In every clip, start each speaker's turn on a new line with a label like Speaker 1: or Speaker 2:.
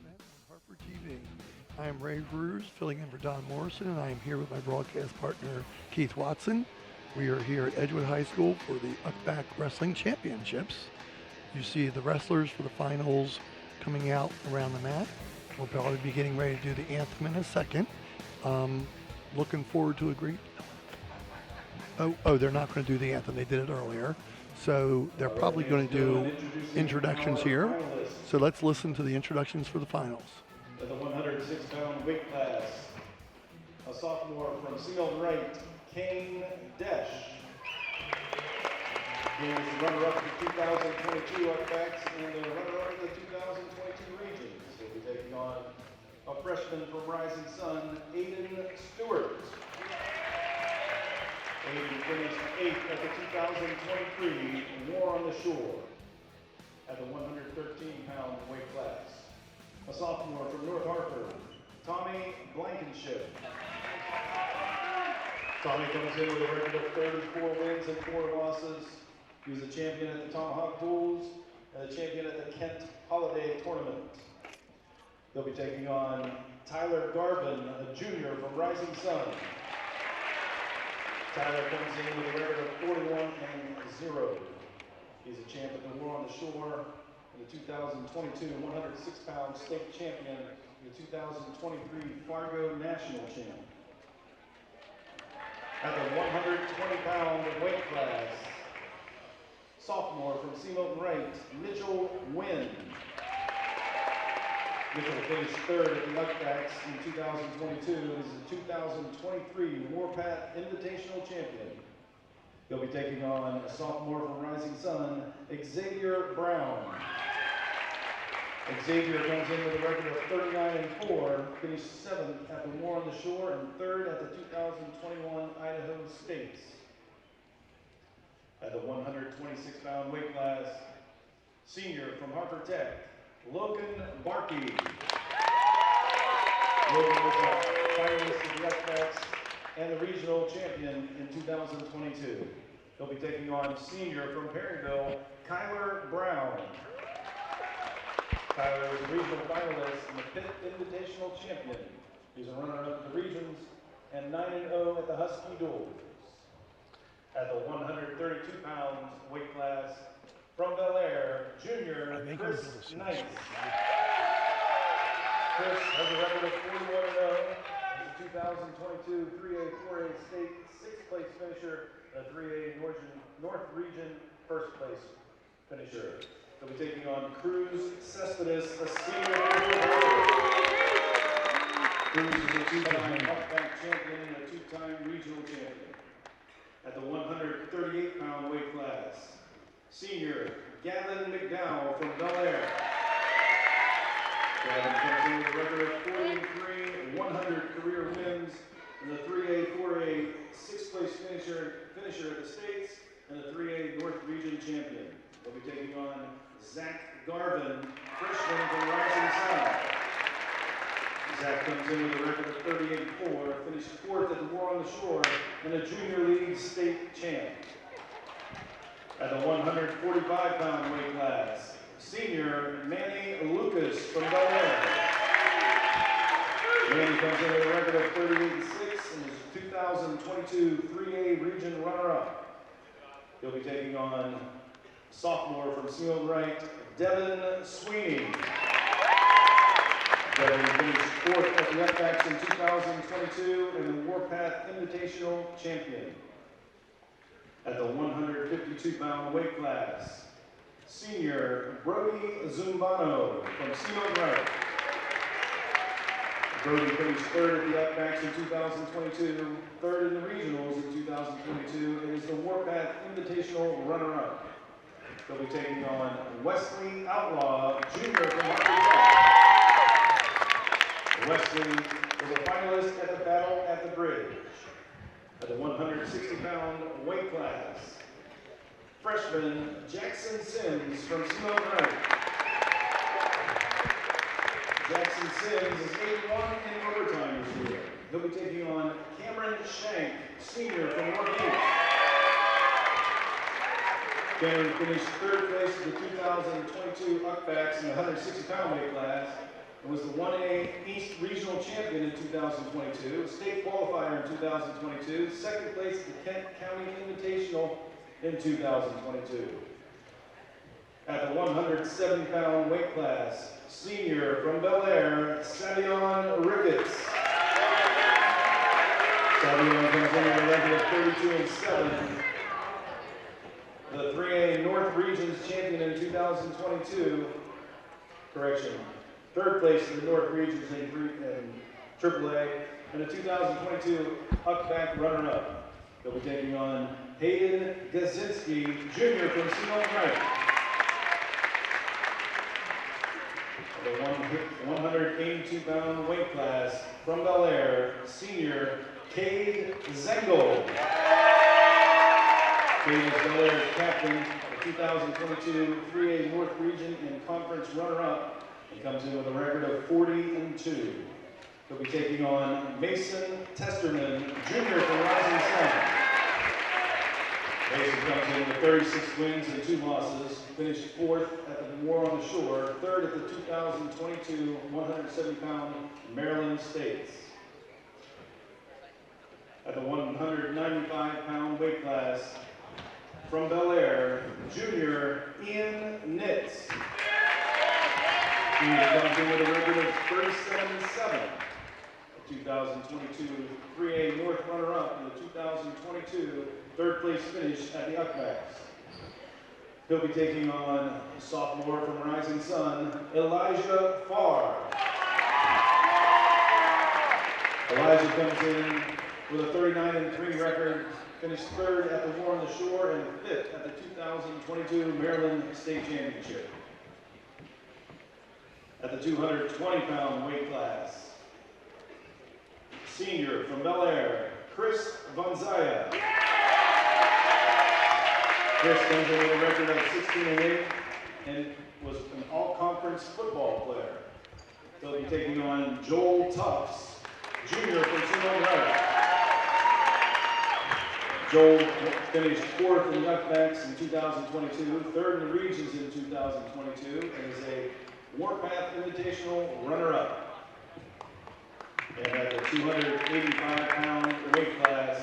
Speaker 1: event on Harper TV. I am Ray Ruse, filling in for Don Morrison, and I am here with my broadcast partner, Keith Watson. We are here at Edgewood High School for the UCBAC Wrestling Championships. You see the wrestlers for the finals coming out around the mat. We'll probably be getting ready to do the anthem in a second. Looking forward to a great. Oh, they're not going to do the anthem. They did it earlier. So they're probably going to do introductions here. So let's listen to the introductions for the finals.
Speaker 2: At the 106-pound weight class, a sophomore from Seafield Right, Kane Desh. He is the runner-up of the 2022 UCBACs and the runner-up of the 2022 regions. He'll be taking on a freshman from Rising Sun, Aiden Stewart. Aiden finished 8th at the 2023 War on the Shore at the 113-pound weight class. A sophomore from North Hartford, Tommy Blankenship. Tommy comes in with a record of 34 wins and 4 losses. He was a champion at the Tomahawk Duels and a champion at the Kent Holiday Tournament. They'll be taking on Tyler Garvin, a junior from Rising Sun. Tyler comes in with a record of 41-0. He's a champ at the War on the Shore, and the 2022 106-pound state champion, and the 2023 Fargo national champ. At the 120-pound weight class, sophomore from Seafield Right, Mitchell Wynn. Mitchell finished 3rd at the UCBACs in 2022 and is the 2023 Warpath Invitational champion. He'll be taking on a sophomore from Rising Sun, Xavier Brown. Xavier comes in with a record of 39-4, finished 7th at the War on the Shore and 3rd at the 2021 Idaho States. At the 126-pound weight class, senior from Harper Tech, Logan Barkey. Logan was a finalist of the UCBACs and the regional champion in 2022. He'll be taking on senior from Perryville, Kyler Brown. Kyler was a regional finalist and the Pitt Invitational champion. He's a runner-up in the regions and 9-0 at the Husky Duels. At the 132 pounds weight class, from Bel Air, junior Chris Knight. Chris has a record of 41-0. He's a 2022 3A, 4A state 6th place finisher, and a 3A North Region 1st place finisher. He'll be taking on Cruz Cespedes, a senior from Cruz is a 2-time UCBAC champion and a 2-time regional champion. At the 138-pound weight class, senior Gavin McDowell from Bel Air. Gavin comes in with a record of 43, 100 career wins, and the 3A, 4A 6th place finisher at the States, and the 3A North Region champion. They'll be taking on Zach Garvin, freshman from Rising Sun. Zach comes in with a record of 38-4, finished 4th at the War on the Shore, and a junior league state champ. At the 145-pound weight class, senior Manny Lucas from Bel Air. Manny comes in with a record of 38-6 and is 2022 3A region runner-up. He'll be taking on sophomore from Seafield Right, Devin Sweeney. Devin finished 4th at the UCBACs in 2022 and the Warpath Invitational champion. At the 152-pound weight class, senior Brody Zumbano from Seafield Right. Brody finished 3rd at the UCBACs in 2022, 3rd in the regionals in 2022, and is the Warpath Invitational runner-up. They'll be taking on Wesley Outlaw, junior from Harper Tech. Wesley was a finalist at the Battle at the Bridge. At the 160-pound weight class, freshman Jackson Sims from Seafield Right. Jackson Sims is 8-1 in overtime this year. He'll be taking on Cameron Shank, senior from Northeast. Cameron finished 3rd place in the 2022 UCBACs in the 160-pound weight class and was 1A East Regional Champion in 2022, State Qualifier in 2022, second place at the Kent County Invitational in 2022. At the 170-pound weight class, senior from Bel Air, Savion Ricketts. Savion comes in at a record of 32-7. The 3A North Region's champion in 2022. Correction. Third place in the North Regions in AAA, and the 2022 UCBAC runner-up. They'll be taking on Hayden Gazinski, Jr. from Sealand Wright. The 182-pound weight class from Bel Air, senior Cade Zengel. Cade is Bel Air's captain, the 2022 3A North Region and Conference runner-up. He comes in with a record of 40-2. He'll be taking on Mason Testerman, Jr. from Rising Sun. Mason comes in with 36 wins and 2 losses, finished 4th at the War on the Shore, 3rd at the 2022 170-pound Maryland States. At the 195-pound weight class, from Bel Air, Junior Ian Nitz. He comes in with a record of 37-7. The 2022 3A North runner-up in the 2022 third place finish at the UCBACs. He'll be taking on sophomore from Rising Sun, Elijah Farr. Elijah comes in with a 39-3 record, finished 3rd at the War on the Shore and 5th at the 2022 Maryland State Championship. At the 220-pound weight class, senior from Bel Air, Chris Vonzaya. Chris comes in with a record of 16-8 and was an all-conference football player. They'll be taking on Joel Tufts, Jr. from Sealand Wright. Joel finished 4th in the UCBACs in 2022, 3rd in the regions in 2022, and is a Warpath Invitational runner-up. And at the 285-pound weight class,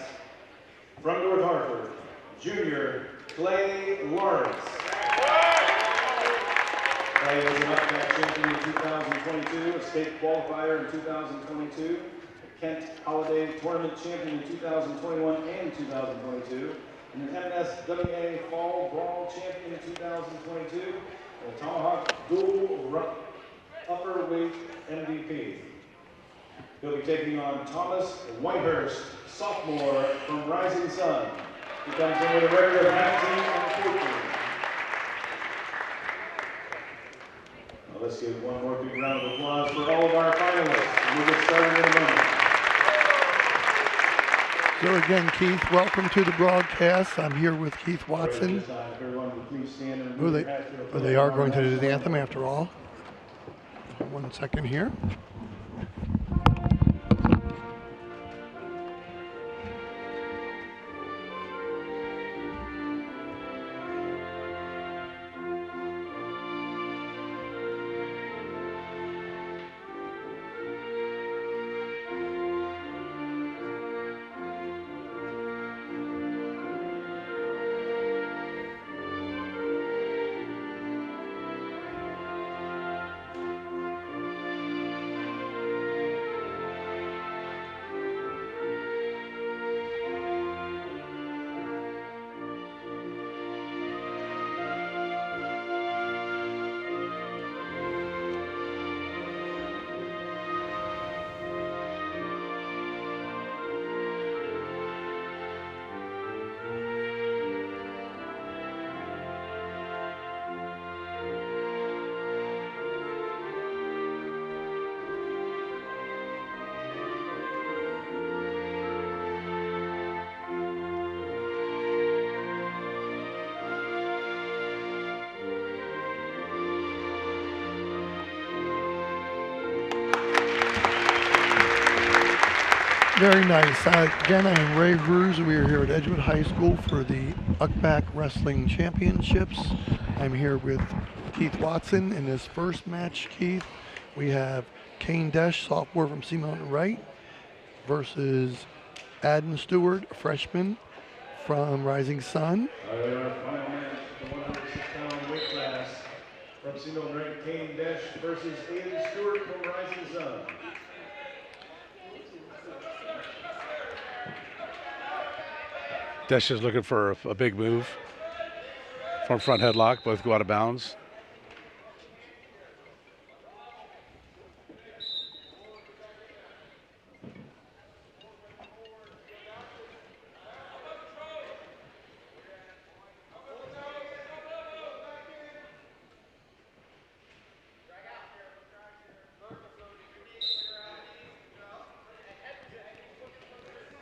Speaker 2: from North Hartford, Junior Clay Lawrence. Clay was an UCBAC champion in 2022, a state qualifier in 2022, a Kent Holiday Tournament champion in 2021 and 2022, and an MSWA Fall Brawl champion in 2022, and a Tomahawk Dual Upper Weight MVP. He'll be taking on Thomas Whitehurst, sophomore from Rising Sun. He comes in with a record of 19-14. Now let's give one more big round of applause for all of our finalists. We'll get started in a moment.
Speaker 1: So again, Keith, welcome to the broadcast. I'm here with Keith Watson. They are going to do the anthem after all. 1 second here. Very nice. Again, I am Ray Ruse. We are here at Edgewood High School for the UCBAC Wrestling Championships. I'm here with Keith Watson in this first match, Keith. We have Kane Desch, sophomore from Sea Mountain Wright, versus Adam Stewart, a freshman from Rising Sun.
Speaker 2: Our final match, the 106-pound weight class from Sea Mountain Wright, Kane Desch versus Aiden Stewart from Rising Sun.
Speaker 3: Desch is looking for a big move. Front headlock, both go out of bounds.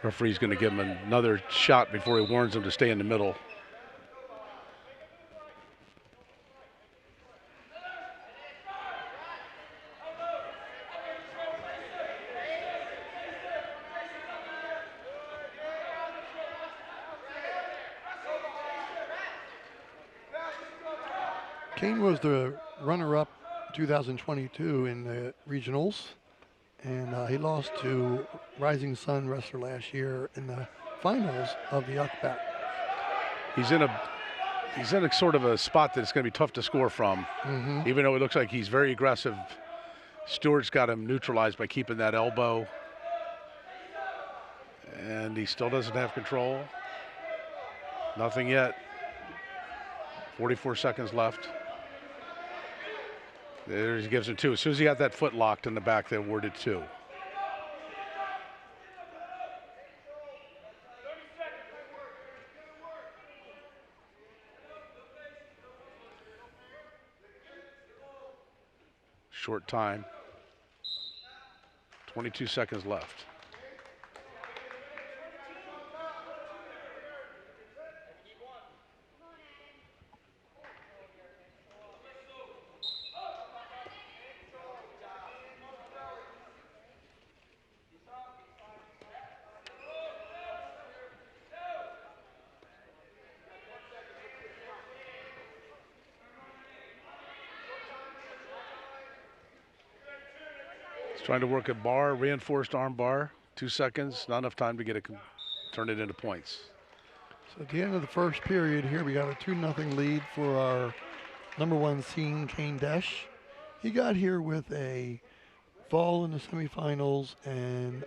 Speaker 3: Referee's going to give him another shot before he warns him to stay in the middle.
Speaker 1: Kane was the runner-up 2022 in the regionals, and he lost to Rising Sun wrestler last year in the finals of the UCBAC.
Speaker 3: He's in a sort of a spot that it's going to be tough to score from. Even though it looks like he's very aggressive, Stewart's got him neutralized by keeping that elbow, and he still doesn't have control. Nothing yet. 44 seconds left. There he gives him 2. As soon as he got that foot locked in the back, they awarded 2. Short time. 22 seconds left. Trying to work a bar, reinforced arm bar, 2 seconds, not enough time to get it, turn it into points.
Speaker 1: So at the end of the first period here, we got a 2-0 lead for our #1 seed, Kane Desch. He got here with a fall in the semifinals and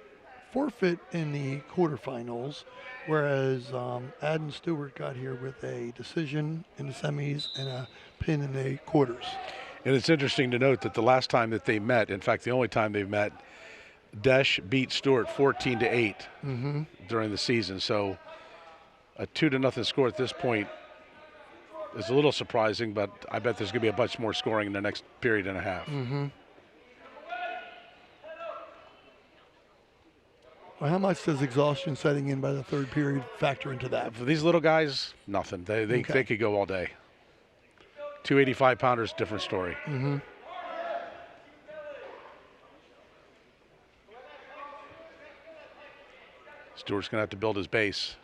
Speaker 1: forfeit in the quarterfinals, whereas Adam Stewart got here with a decision in the semis and a pin in the quarters.
Speaker 3: And it's interesting to note that the last time that they met, in fact, the only time they've met, Desch beat Stewart 14-8 during the season. So a 2-0 score at this point is a little surprising, but I bet there's going to be a bunch more scoring in the next period and a half.
Speaker 1: Well, how much does exhaustion setting in by the third period factor into that?
Speaker 3: For these little guys, nothing. They could go all day. 285-pounders, different story. Stewart's going to have to build his base.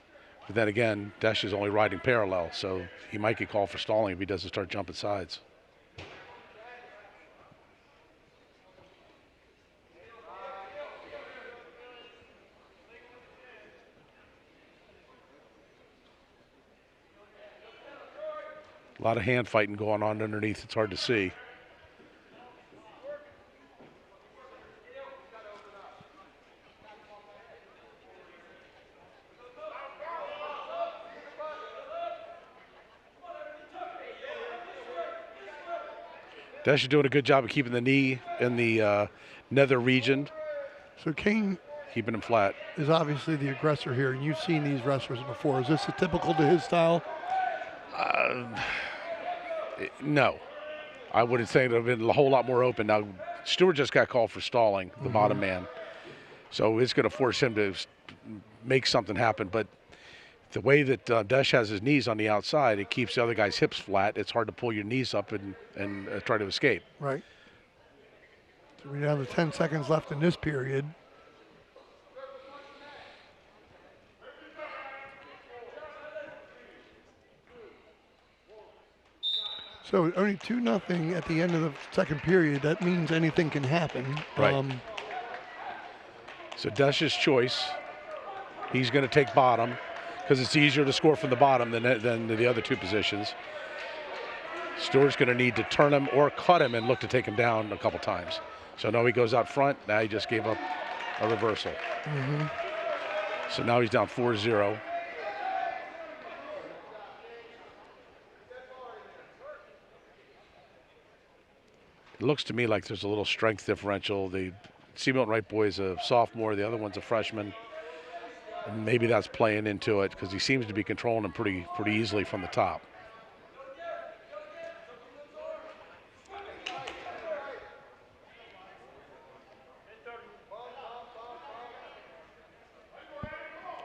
Speaker 3: But then again, Desch is only riding parallel, so he might get called for stalling if he doesn't start jumping sides. A lot of hand fighting going on underneath. It's hard to see. Desch is doing a good job of keeping the knee in the nether region.
Speaker 1: So Kane
Speaker 3: keeping him flat.
Speaker 1: Is obviously the aggressor here, and you've seen these wrestlers before. Is this typical to his style?
Speaker 3: No. I wouldn't say it would have been a whole lot more open. Now, Stewart just got called for stalling, the bottom man. So it's going to force him to make something happen. But the way that Desch has his knees on the outside, it keeps the other guy's hips flat. It's hard to pull your knees up and try to escape.
Speaker 1: Right. So we're down to 10 seconds left in this period. So only 2-0 at the end of the second period. That means anything can happen.
Speaker 3: Right. So Desh's choice. He's going to take bottom because it's easier to score from the bottom than the other two positions. Stewart's going to need to turn him or cut him and look to take him down a couple times. So now he goes out front. Now he just gave up a reversal. So now he's down 4-0. It looks to me like there's a little strength differential. The C. Milton Wright boy is a sophomore. The other one's a freshman. And maybe that's playing into it because he seems to be controlling him pretty easily from the top.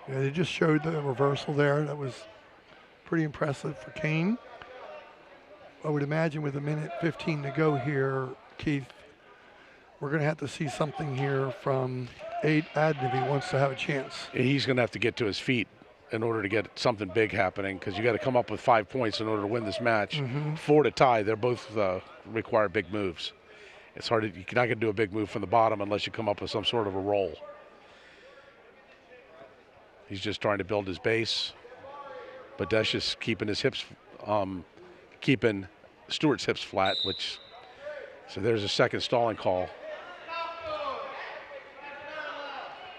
Speaker 1: Yeah, they just showed the reversal there. That was pretty impressive for Kane. I would imagine with 1:15 to go here, Keith, we're going to have to see something here from Adden if he wants to have a chance.
Speaker 3: He's going to have to get to his feet in order to get something big happening because you got to come up with 5 points in order to win this match. 4 to tie. They're both require big moves. It's hard. You're not going to do a big move from the bottom unless you come up with some sort of a roll. He's just trying to build his base, but Desh is keeping his hips, keeping Stewart's hips flat. So there's a second stalling call.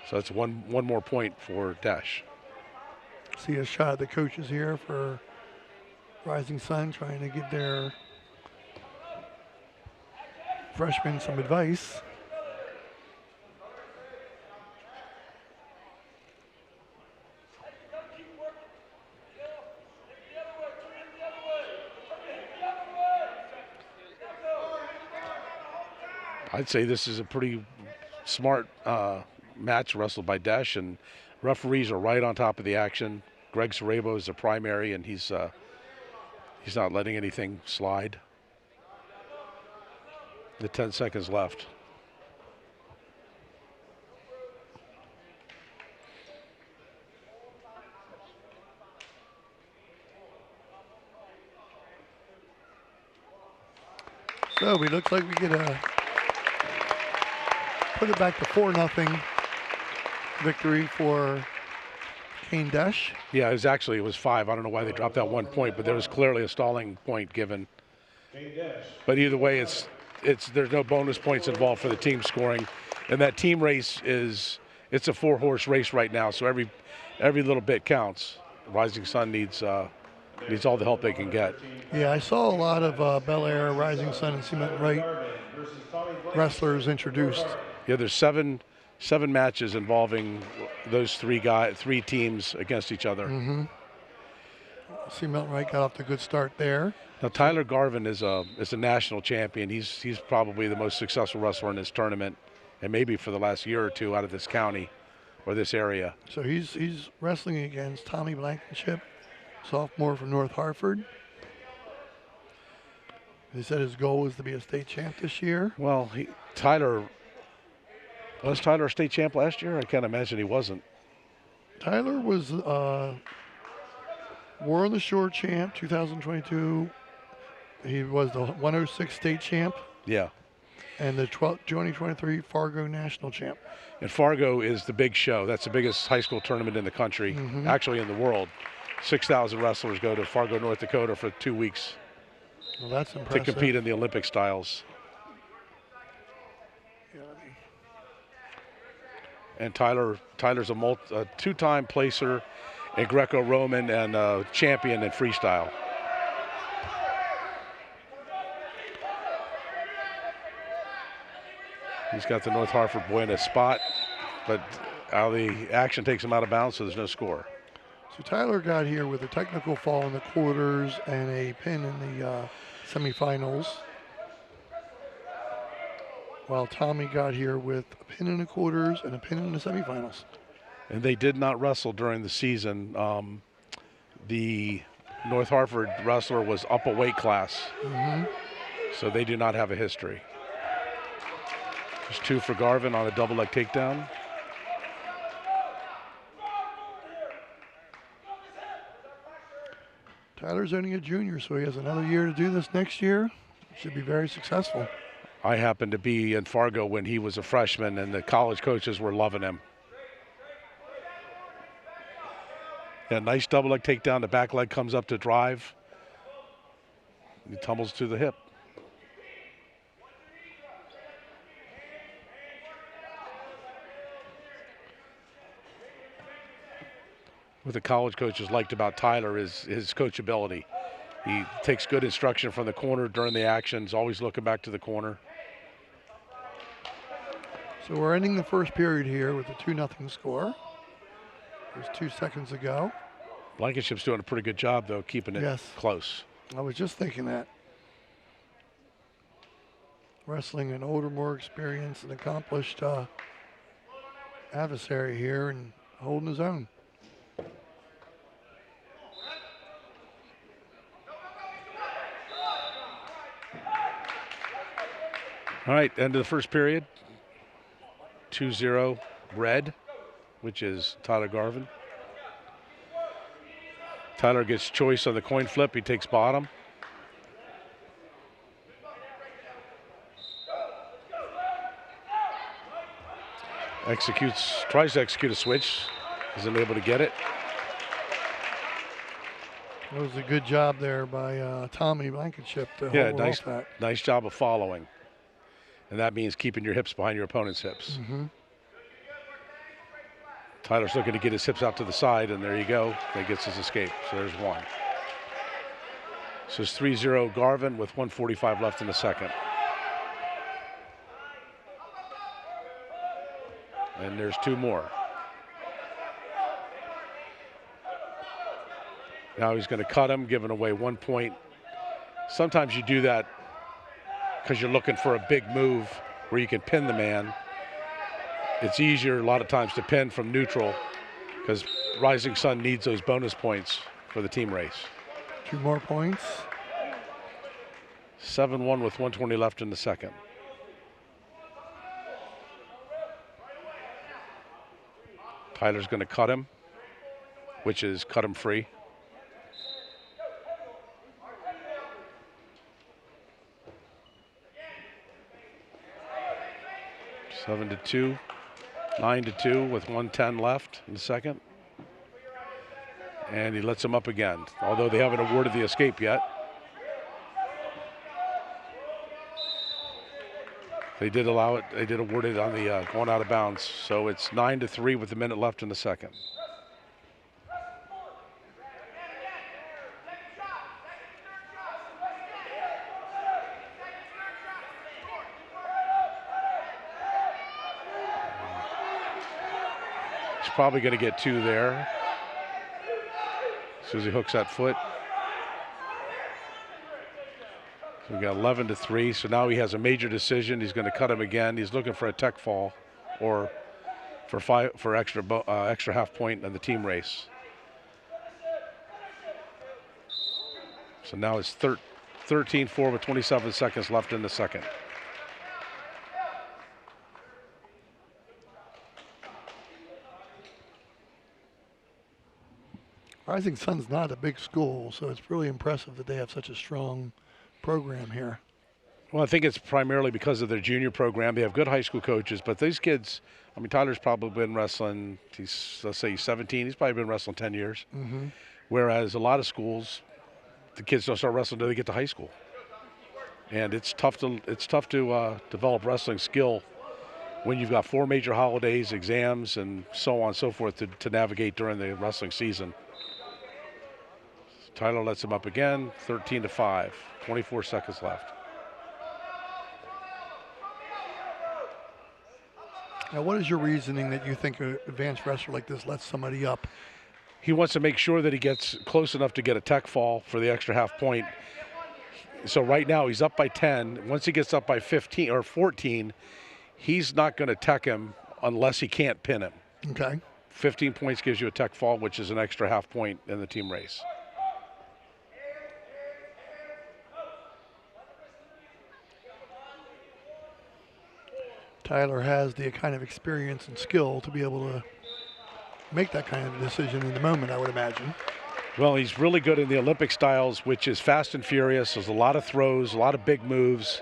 Speaker 3: So that's one more point for Desh.
Speaker 1: See a shot of the coaches here for Rising Sun trying to give their freshmen some advice.
Speaker 3: I'd say this is a pretty smart match wrestled by Desh, and referees are right on top of the action. Greg Sarabo is the primary, and he's not letting anything slide. The 10 seconds left.
Speaker 1: So it looks like we get a put it back to 4-0 victory for Kane Desh.
Speaker 3: Yeah, it was 5. I don't know why they dropped that 1 point, but there was clearly a stalling point given. But either way, there's no bonus points involved for the team scoring, and that team race it's a 4-horse race right now. So every little bit counts. Rising Sun needs all the help they can get.
Speaker 1: Yeah, I saw a lot of Bel Air, Rising Sun, and C. Milton Wright wrestlers introduced.
Speaker 3: Yeah, there's seven matches involving those three teams against each other.
Speaker 1: C. Milton Wright got off to a good start there.
Speaker 3: Now Tyler Garvin is a national champion. He's probably the most successful wrestler in this tournament, and maybe for the last year or two out of this county or this area.
Speaker 1: So he's wrestling against Tommy Blankenship, sophomore from North Hartford. He said his goal was to be a state champ this year.
Speaker 3: Well, was Tyler a state champ last year? I can't imagine he wasn't.
Speaker 1: Tyler was War on the Shore champ 2022. He was the 106 state champ.
Speaker 3: Yeah.
Speaker 1: And the 2023 Fargo national champ.
Speaker 3: And Fargo is the big show. That's the biggest high school tournament in the country, actually in the world. 6,000 wrestlers go to Fargo, North Dakota for 2 weeks.
Speaker 1: Well, that's impressive.
Speaker 3: To compete in the Olympic styles. And Tyler's a two-time placer in Greco-Roman and champion in freestyle. He's got the North Hartford boy in a spot, but the action takes him out of bounds, so there's no score.
Speaker 1: So Tyler got here with a technical fall in the quarters and a pin in the semifinals, while Tommy got here with a pin in the quarters and a pin in the semifinals.
Speaker 3: And they did not wrestle during the season. The North Hartford wrestler was up a weight class, so they do not have a history. There's 2 for Garvin on a double leg takedown.
Speaker 1: Tyler's only a junior, so he has another year to do this next year. Should be very successful.
Speaker 3: I happened to be in Fargo when he was a freshman, and the college coaches were loving him. Yeah, nice double leg takedown. The back leg comes up to drive. He tumbles to the hip. What the college coaches liked about Tyler is his coachability. He takes good instruction from the corner during the actions, always looking back to the corner.
Speaker 1: So we're ending the first period here with a 2-0 score. There's 2 seconds to go.
Speaker 3: Blankenship's doing a pretty good job, though, keeping it close.
Speaker 1: I was just thinking that. Wrestling an older, more experienced and accomplished adversary here and holding his own.
Speaker 3: All right, end of the first period. 2-0 red, which is Tyler Garvin. Tyler gets choice on the coin flip. He takes bottom. Tries to execute a switch. Isn't able to get it.
Speaker 1: It was a good job there by Tommy Blankenship to hold off that.
Speaker 3: Nice job of following. And that means keeping your hips behind your opponent's hips.
Speaker 1: Mm-hmm.
Speaker 3: Tyler's looking to get his hips out to the side, and there you go. He gets his escape. So there's one. So it's 3-0 Garvin with 1:45 left in the second. And there's 2 more. Now he's going to cut him, giving away 1 point. Sometimes you do that because you're looking for a big move where you can pin the man. It's easier a lot of times to pin from neutral because Rising Sun needs those bonus points for the team race.
Speaker 1: 2 more points.
Speaker 3: 7-1 with 1:20 left in the second. Tyler's going to cut him, which is cut him free. Seven to 2, 9-2 with 1:10 left in the second. And he lets him up again, although they haven't awarded the escape yet. They did allow it, they did award it on the going out of bounds. So it's 9-3 with a minute left in the second. He's probably going to get 2 there. As soon as he hooks that foot. So we got 11-3. So now he has a major decision. He's going to cut him again. He's looking for a tech fall or for extra half point in the team race. So now it's 13-4 with 27 seconds left in the second.
Speaker 1: Rising Sun's not a big school, so it's really impressive that they have such a strong program here.
Speaker 3: Well, I think it's primarily because of their junior program. They have good high school coaches, but these kids, I mean, Tyler's probably been wrestling, let's say he's 17, he's probably been wrestling 10 years.
Speaker 1: Mm-hmm.
Speaker 3: Whereas a lot of schools, the kids don't start wrestling until they get to high school. And it's tough to develop wrestling skill when you've got 4 major holidays, exams, and so on and so forth to navigate during the wrestling season. Tyler lets him up again, 13-5, 24 seconds left.
Speaker 1: Now, what is your reasoning that you think an advanced wrestler like this lets somebody up?
Speaker 3: He wants to make sure that he gets close enough to get a tech fall for the extra half point. So right now he's up by 10. Once he gets up by 15 or 14, he's not going to tech him unless he can't pin him.
Speaker 1: Okay.
Speaker 3: 15 points gives you a tech fall, which is an extra half point in the team race.
Speaker 1: Tyler has the kind of experience and skill to be able to make that kind of decision in the moment, I would imagine.
Speaker 3: Well, he's really good in the Olympic styles, which is fast and furious. There's a lot of throws, a lot of big moves,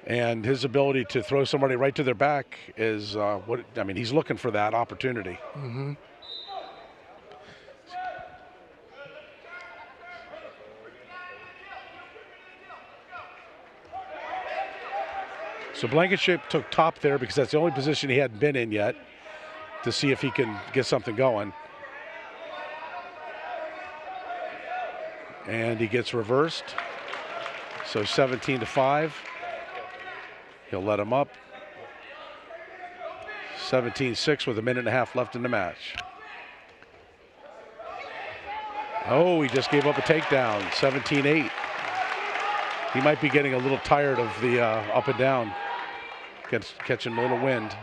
Speaker 3: and his ability to throw somebody right to their back is he's looking for that opportunity.
Speaker 1: Mm-hmm.
Speaker 3: So Blankenship took top there because that's the only position he hadn't been in yet to see if he can get something going. And he gets reversed. So 17-5. He'll let him up. 17-6 with a minute and a half left in the match. Oh, he just gave up a takedown. 17-8. He might be getting a little tired of the up and down. Catching a little wind.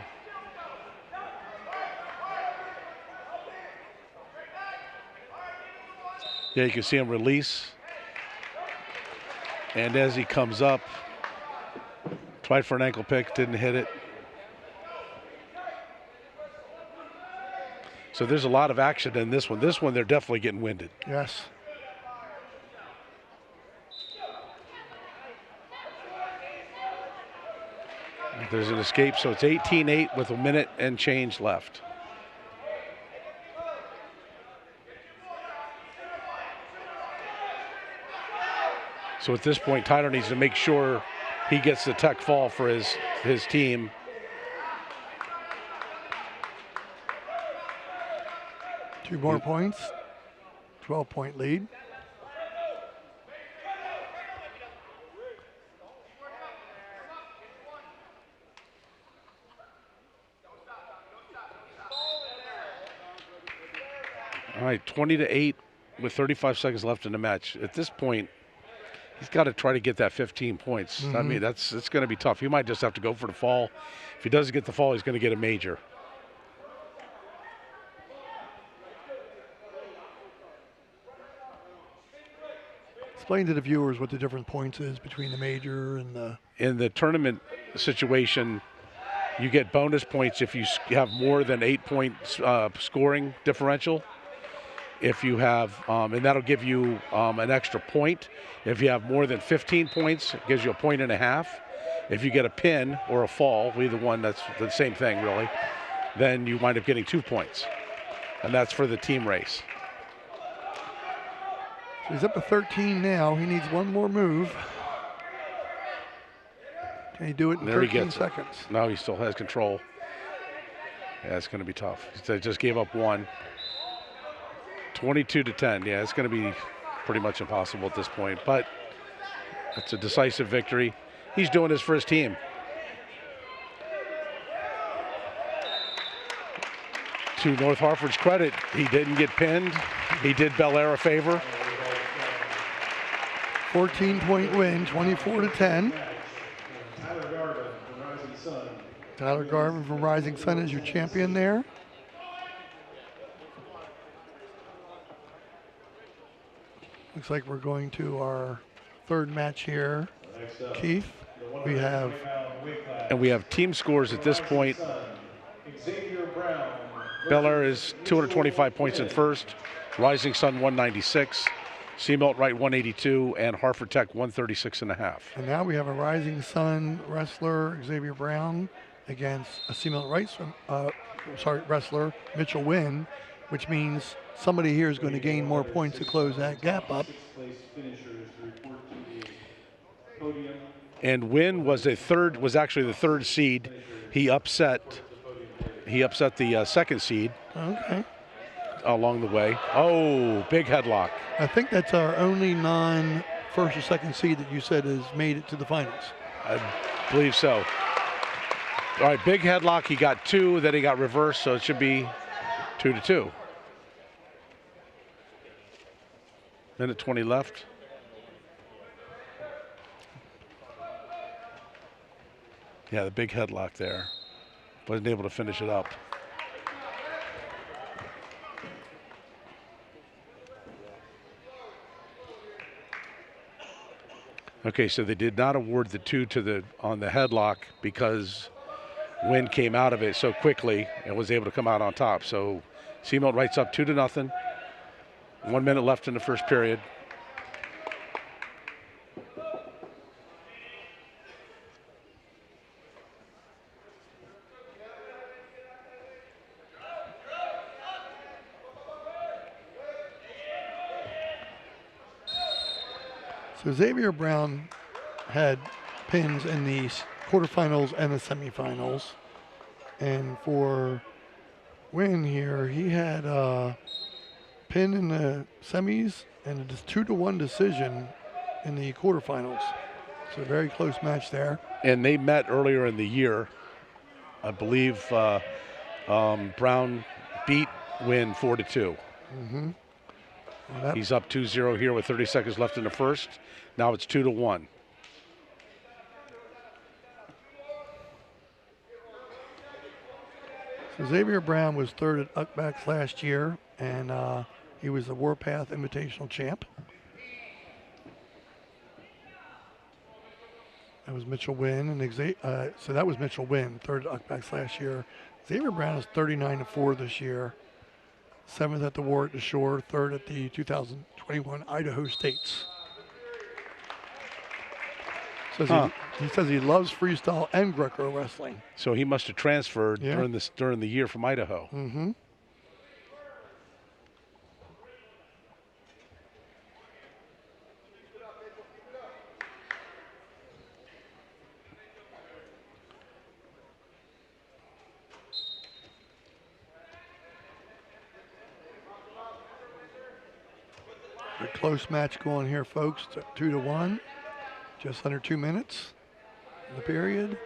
Speaker 3: Yeah, you can see him release. And as he comes up, tried for an ankle pick, didn't hit it. So there's a lot of action in this one. This one, they're definitely getting winded.
Speaker 1: Yes.
Speaker 3: There's an escape, so it's 18-8 with a minute and change left. So at this point, Tyler needs to make sure he gets the tech fall for his team.
Speaker 1: Two more points. 12-point lead.
Speaker 3: All right, 20-8 with 35 seconds left in the match. At this point, he's got to try to get that 15 points.
Speaker 1: Mm-hmm.
Speaker 3: I mean, it's going to be tough. He might just have to go for the fall. If he doesn't get the fall, he's going to get a major.
Speaker 1: Explain to the viewers what the different points is between the major and the...
Speaker 3: In the tournament situation, you get bonus points if you have more than 8 points scoring differential. If you have, and that'll give you an extra point. If you have more than 15 points, it gives you a point and a half. If you get a pin or a fall, either one, that's the same thing really, then you wind up getting 2 points. And that's for the team race.
Speaker 1: So he's up to 13 now. He needs one more move. Can he do it in
Speaker 3: There
Speaker 1: 13 seconds?
Speaker 3: No, he still has control. Yeah, it's going to be tough. He just gave up one. 22-10. Yeah, it's going to be pretty much impossible at this point, but it's a decisive victory. He's doing this for his team. To North Hartford's credit, he didn't get pinned. He did Bel Air a favor.
Speaker 1: 14-point win, 24-10. Tyler Garvin from Rising Sun is your champion there. Looks like we're going to our third match here. Keith, we have
Speaker 3: team scores at this point. Bel Air is 225 points in first, Rising Sun 196, Seamelt Wright 182, and Hartford Tech 136.5.
Speaker 1: And now we have a Rising Sun wrestler, Xavier Brown, against a Seamelt Wright wrestler, Mitchell Wynn, which means somebody here is going to gain more points to close that gap up.
Speaker 3: And Wynn was actually the third seed. He upset the second seed.
Speaker 1: Okay.
Speaker 3: Along the way. Oh, big headlock.
Speaker 1: I think that's our only non-first or second seed that you said has made it to the finals.
Speaker 3: I believe so. All right, big headlock. He got two, then he got reversed, so it should be 2-2. Minute 20 left. Yeah, the big headlock there. Wasn't able to finish it up. Okay, so they did not award the 2 on the headlock because Wynn came out of it so quickly and was able to come out on top. So Seamelt Wright's up 2-0. 1 minute left in the first period.
Speaker 1: So Xavier Brown had pins in the quarterfinals and the semifinals. And for Wynn here, he had a pin in the semis and a 2-1 decision in the quarterfinals. So a very close match there.
Speaker 3: And they met earlier in the year. I believe Brown beat Wynn 4-2.
Speaker 1: Mm-hmm. Well,
Speaker 3: He's up 2-0 here with 30 seconds left in the first. Now it's 2-1.
Speaker 1: so Xavier Brown was third at UCBAC last year, and he was the Warpath Invitational champ. That was Mitchell Wynn, and so that was Mitchell Wynn, third at UCBAC last year. Xavier Brown is 39-4 this year, seventh at the War at the Shore, third at the 2021 Idaho States. He says he loves freestyle and Greco wrestling.
Speaker 3: So he must have transferred
Speaker 1: Yeah.
Speaker 3: during the year from Idaho.
Speaker 1: Mm-hmm. A close match going here, folks. 2-1. Just under 2 minutes in the period.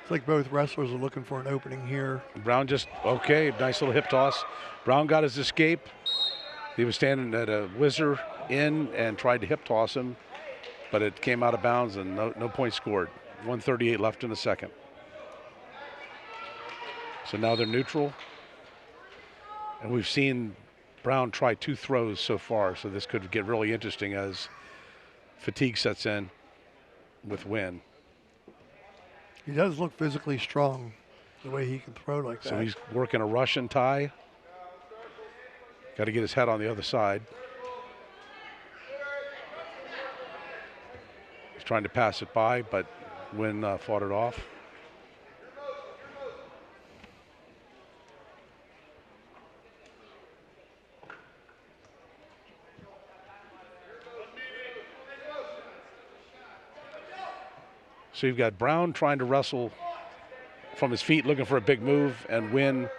Speaker 1: It's like both wrestlers are looking for an opening here.
Speaker 3: Brown okay, nice little hip toss. Brown got his escape. He was standing at a whizzer in and tried to hip toss him, but it came out of bounds and no point scored. 1:38 left in the second. So now they're neutral. And we've seen Brown try 2 throws so far, so this could get really interesting as fatigue sets in with Wynn.
Speaker 1: He does look physically strong, the way he can throw like that.
Speaker 3: So he's working a Russian tie. Got to get his head on the other side. He's trying to pass it by, but Wynn fought it off. So you've got Brown trying to wrestle from his feet, looking for a big move, and Wynn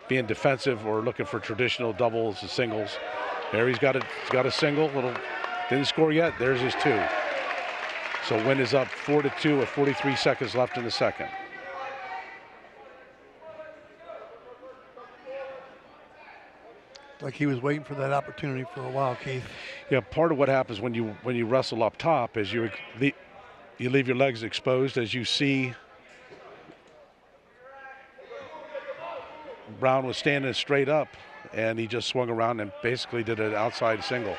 Speaker 3: being defensive or looking for traditional doubles and singles. There he's got a single, didn't score yet. There's his 2. So Wynn is up 4-2 with 43 seconds left in the second.
Speaker 1: Like he was waiting for that opportunity for a while, Keith.
Speaker 3: Yeah, part of what happens when you wrestle up top is you leave your legs exposed, as you see. Brown was standing straight up, and he just swung around and basically did an outside single.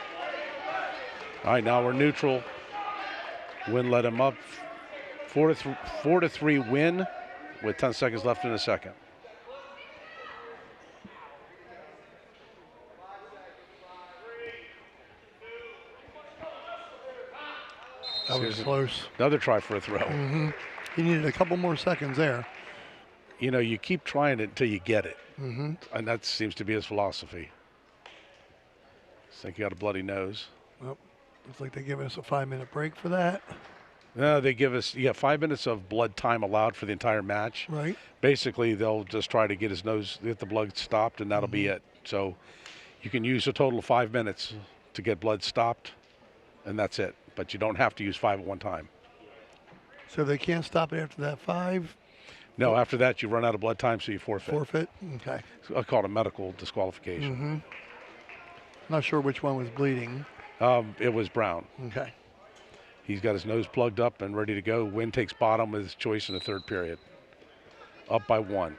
Speaker 3: All right, now we're neutral. Wynn let him up. 4-3 Wynn with 10 seconds left in the second.
Speaker 1: That was close.
Speaker 3: Another try for a throw.
Speaker 1: Mm-hmm. He needed a couple more seconds there.
Speaker 3: You know, you keep trying it until you get it.
Speaker 1: Mm-hmm.
Speaker 3: And that seems to be his philosophy. I think he got a bloody nose.
Speaker 1: Well, looks like they're giving us a 5-minute break for that.
Speaker 3: No, they give us 5 minutes of blood time allowed for the entire match.
Speaker 1: Right.
Speaker 3: Basically, they'll just try to get the blood stopped, and that'll be it. So you can use a total of 5 minutes to get blood stopped, and that's it. But you don't have to use 5 at one time.
Speaker 1: So they can't stop it after that 5?
Speaker 3: No, after that, you run out of blood time, so you forfeit.
Speaker 1: Forfeit? Okay.
Speaker 3: I call it a medical disqualification.
Speaker 1: Mm-hmm. Not sure which one was bleeding.
Speaker 3: It was Brown.
Speaker 1: Okay.
Speaker 3: He's got his nose plugged up and ready to go. Wynn takes bottom with his choice in the third period. Up by 1.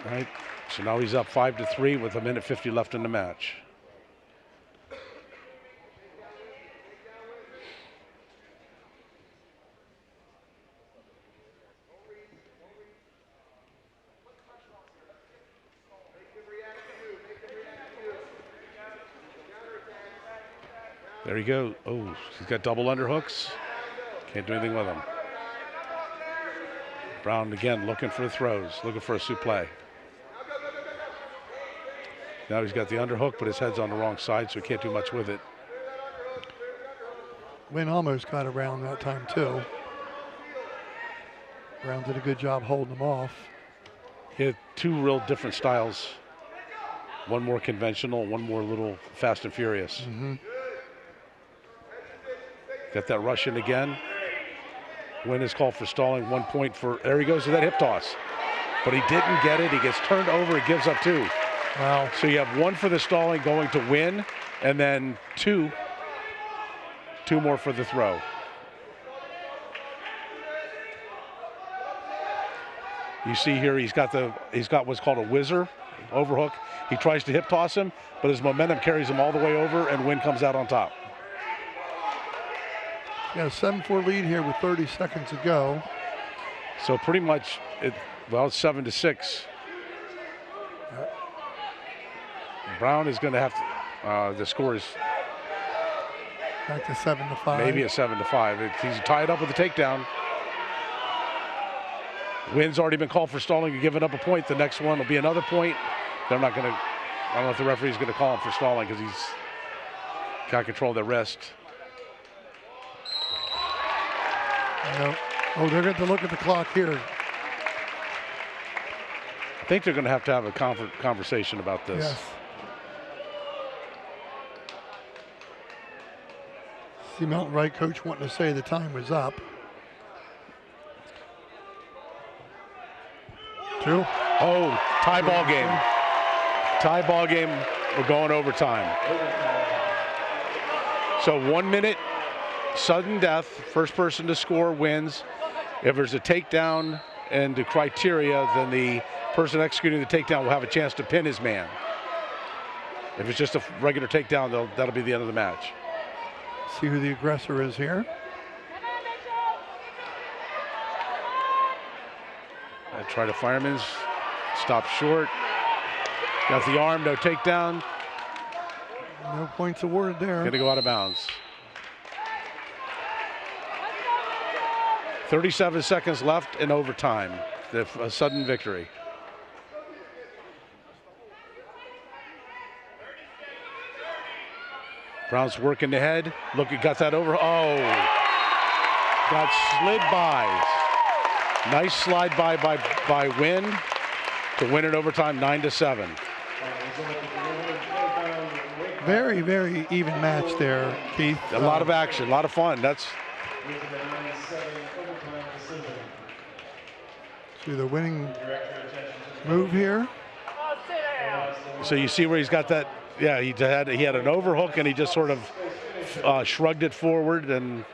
Speaker 3: All right. So now he's up 5-3 with 1:50 left in the match. There he goes. Oh, he's got double underhooks. Can't do anything with him. Brown again looking for the throws, looking for a suplex. Now he's got the underhook, but his head's on the wrong side, so he can't do much with it.
Speaker 1: Wynn almost got around that time too. Brown did a good job holding him off.
Speaker 3: He had two real different styles. One more conventional, one more little fast and furious. Got that rush in again. Wynn is called for stalling. 1 point for, there he goes to that hip toss. But he didn't get it. He gets turned over. He gives up 2.
Speaker 1: Wow.
Speaker 3: So you have 1 for the stalling going to Wynn, and then 2 more for the throw. You see here he's got what's called a whizzer overhook. He tries to hip toss him, but his momentum carries him all the way over, and Wynn comes out on top.
Speaker 1: Got a 7-4 lead here with 30 seconds to go.
Speaker 3: So pretty much, it's 7-6. Brown is going to have to. The score is
Speaker 1: Back to 7-5.
Speaker 3: maybe a 7-5. He's tied up with the takedown. Wynn's already been called for stalling and given up a point. The next one will be another point. They're not going to. I don't know if the referee's going to call him for stalling because he's got control of the wrist.
Speaker 1: No. Oh, they're going to look at the clock here.
Speaker 3: I think they're going to have a conversation about this.
Speaker 1: Yes. See Mountain Right coach wanting to say the time was up. 2.
Speaker 3: Oh, tie ball game. Tie ball game. We're going overtime. So 1 minute, sudden death. First person to score wins. If there's a takedown and the criteria, then the person executing the takedown will have a chance to pin his man. If it's just a regular takedown, that'll be the end of the match.
Speaker 1: See who the aggressor is here.
Speaker 3: Try to fireman's, stop short. Got the arm, no takedown.
Speaker 1: No points awarded there.
Speaker 3: Gonna go out of bounds. 37 seconds left in overtime. A sudden victory. Brown's working the head. Look, he got that over. Oh, got slid by. Nice slide by Wynn to win it overtime 9-7.
Speaker 1: Very, very even match there, Keith.
Speaker 3: A lot of action, a lot of fun. That's
Speaker 1: see the winning move here.
Speaker 3: so you see where he's got that. Yeah, he had an overhook and he just sort of shrugged it forward, and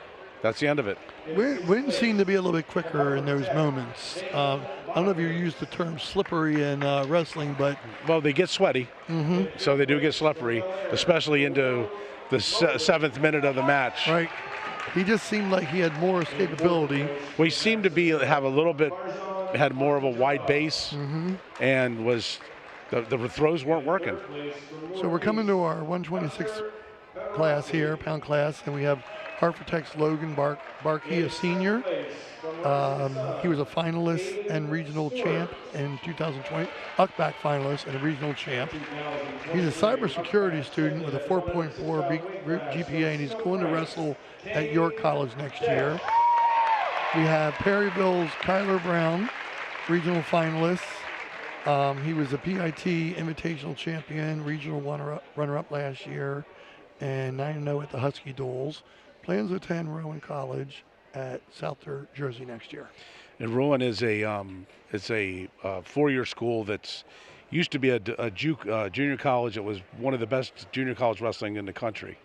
Speaker 3: that's the end of it.
Speaker 1: Wynn seemed to be a little bit quicker in those moments. I don't know if you used the term slippery in wrestling, but
Speaker 3: Well, they get sweaty, so they do get slippery, especially into the 7th minute of the match.
Speaker 1: right, he just seemed like he had more escapability.
Speaker 3: We seemed to had more of a wide base, and was the throws weren't working.
Speaker 1: So we're coming to our 126 class here, pound class, and we have Hartford Tech's Logan Barkey, a senior. He was a finalist and regional champ in 2020, UCBAC finalist and a regional champ. He's a cybersecurity student with a 4.4 GPA, and he's going to wrestle at York College next year. We have Perryville's Kyler Brown, regional finalist. He was a PIT Invitational champion, regional runner-up last year, and 9-0 at the Husky Duels. Plans to attend Rowan College at South Jersey next year.
Speaker 3: And Rowan is a 4-year school that's used to be a junior college. It was one of the best junior college wrestling in the country.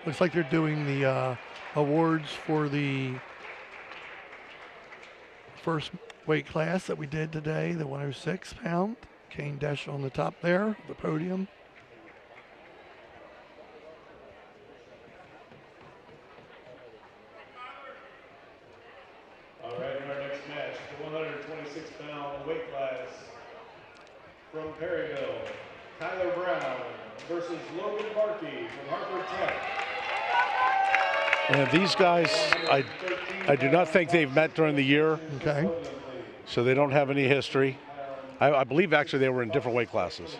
Speaker 1: Looks like they're doing the awards for the first weight class that we did today, the 106 pound. Kane Desch on the top there, the podium.
Speaker 2: All right, in our next match, the 126-pound weight class from Perryville, Kyler Brown. versus Logan Barkey from Hartford Tech.
Speaker 3: And these guys, I do not think they've met during the year,
Speaker 1: Okay.
Speaker 3: so they don't have any history. I believe actually they were in different weight classes.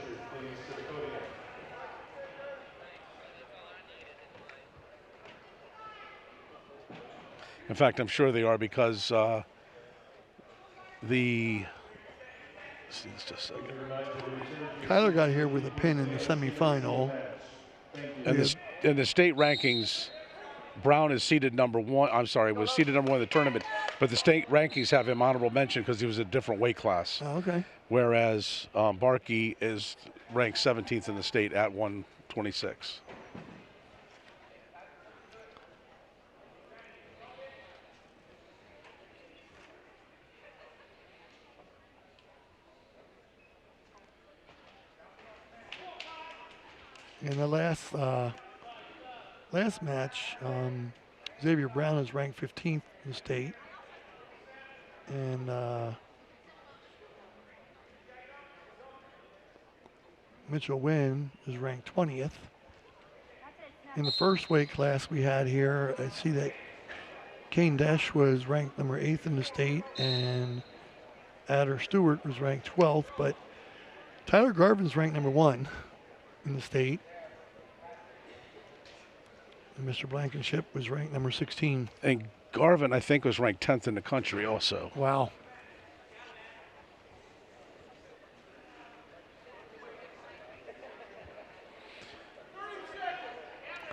Speaker 3: In fact, I'm sure they are because the. Let's see, just a second.
Speaker 1: Tyler got here with a pin in the semifinal.
Speaker 3: And the state rankings, Brown is seated number one. I'm sorry, was seated number one in the tournament, but the state rankings have him honorable mention because he was a different weight class.
Speaker 1: Oh, okay.
Speaker 3: Whereas Barkey is ranked 17th in the state at 126.
Speaker 1: In the last match, Xavier Brown is ranked 15th in the state, and Mitchell Wynn is ranked 20th. In the first weight class we had here, I see that Kane Desch was ranked number 8th in the state, and Adder Stewart was ranked 12th, but Tyler Garvin's ranked number 1 in the state. And Mr. Blankenship was ranked number 16.
Speaker 3: And Garvin, I think, was ranked 10th in the country also.
Speaker 1: Wow.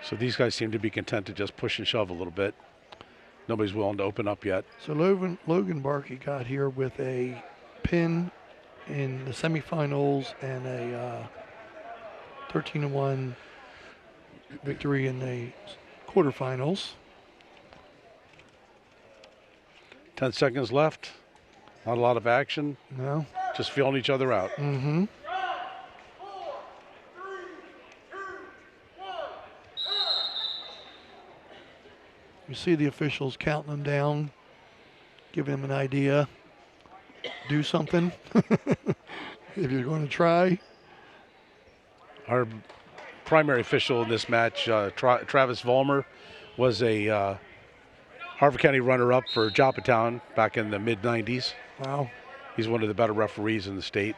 Speaker 3: So these guys seem to be content to just push and shove a little bit. Nobody's willing to open up yet.
Speaker 1: So Logan Barkey got here with a pin in the semifinals and a 13-1 victory in the quarterfinals.
Speaker 3: 10 seconds left. Not a lot of action.
Speaker 1: No.
Speaker 3: Just feeling each other out.
Speaker 1: Mm-hmm. You see the officials counting them down, giving them an idea. Do something if you're going to try.
Speaker 3: Our primary official in this match, Travis Vollmer, was a Harford County runner-up for Joppatown back in the mid-90s.
Speaker 1: Wow.
Speaker 3: He's one of the better referees in the state.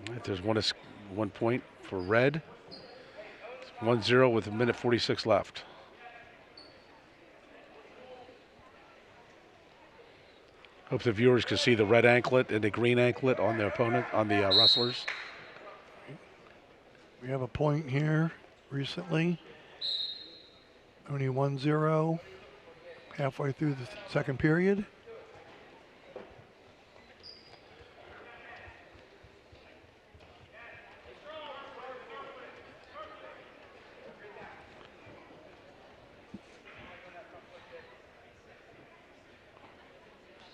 Speaker 3: All right, there's 1 point for red. 1-0 with 1:46 left. Hope the viewers can see the red anklet and the green anklet on the opponent, on the wrestlers.
Speaker 1: We have a point here recently. Only 1-0 halfway through the second period.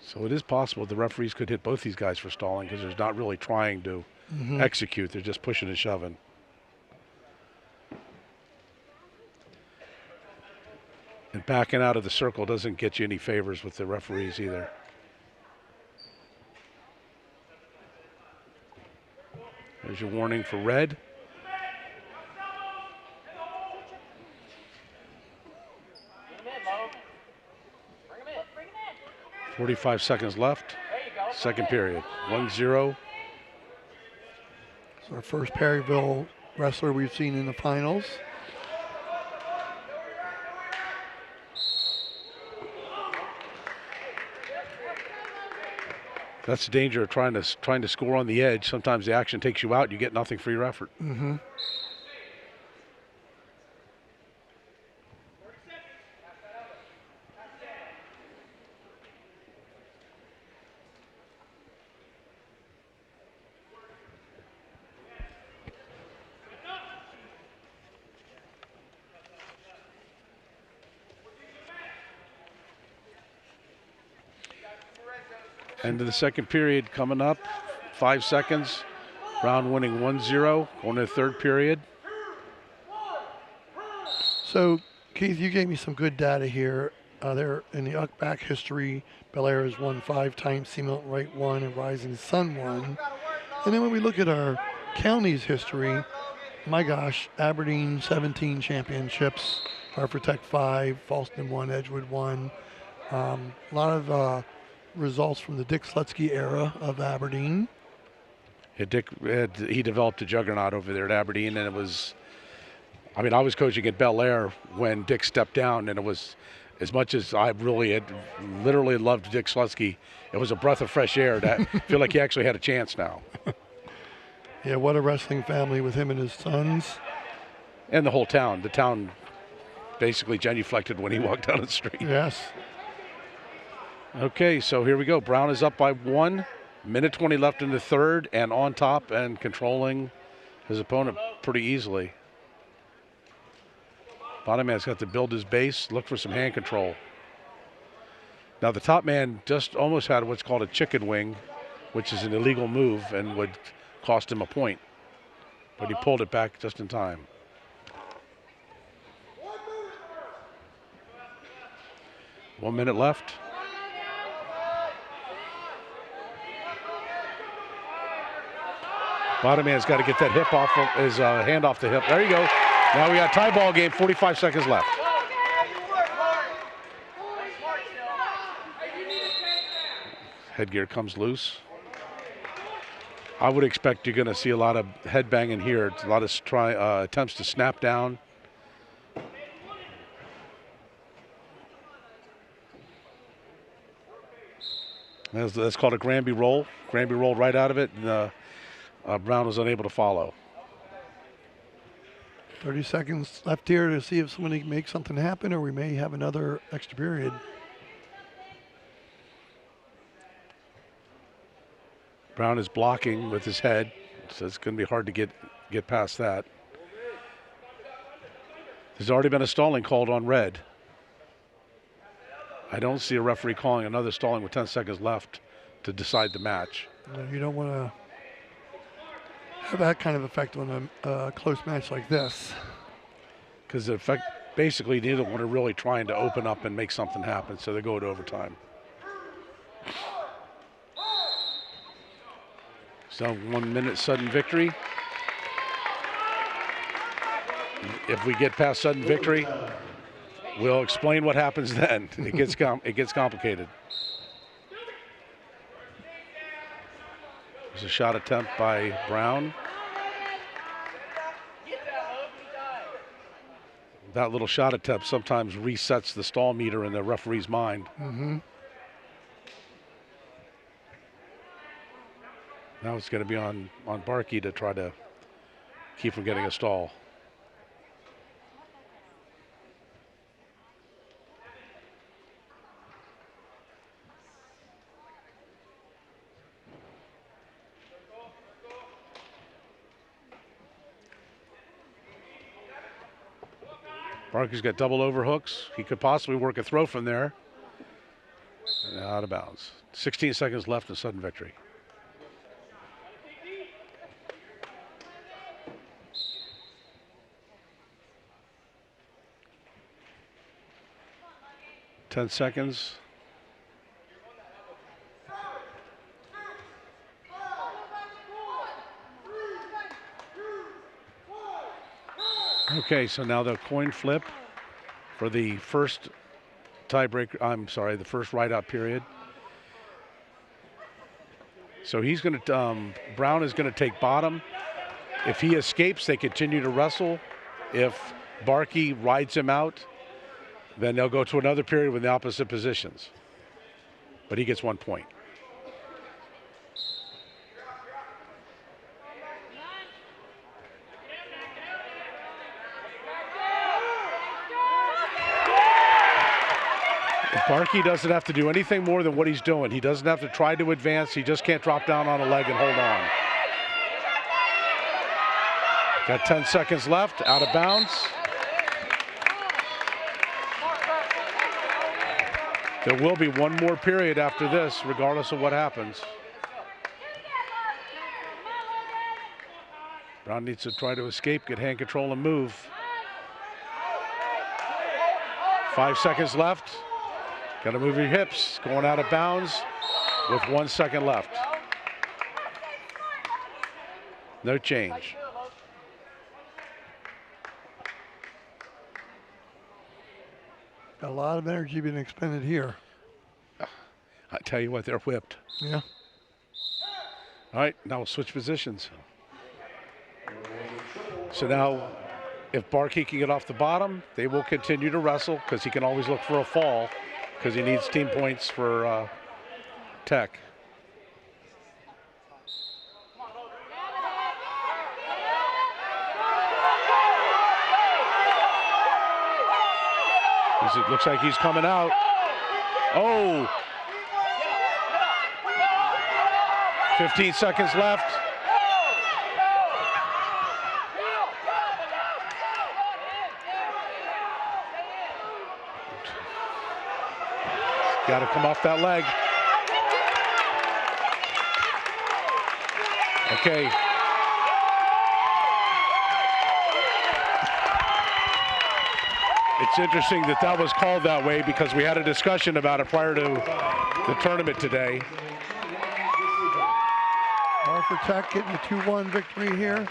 Speaker 3: So it is possible the referees could hit both these guys for stalling because they're not really trying to execute. They're just pushing and shoving. And backing out of the circle doesn't get you any favors with the referees either. There's your warning for red.
Speaker 4: Bring him in.
Speaker 3: 45 seconds left. Second period. 1-0.
Speaker 1: It's our first Perryville wrestler we've seen in the finals.
Speaker 3: That's the danger of trying to score on the edge. Sometimes the action takes you out. You get nothing for your effort.
Speaker 1: Mm-hmm.
Speaker 3: End of the second period coming up. 5 seconds. Brown winning 1-0. Going to the third period.
Speaker 1: So, Keith, you gave me some good data here. They're in the UCBAC history. Bel Air has won 5 times, Seamount Wright 1, and Rising Sun 1. And then when we look at our county's history, my gosh, Aberdeen 17 championships, Hartford Tech 5, Falston 1, Edgewood 1. A lot of results from the Dick Slutsky era of Aberdeen.
Speaker 3: Yeah, he developed a juggernaut over there at Aberdeen, and it was, I mean, I was coaching at Bel Air when Dick stepped down, and it was, as much as I really had literally loved Dick Slutsky, it was a breath of fresh air to feel like he actually had a chance now.
Speaker 1: Yeah, what a wrestling family with him and his sons.
Speaker 3: And the whole town. The town basically genuflected when he walked down the street.
Speaker 1: Yes.
Speaker 3: Okay, so here we go. Brown is up by 1. Minute 20 left in the third, and on top and controlling his opponent pretty easily. Bottom man's got to build his base, look for some hand control. Now the top man just almost had what's called a chicken wing, which is an illegal move and would cost him a point. But he pulled it back just in time. One minute left. Bottom man's got to get that hip off of his hand off the hip. There you go. Now we got tie ball game, 45 seconds left. Headgear comes loose. I would expect you're going to see a lot of head banging here. It's a lot of attempts to snap down. That's called a Granby roll. Granby rolled right out of it, and Brown was unable to follow.
Speaker 1: 30 seconds left here to see if somebody can make something happen, or we may have another extra period.
Speaker 3: Brown is blocking with his head, so it's going to be hard to get past that. There's already been a stalling called on red. I don't see a referee calling another stalling with 10 seconds left to decide the match.
Speaker 1: You don't want to have that kind of effect on a close match like this.
Speaker 3: Because the effect, basically neither one are really trying to open up and make something happen, so they go to overtime. So 1 minute sudden victory. If we get past sudden victory, we'll explain what happens then. It gets complicated. There's a shot attempt by Brown. That little shot attempt sometimes resets the stall meter in the referee's mind.
Speaker 1: Mm-hmm.
Speaker 3: Now it's going to be on Barkey to try to keep from getting a stall. Barkey's got double overhooks. He could possibly work a throw from there. And out of bounds. 16 seconds left in sudden victory. Ten seconds. Okay, so now the coin flip for the first tiebreaker. I'm sorry, the first ride-out period. So he's going to. Brown is going to take bottom. If he escapes, they continue to wrestle. If Barkey rides him out, then they'll go to another period with the opposite positions. But he gets 1 point. Barkey doesn't have to do anything more than what he's doing. He doesn't have to try to advance. He just can't drop down on a leg and hold on. Got 10 seconds left, out of bounds. There will be one more period after this, regardless of what happens. Brown needs to try to escape, get hand control, and move. 5 seconds left. Got to move your hips. Going out of bounds with 1 second left. No change.
Speaker 1: Got a lot of energy being expended here.
Speaker 3: I tell you what, they're whipped.
Speaker 1: Yeah.
Speaker 3: All right, now we'll switch positions. So now, if Barkey can get off the bottom, they will continue to wrestle because he can always look for a fall because he needs team points for Tech. It looks like he's coming out. Oh! 15 seconds left. Got to come off that leg. Okay. It's interesting that that was called that way because we had a discussion about it prior to the tournament today.
Speaker 1: For Tech getting a 2-1 victory here.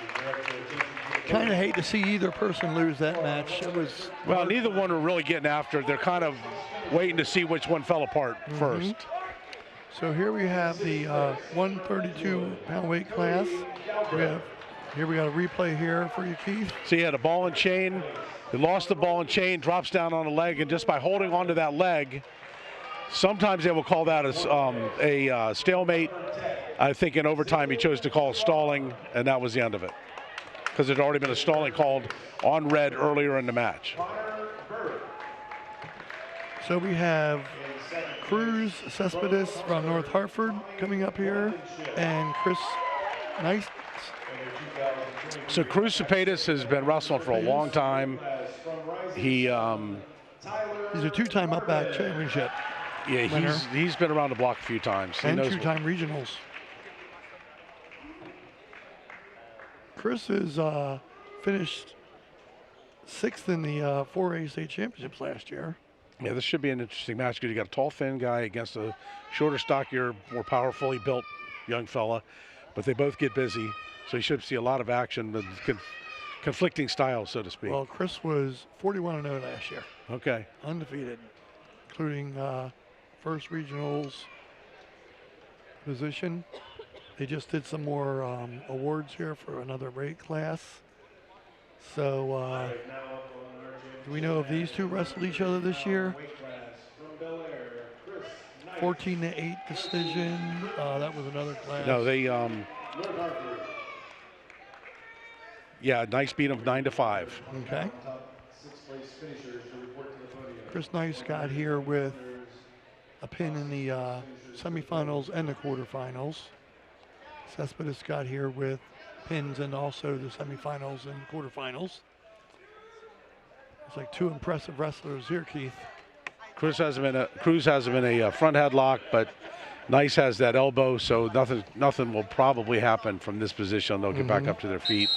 Speaker 1: Kind of hate to see either person lose that match. It was
Speaker 3: well, neither one are really getting after it. They're kind of waiting to see which one fell apart first.
Speaker 1: So here we have the 132-pound weight class. Here we got a replay here for you, Keith.
Speaker 3: So he had a ball and chain. He lost the ball and chain, drops down on a leg, and just by holding onto that leg, sometimes they will call that a stalemate. I think in overtime he chose to call stalling, and that was the end of it. Because there'd already been a stalling called on red earlier in the match.
Speaker 1: So we have Cruz Cespedes from North Hartford coming up here, and Chris Nice.
Speaker 3: So Cruz Cespedes has been wrestling for a long time. He's
Speaker 1: a two-time Upback championship.
Speaker 3: Yeah, he's been around the block a few times.
Speaker 1: And two-time regionals. Chris has finished 6th in the 4A state championships last year.
Speaker 3: Yeah, this should be an interesting match because you got a tall, thin guy against a shorter, stockier, more powerfully built young fella, but they both get busy, so you should see a lot of action and conflicting styles, so to speak.
Speaker 1: Well, Chris was 41-0 last year.
Speaker 3: Okay.
Speaker 1: Undefeated, including first regionals position. They just did some more awards here for another weight class. So, do we know if these two wrestled each other this year? 14-8 decision. That was another class.
Speaker 3: No, they. Yeah, Nice beat him 9-5.
Speaker 1: Okay. Chris Nice got here with a pin in the semifinals and the quarterfinals. Cespedes got here with pins and also the semifinals and quarterfinals. It's like two impressive wrestlers here, Keith.
Speaker 3: Cruz has him in a front headlock, but Nice has that elbow, so nothing will probably happen from this position. They'll get back up to their feet.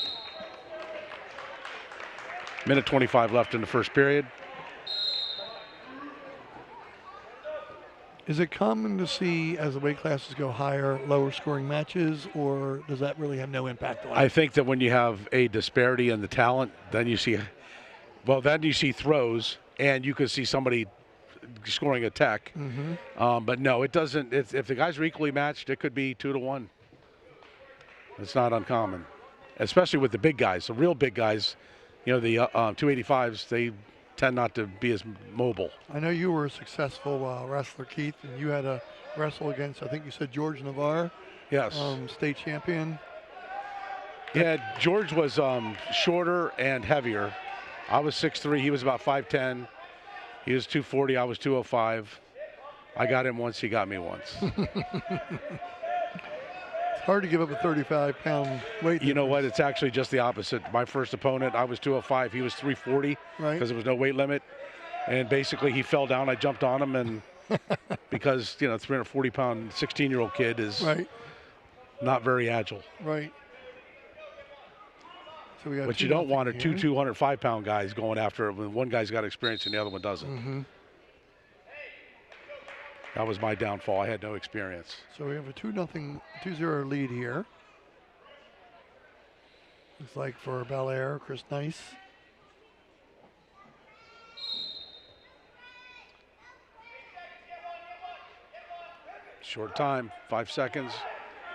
Speaker 3: Minute 25 left in the first period.
Speaker 1: Is it common to see, as the weight classes go higher, lower scoring matches, or does that really have no impact on it?
Speaker 3: I think that when you have a disparity in the talent, then you see throws, and you could see somebody scoring a tech. But no, it doesn't. If the guys are equally matched, it could be 2-1. It's not uncommon, especially with the big guys, the real big guys. You know, the 285s, they tend not to be as mobile.
Speaker 1: I know you were a successful wrestler, Keith, and you had to wrestle against, I think you said George Navarre.
Speaker 3: Yes.
Speaker 1: State champion.
Speaker 3: Yeah, George was shorter and heavier. I was 6'3", he was about 5'10". He was 240, I was 205. I got him once, he got me once.
Speaker 1: It's hard to give up a 35-pound weight.
Speaker 3: You know what? It's actually just the opposite. My first opponent, I was 205. He was 340 because there was no weight limit. And basically, he fell down. I jumped on him, and because 340-pound 16-year-old kid is not very agile.
Speaker 1: Right. So we got
Speaker 3: what you don't want are two 205-pound guys going after it when one guy's got experience and the other one doesn't. That was my downfall. I had no experience.
Speaker 1: So we have a 2-0 lead here. Looks like for Bel Air, Chris Nice.
Speaker 3: Short time, 5 seconds.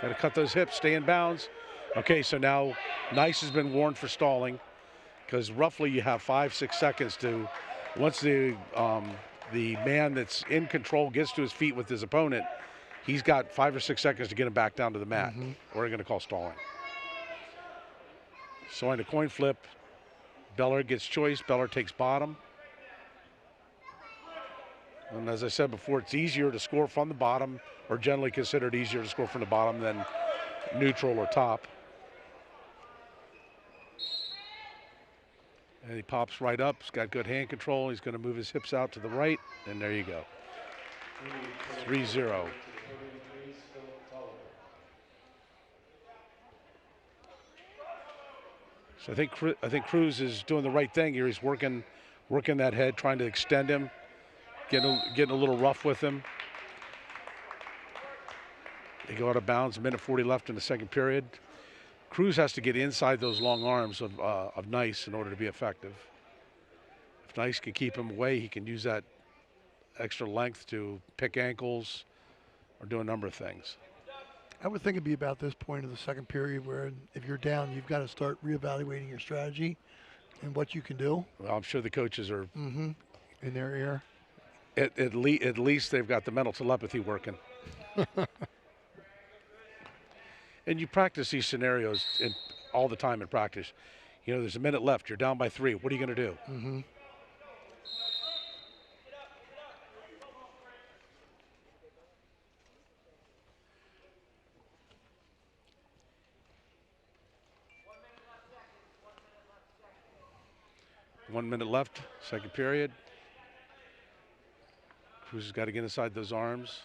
Speaker 3: Got to cut those hips, stay in bounds. Okay, so now Nice has been warned for stalling because roughly you have 5-6 seconds to, once the man that's in control gets to his feet with his opponent, he's got 5 or 6 seconds to get him back down to the mat. We're going to call stalling. So in a coin flip, Beller gets choice. Beller takes bottom. And as I said before, it's easier to score from the bottom, or generally considered easier to score from the bottom than neutral or top. And he pops right up. He's got good hand control. He's going to move his hips out to the right, and there you go. 3-0. So I think Cruz is doing the right thing here. He's working that head, trying to extend him, getting a little rough with him. They go out of bounds. 1:40 left in the second period. Cruz has to get inside those long arms of Nice in order to be effective. If Nice can keep him away, he can use that extra length to pick ankles or do a number of things.
Speaker 1: I would think it'd be about this point of the second period where if you're down, you've got to start reevaluating your strategy and what you can do.
Speaker 3: Well, I'm sure the coaches are
Speaker 1: in their ear.
Speaker 3: At least they've got the mental telepathy working. And you practice these scenarios all the time in practice. You know, there's a minute left. You're down by 3. What are you going to do? 1 minute left, second period. Cruz has got to get inside those arms.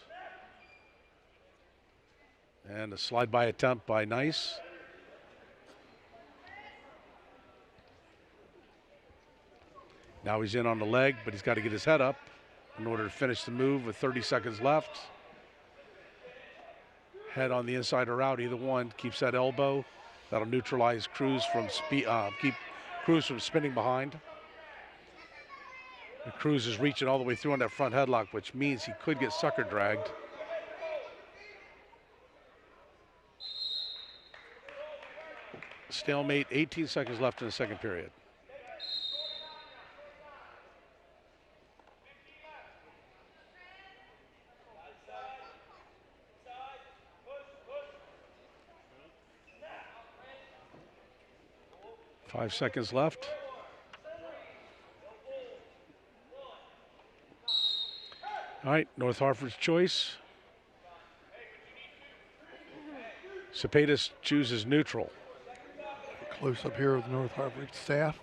Speaker 3: And a slide by attempt by Nice. Now he's in on the leg, but he's got to get his head up in order to finish the move with 30 seconds left. Head on the inside or out, either one keeps that elbow. That'll neutralize Cruz from keep Cruz from spinning behind. And Cruz is reaching all the way through on that front headlock, which means he could get sucker dragged. Stalemate, 18 seconds left in the second period. Five seconds left. All right, North Hartford's choice. Cepedas chooses neutral.
Speaker 1: Close up here with North Hartford staff.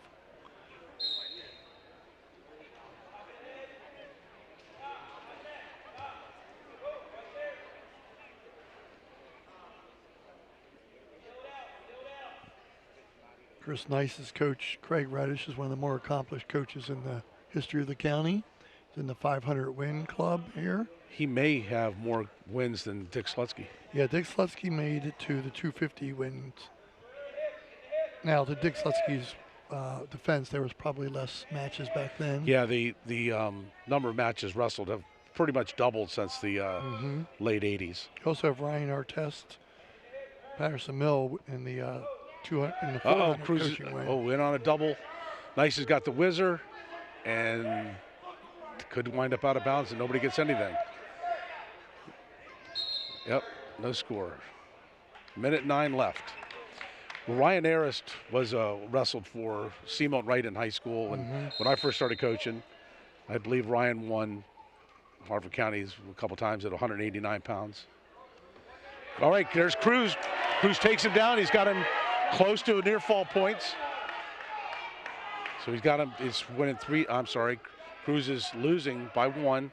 Speaker 1: Chris Nice's coach, Craig Reddish, is one of the more accomplished coaches in the history of the county. He's in the 500 win club here.
Speaker 3: He may have more wins than Dick Slutsky.
Speaker 1: Yeah, Dick Slutsky made it to the 250 wins. Now, to Dick Slutsky's defense, there was probably less matches back then.
Speaker 3: Yeah, the number of matches wrestled have pretty much doubled since the late 80s.
Speaker 1: You also have Ryan Artest, Patterson Mill in the 400
Speaker 3: Cruz
Speaker 1: coaching wing.
Speaker 3: in on a double. Nice has got the whizzer and could wind up out of bounds and nobody gets anything. Yep, no score. 1:09 left. Ryan Arist was wrestled for Seamount Wright in high school, and when I first started coaching, I believe Ryan won Hartford County's a couple times at 189 pounds. All right, there's Cruz. Cruz takes him down. He's got him close to near fall points. So he's got him. It's winning 3. I'm sorry, Cruz is losing by 1,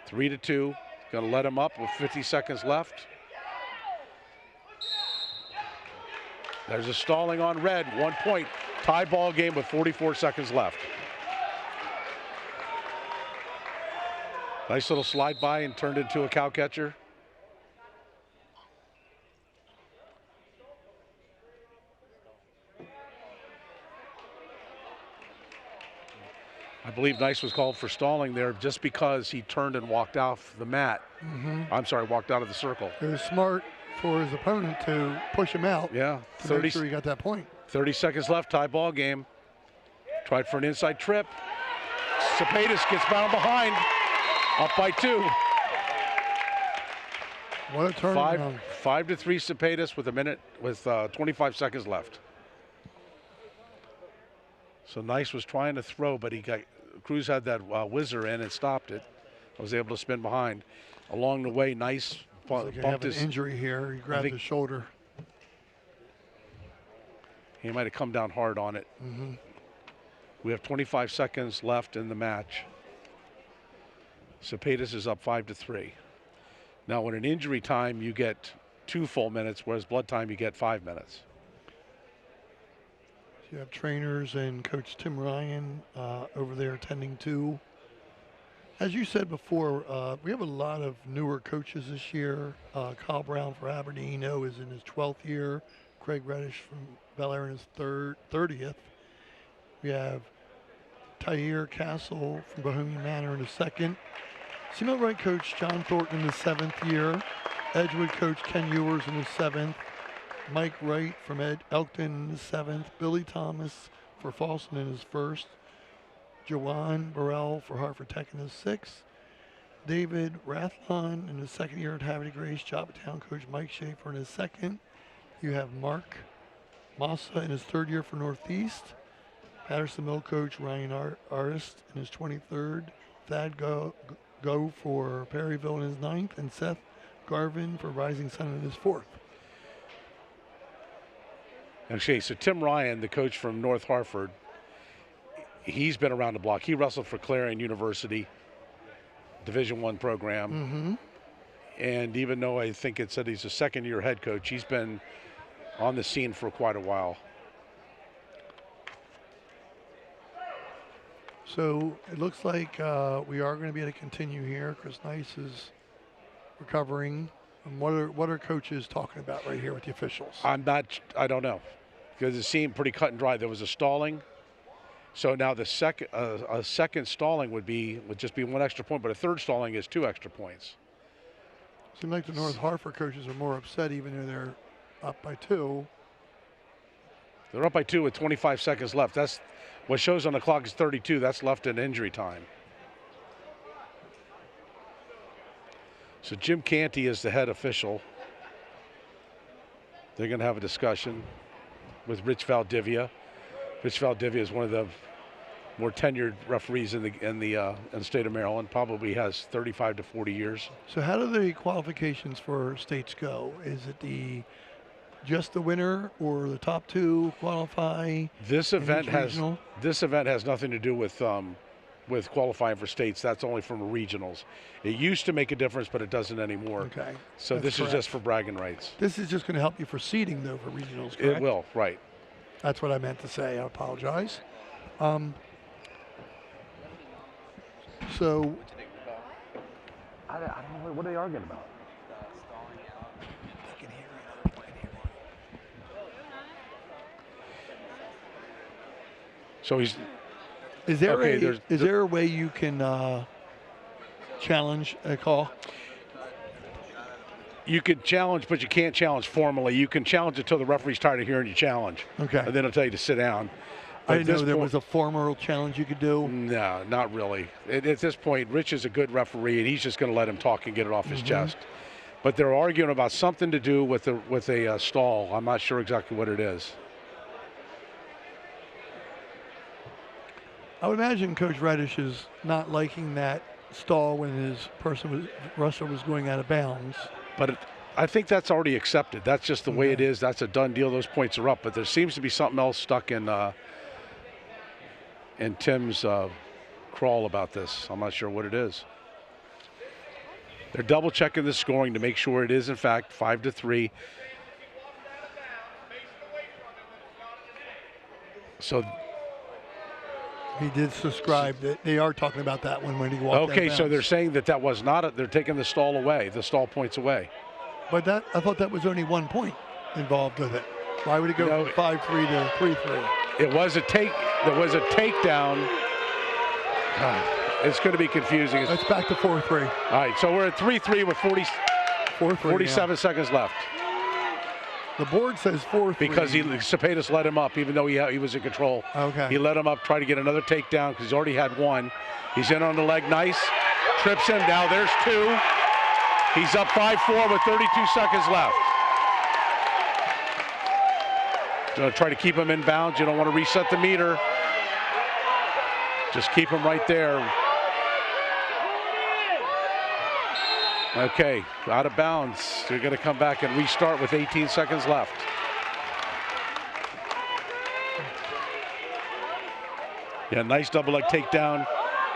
Speaker 3: 3-2. Going to let him up with 50 seconds left. There's a stalling on red, 1 point. Tie ball game with 44 seconds left. Nice little slide by and turned into a cow catcher. I believe Nice was called for stalling there just because he turned and walked off the mat. I'm sorry, walked out of the circle.
Speaker 1: It was smart for his opponent to push him out.
Speaker 3: Yeah,
Speaker 1: to make sure he got that point.
Speaker 3: 30 seconds left, tie ball game. Tried for an inside trip. Cepetis gets bound behind, up by 2.
Speaker 1: What a turnaround.
Speaker 3: 5-3 Cepetis with 25 seconds left. So Nice was trying to throw, but Cruz had that whizzer in and stopped it. Was able to spin behind. Along the way, Nice bumped
Speaker 1: his injury here. He grabbed his shoulder.
Speaker 3: He might have come down hard on it. We have 25 seconds left in the match. Cepetis is up 5-3. Now, in an injury time, you get 2 full minutes, whereas blood time, you get 5 minutes.
Speaker 1: You have trainers and Coach Tim Ryan over there attending too. As you said before, we have a lot of newer coaches this year. Kyle Brown for Aberdeen is in his 12th year. Craig Reddish from Bel Air in his 30th. We have Tyre Castle from Bohemian Manor in his 2nd. Seaman Wright coach John Thornton in his 7th year. Edgewood coach Ken Ewers in his 7th. Mike Wright from Elkton in his 7th. Billy Thomas for Falston in his 1st. Jawan Burrell for Hartford Tech in his 6th. David Rathlon in his 2nd year at Havre de Grace. Joppatown coach Mike Schaefer in his 2nd. You have Mark Massa in his 3rd year for Northeast. Patterson Mill coach Ryan Artist in his 23rd. Thad Go for Perryville in his 9th. And Seth Garvin for Rising Sun in his 4th.
Speaker 3: Okay, so Tim Ryan, the coach from North Hartford, he's been around the block. He wrestled for Clarion University, Division I program. And even though I think it said he's a 2nd-year head coach, he's been on the scene for quite a while.
Speaker 1: So it looks like we are going to be able to continue here. Chris Nice is recovering. And what are coaches talking about right here with the officials?
Speaker 3: I don't know, because it seemed pretty cut and dry. There was a stalling. So now the second stalling would just be 1 extra point, but a 3rd stalling is 2 extra points.
Speaker 1: Seems like the North Hartford coaches are more upset even though they're up by 2.
Speaker 3: They're up by 2 with 25 seconds left. That's what shows on the clock is 32. That's left in injury time. So Jim Canty is the head official. They're going to have a discussion with Rich Valdivia. Rich Valdivia is one of the more tenured referees in the state of Maryland. Probably has 35 to 40 years.
Speaker 1: So how do the qualifications for states go? Is it just the winner or the top 2 qualify?
Speaker 3: This event has nothing to do with qualifying for states. That's only from regionals. It used to make a difference, but it doesn't anymore.
Speaker 1: Okay.
Speaker 3: So this is just for bragging rights.
Speaker 1: This is just going to help you for seeding, though, for regionals, correct?
Speaker 3: It will, right.
Speaker 1: That's what I meant to say. I apologize. So
Speaker 3: I don't know. What are they arguing about?
Speaker 1: I can hear it.
Speaker 3: So he's.
Speaker 1: Is there
Speaker 3: okay,
Speaker 1: is there a way you can challenge a call?
Speaker 3: You could challenge, but you can't challenge formally. You can challenge until the referee's tired of hearing you challenge.
Speaker 1: Okay.
Speaker 3: And then he'll tell you to sit down.
Speaker 1: I didn't know there was a formal challenge you could do.
Speaker 3: No, not really. At this point, Rich is a good referee, and he's just going to let him talk and get it off his chest. But they're arguing about something to do with a stall. I'm not sure exactly what it is.
Speaker 1: I would imagine Coach Reddish is not liking that stall when his wrestler was going out of bounds.
Speaker 3: But I think that's already accepted. That's just the way it is. That's a done deal. Those points are up. But there seems to be something else stuck in Tim's crawl about this. I'm not sure what it is. They're double checking the scoring to make sure it is in fact 5-3. So
Speaker 1: He did subscribe that they are talking about that one when he walked out of
Speaker 3: Okay, so
Speaker 1: bounds.
Speaker 3: they're saying that was not they're taking the stall away, the stall points away.
Speaker 1: But I thought that was only 1 point involved with it. Why would it go
Speaker 3: No,
Speaker 1: from 5-3 to 3-3?
Speaker 3: There was a takedown. It's going to be confusing.
Speaker 1: That's back to 4-3.
Speaker 3: All right, so we're at 3-3 with 47 seconds left.
Speaker 1: The board says 4-3.
Speaker 3: Because Cepedas let him up, even though he was in control.
Speaker 1: Okay.
Speaker 3: He let him up, try to get another takedown because he's already had one. He's in on the leg, nice. Trips him, now there's two. He's up 5-4 with 32 seconds left. Try to keep him in bounds. You don't want to reset the meter. Just keep him right there. Okay, out of bounds. They're going to come back and restart with 18 seconds left. Yeah, nice double leg takedown.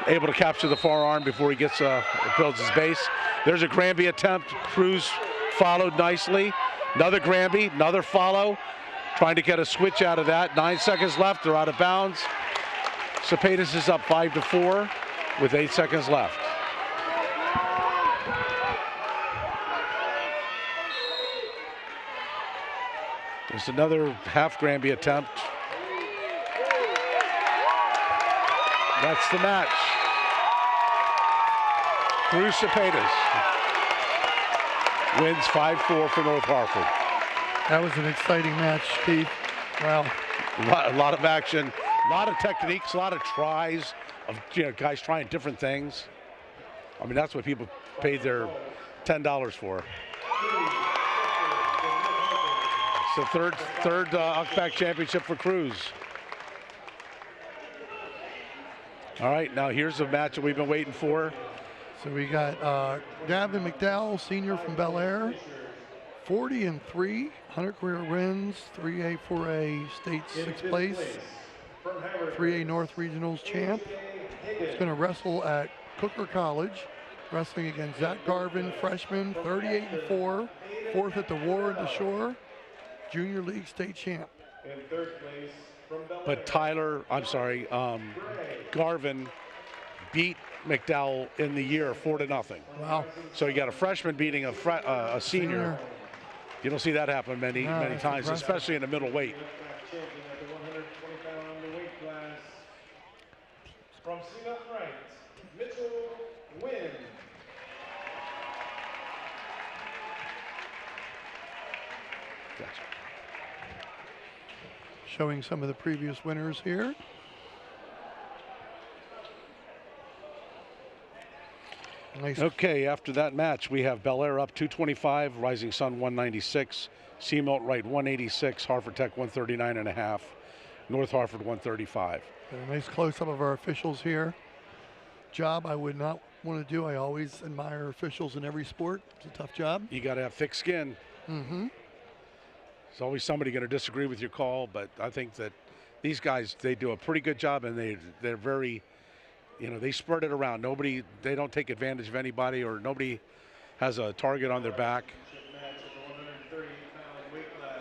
Speaker 3: Able to capture the far arm before he builds his base. There's a Granby attempt. Cruz followed nicely. Another Granby, another follow. Trying to get a switch out of that. 9 seconds left, they're out of bounds. Cepedas is up 5-4 with 8 seconds left. There's another half Granby attempt. That's the match. Cruz Cepedas wins 5-4 for North Hartford.
Speaker 1: That was an exciting match, Steve. Wow.
Speaker 3: A lot of action, a lot of techniques, a lot of tries of guys trying different things. I mean, that's what people paid their $10 for. It's the third UCBAC championship for Cruz. All right, now here's a match that we've been waiting for.
Speaker 1: So we got Gavin McDowell, senior from Bel Air, 40-3, 100 career wins, 3A, 4A state 6th place, 3A North Regionals champ. He's going to wrestle at Cooker College, wrestling against Zach Garvin, freshman, 38-4, 4th at the War at the Shore, Junior League state champ.
Speaker 3: But Garvin beat McDowell in the year 4-0.
Speaker 1: Wow.
Speaker 3: So you got a freshman beating a senior. You don't see that happen many times,
Speaker 1: impressive.
Speaker 3: especially in the middleweight.
Speaker 2: From Seamuck Right, Mitchell Wynn.
Speaker 3: Gotcha.
Speaker 1: Showing some of the previous winners here. Nice.
Speaker 3: Okay, after that match, we have Bel Air up 225, Rising Sun 196, Seamount Right 186, Hartford Tech 139.5, North Hartford 135.
Speaker 1: A nice close-up of our officials here. Job I would not want to do. I always admire officials in every sport. It's a tough job.
Speaker 3: You got to have thick skin.
Speaker 1: Mm-hmm.
Speaker 3: There's always somebody going to disagree with your call, but I think that these guys, they do a pretty good job, and they're very, they spread it around. They don't take advantage of anybody, or nobody has a target on their back.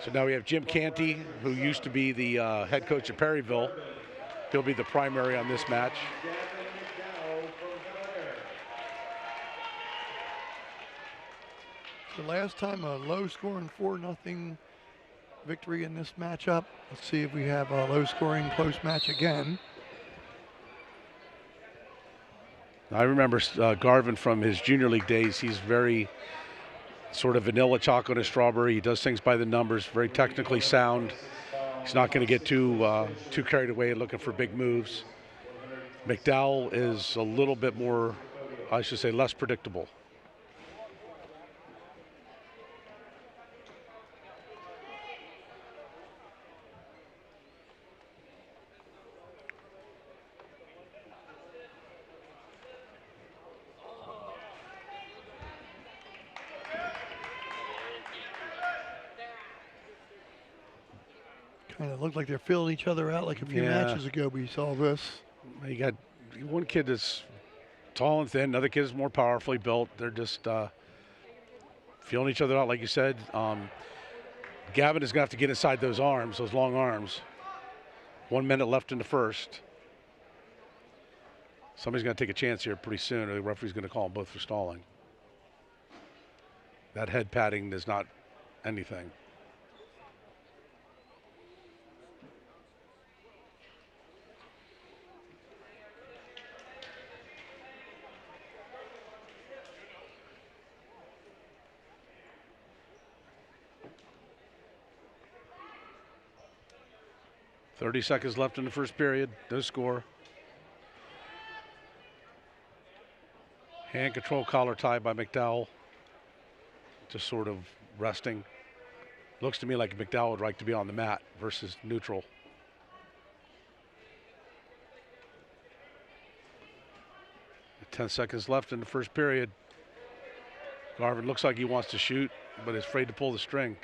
Speaker 3: So now we have Jim Canty, who used to be the head coach at Perryville. He'll be the primary on this match.
Speaker 1: So last time a low-scoring 4-0 victory in this matchup. Let's see if we have a low-scoring close match again.
Speaker 3: I remember Garvin from his junior league days. He's very sort of vanilla chocolate and strawberry. He does things by the numbers, very technically sound. He's not going to get too carried away looking for big moves. McDowell is a little bit more, I should say, less predictable.
Speaker 1: Kind of looked like they're filling each other out like a few matches ago. We saw this.
Speaker 3: You got one kid that's tall and thin, another kid is more powerfully built. They're just feeling each other out, like you said. Gavin is going to have to get inside those arms, those long arms. 1 minute left in the first. Somebody's going to take a chance here pretty soon, or the referee's going to call them both for stalling. That head patting is not anything. .30 seconds left in the first period. No score. Hand control collar tie by McDowell. Just sort of resting. Looks to me like McDowell would like to be on the mat versus neutral. .10 seconds left in the first period. Garvin looks like he wants to shoot, but is afraid to pull the string.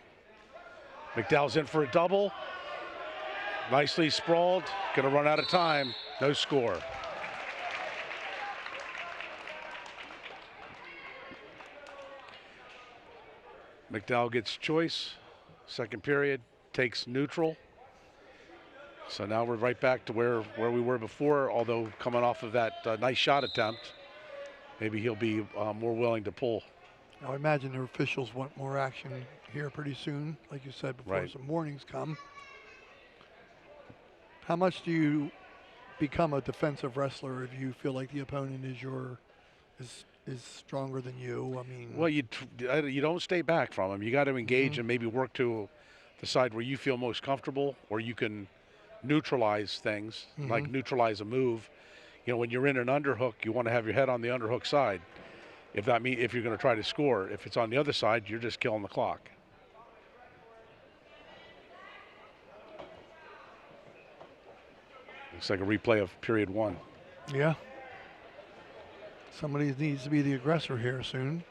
Speaker 3: McDowell's in for a double. Nicely sprawled, gonna run out of time, no score. McDowell gets choice, second period, takes neutral. So now we're right back to where we were before, although coming off of that nice shot attempt, maybe he'll be more willing to pull.
Speaker 1: I imagine the officials want more action here pretty soon, like you said, before
Speaker 3: Right.
Speaker 1: some warnings come. How much do you become a defensive wrestler if you feel like the opponent is stronger than you? I mean,
Speaker 3: Well, you don't stay back from him. You got to engage and maybe work to the side where you feel most comfortable, or you can neutralize things, like neutralize a move. You know, when you're in an underhook, you want to have your head on the underhook side. If you're going to try to score, if it's on the other side, you're just killing the clock. Looks like a replay of period one.
Speaker 1: yeah. Somebody needs to be the aggressor here soon.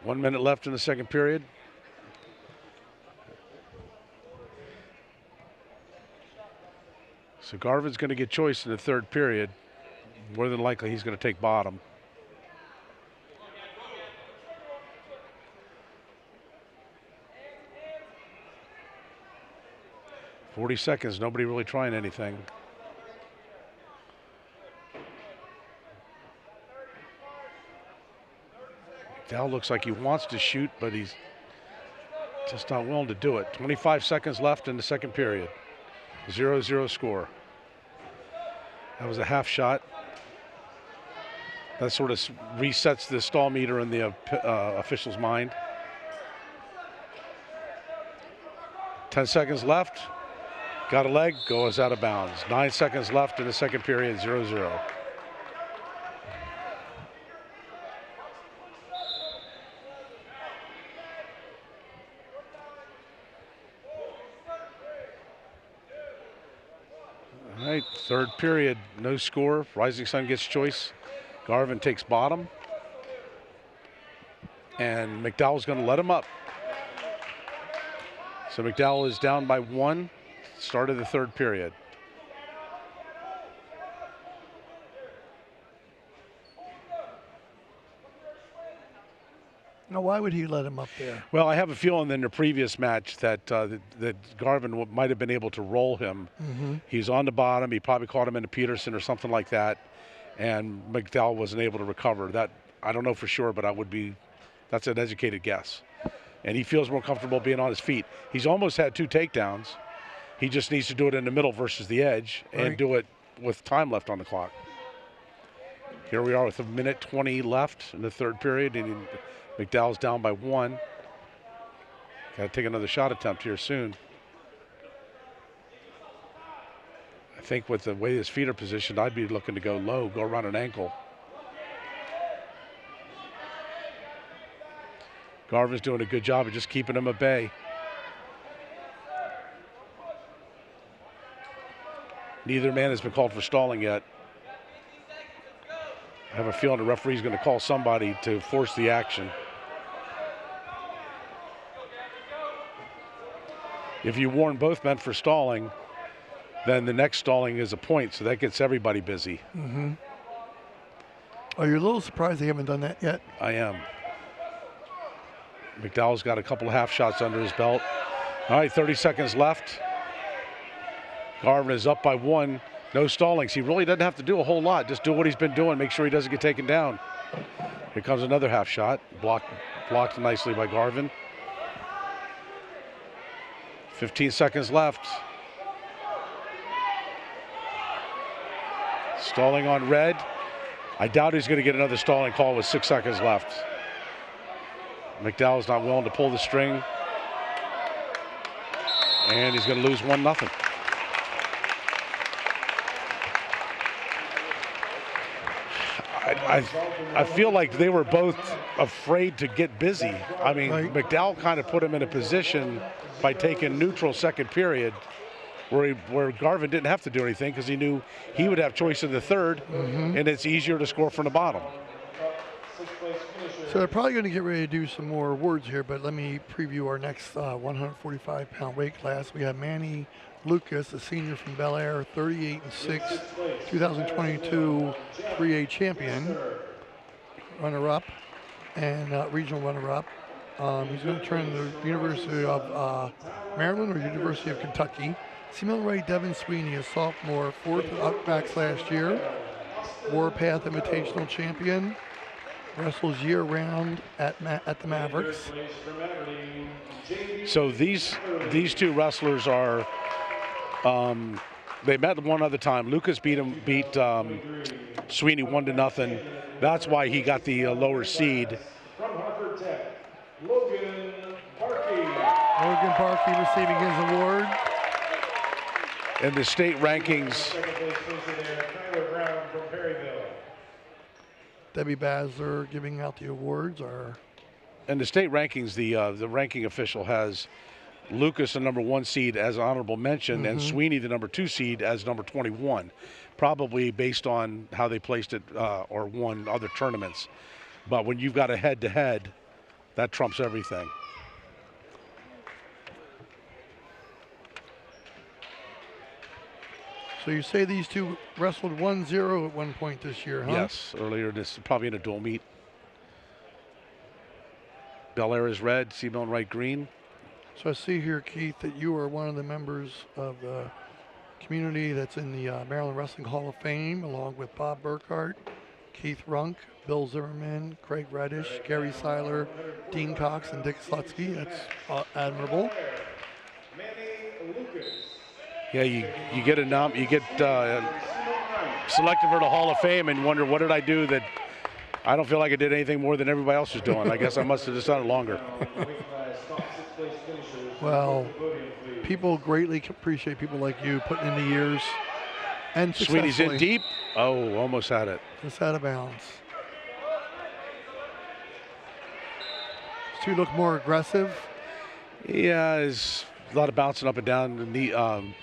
Speaker 3: One minute left in the second period. So Garvin's going to get choice in the third period. More than likely, he's going to take bottom. .40 seconds, nobody really trying anything. Dal looks like he wants to shoot, but he's just not willing to do it. 25 seconds left in the second period. 0-0 score. That was a half shot. That sort of resets the stall meter in the official's mind. 10 seconds left. Got a leg, goes out of bounds. 9 seconds left in the second period, 0-0. All right, third period, no score. Rising Sun gets choice. Garvin takes bottom. And McDowell's going to let him up. So McDowell is down by 1. Start of the third period.
Speaker 1: Now, why would he let him up there?
Speaker 3: Well, I have a feeling in the previous match that that Garvin might have been able to roll him. He's on the bottom. He probably caught him into Peterson or something like that, and McDowell wasn't able to recover. That I don't know for sure, but that's an educated guess. And he feels more comfortable being on his feet. He's almost had 2 takedowns. He just needs to do it in the middle versus the edge and do it with time left on the clock. Here we are with 1:20 left in the third period, and McDowell's down by 1. Got to take another shot attempt here soon. I think with the way his feet are positioned, I'd be looking to go low, go around an ankle. Garvin's doing a good job of just keeping him at bay. Neither man has been called for stalling yet. I have a feeling the referee's going to call somebody to force the action. If you warn both men for stalling, then the next stalling is a point, so that gets everybody busy.
Speaker 1: Are you a little surprised they haven't done that yet?
Speaker 3: I am. McDowell's got a couple of half shots under his belt. All right, 30 seconds left. Garvin is up by 1. No stallings. He really doesn't have to do a whole lot. Just do what he's been doing. Make sure he doesn't get taken down. Here comes another half shot. Blocked nicely by Garvin. 15 seconds left. Stalling on red. I doubt he's going to get another stalling call with 6 seconds left. McDowell's not willing to pull the string. And he's going to lose 1-0. I feel like they were both afraid to get busy. I mean,
Speaker 1: Right.
Speaker 3: McDowell kind of put him in a position by taking neutral second period where Garvin didn't have to do anything because he knew he would have choice in the third, and it's easier to score from the bottom.
Speaker 1: So they're probably going to get ready to do some more awards here, but let me preview our next 145-pound weight class. We have Manny Lucas, a senior from Bel Air, 38-6, 2022 3A champion, runner-up, and regional runner-up. He's going to turn the University of Maryland or University of Kentucky. Simon Ray Devin Sweeney, a sophomore, 4th at UCBAC last year, Warpath Invitational champion, wrestles year-round at the Mavericks.
Speaker 3: So these two wrestlers are, they met one other time. Lucas beat Sweeney 1-0. That's why he got the lower seed.
Speaker 2: From Harvard Tech, Logan Barkey.
Speaker 1: Logan Barkey receiving his award.
Speaker 3: In the state rankings,
Speaker 2: Second place finisher there, Tyler Brown from Perryville.
Speaker 1: Debbie Basler giving out the awards.
Speaker 3: in the state rankings, the ranking official has Lucas, the number 1 seed, as honorable mention, and Sweeney, the number 2 seed, as number 21, probably based on how they placed it or won other tournaments. But when you've got a head-to-head, that trumps everything.
Speaker 1: So you say these two wrestled 1-0 at one point this year, huh?
Speaker 3: Yes, earlier this, probably in a dual meet. Bel Air is red, Seabourn Wright green.
Speaker 1: So I see here, Keith, that you are one of the members of the community that's in the Maryland Wrestling Hall of Fame, along with Bob Burkhart, Keith Runk, Bill Zimmerman, Craig Reddish, Gary Seiler, Dean Cox, and Dick Slutsky. That's admirable.
Speaker 3: Yeah, you get selected for the Hall of Fame and wonder, what did I do that I don't feel like I did anything more than everybody else is doing. I guess I must have just done it longer.
Speaker 1: Well, people greatly appreciate people like you putting in the years. And
Speaker 3: Sweeney's in deep. Oh, almost had it.
Speaker 1: Just out of bounds. These two look more aggressive.
Speaker 3: Yeah, there's a lot of bouncing up and down, the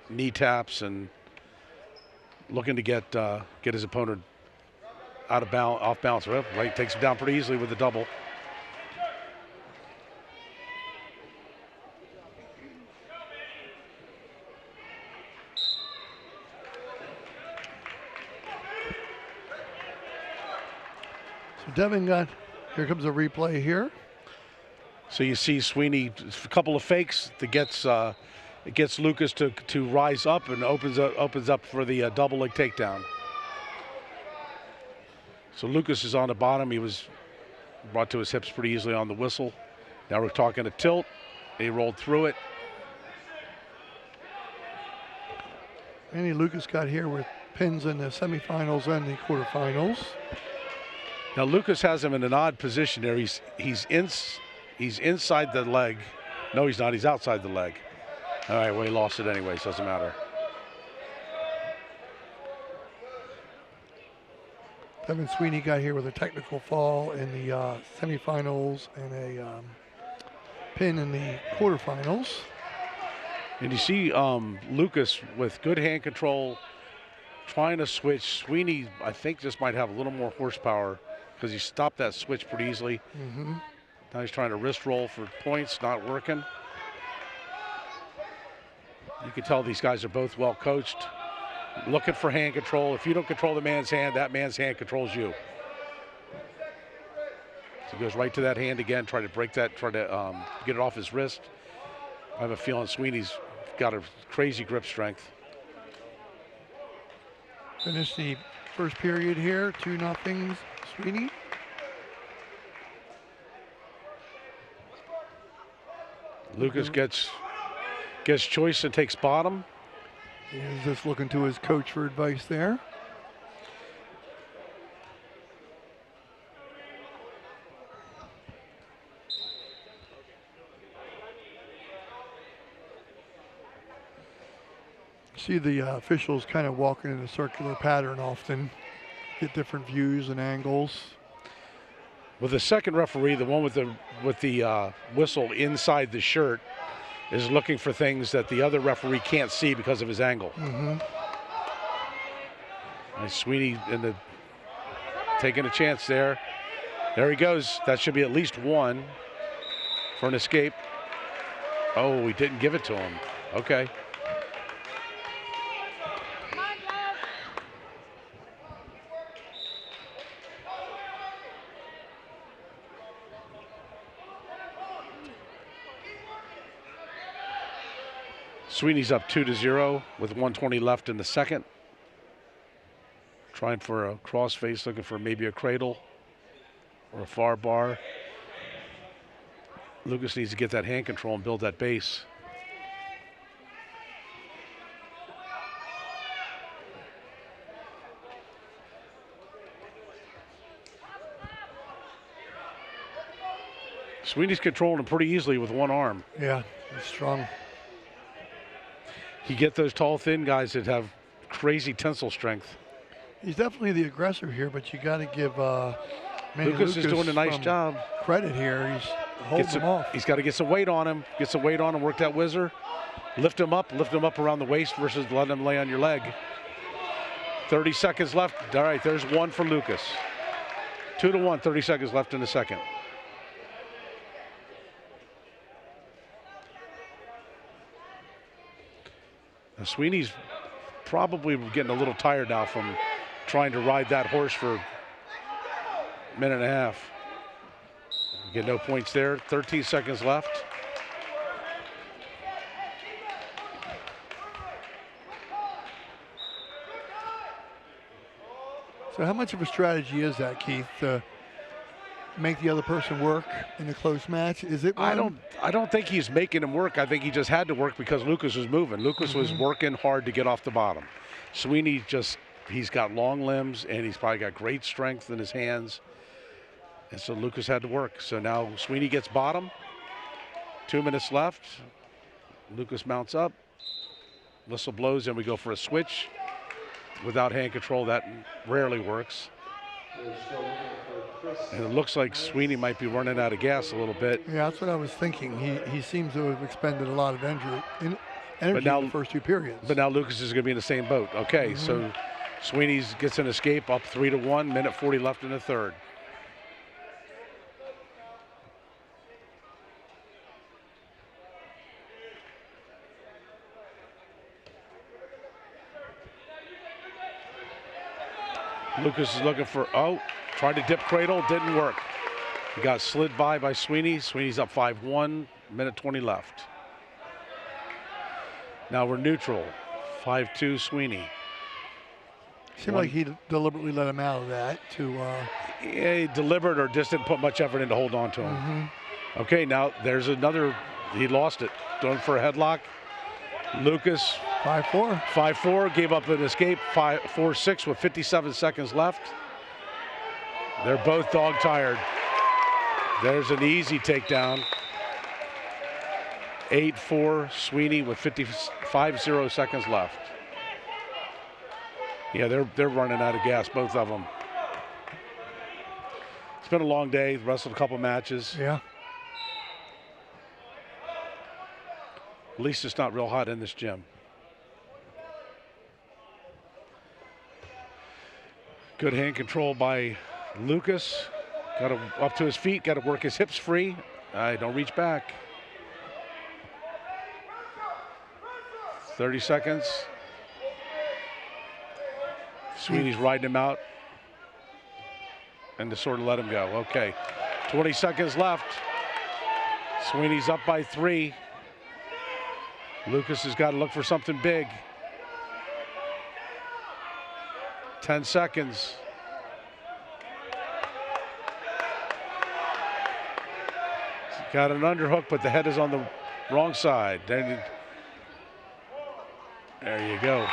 Speaker 3: knee taps, and looking to get his opponent out of bounds, off balance. Well, right, takes him down pretty easily with the double.
Speaker 1: So Devin here comes a replay here.
Speaker 3: So you see Sweeney, a couple of fakes that gets Lucas to rise up and opens up for the double leg takedown. So Lucas is on the bottom. He was brought to his hips pretty easily on the whistle. Now we're talking a tilt. He rolled through it.
Speaker 1: Andy Lucas got here with pins in the semifinals and the quarterfinals.
Speaker 3: Now Lucas has him in an odd position there. He's inside the leg. No, he's not. He's outside the leg. All right, well, he lost it anyways. Doesn't matter.
Speaker 1: Devin Sweeney got here with a technical fall in the semifinals and a pin in the quarterfinals.
Speaker 3: And you see Lucas with good hand control, trying to switch. Sweeney, I think, just might have a little more horsepower because he stopped that switch pretty easily. Now he's trying to wrist roll for points, not working. You can tell these guys are both well coached. looking for hand control. If you don't control the man's hand, that man's hand controls you. So he goes right to that hand again, try to break that, try to get it off his wrist. I have a feeling Sweeney's got a crazy grip strength.
Speaker 1: Finish the first period here, 2-0 Sweeney.
Speaker 3: Lucas gets choice and takes bottom.
Speaker 1: He's just looking to his coach for advice there. See the officials kind of walking in a circular pattern often, get different views and angles.
Speaker 3: With the second referee, the one with the whistle inside the shirt, is looking for things that the other referee can't see because of his angle.
Speaker 1: Mm-hmm.
Speaker 3: Nice Sweeney taking a chance there. There he goes. That should be at least one for an escape. Oh, he didn't give it to him. Okay. Sweeney's up 2-0 with 1:20 left in the second. Trying for a crossface, looking for maybe a cradle or a far bar. Lucas needs to get that hand control and build that base. Sweeney's controlling him pretty easily with one arm.
Speaker 1: Yeah, he's strong.
Speaker 3: You get those tall, thin guys that have crazy tensile strength.
Speaker 1: He's definitely the aggressor here, but you got to give
Speaker 3: Lucas is doing a nice job.
Speaker 1: Credit here. He's holding him off.
Speaker 3: He's got to get some weight on him. Get some weight on him. Work that whizzer. Lift him up around the waist versus letting him lay on your leg. 30 seconds left. All right, there's one for Lucas. 2-1, 30 seconds left in the second. Now, Sweeney's probably getting a little tired now from trying to ride that horse for a minute and a half. Get no points there. 13 seconds left.
Speaker 1: So how much of a strategy is that, Keith, to make the other person work in a close match? Is it one?
Speaker 3: I don't think he's making him work. I think he just had to work because Lucas was moving. Lucas was working hard to get off the bottom. Sweeney he's got long limbs and he's probably got great strength in his hands. And so Lucas had to work. So now Sweeney gets bottom. 2 minutes left. Lucas mounts up. Whistle blows and we go for a switch. Without hand control, that rarely works. And it looks like Sweeney might be running out of gas a little bit.
Speaker 1: Yeah, that's what I was thinking. He seems to have expended a lot of energy in the first two periods.
Speaker 3: But now Lucas is going to be in the same boat. Okay, so Sweeney gets an escape up 3-1, minute 40 left in the third. Lucas is looking for, tried to dip cradle, didn't work. He got slid by Sweeney. Sweeney's up 5-1, minute 20 left. Now we're neutral, 5-2 Sweeney.
Speaker 1: Seemed like he deliberately let him out of that to...
Speaker 3: Yeah, he delivered or just didn't put much effort in to hold on to him. Okay, now there's another, he lost it. Going for a headlock. Lucas
Speaker 1: 5-4.
Speaker 3: 5-4, gave up an escape, 4-6 with 57 seconds left. They're both dog tired. There's an easy takedown. 8-4 Sweeney with 50 seconds left. Yeah, they're running out of gas, both of them. It's been a long day, wrestled a couple matches.
Speaker 1: Yeah.
Speaker 3: At least it's not real hot in this gym. Good hand control by Lucas. Got him up to his feet, got to work his hips free. Don't reach back. 30 seconds. Sweeney's riding him out. And to sort of let him go. Okay. 20 seconds left. Sweeney's up by 3. Lucas has got to look for something big. 10 seconds. He's got an underhook, but the head is on the wrong side. There you go.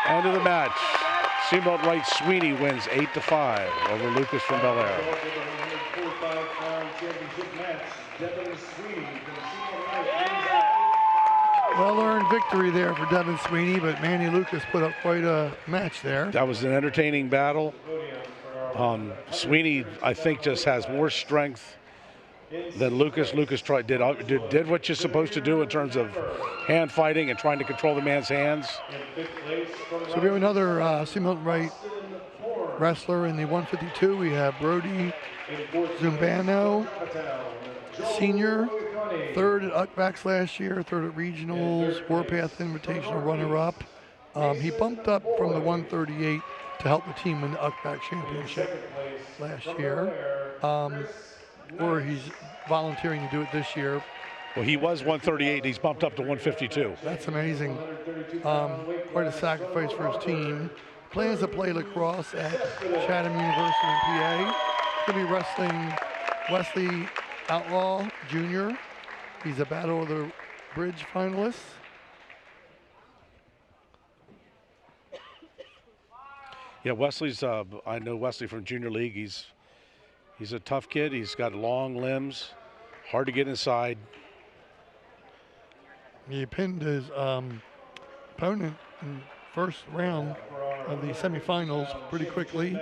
Speaker 3: End of the match. Seamelt Wright Sweeney wins 8-5 over Lucas from Bel Air.
Speaker 1: Well-earned victory there for Devin Sweeney, but Manny Lucas put up quite a match there.
Speaker 3: That was an entertaining battle. Sweeney, I think, just has more strength than Lucas. Lucas did what you're supposed to do in terms of hand fighting and trying to control the man's hands.
Speaker 1: So we have another Seamelt Wright wrestler in the 152. We have Brody Zumbano, senior, third at UCBAC last year, third at regionals, Warpath Invitational runner-up. He bumped up from the 138 to help the team win the UCBAC championship last year. Or he's volunteering to do it this year.
Speaker 3: Well, he was 138. He's bumped up to 152.
Speaker 1: That's amazing. Quite a sacrifice for his team. Plans to play lacrosse at Chatham University in PA. He'll be wrestling Wesley Outlaw Jr. He's a Battle of the Bridge finalist.
Speaker 3: Yeah, Wesley's. I know Wesley from Junior League. He's a tough kid. He's got long limbs, hard to get inside.
Speaker 1: He pinned his opponent in first round of the semifinals pretty quickly,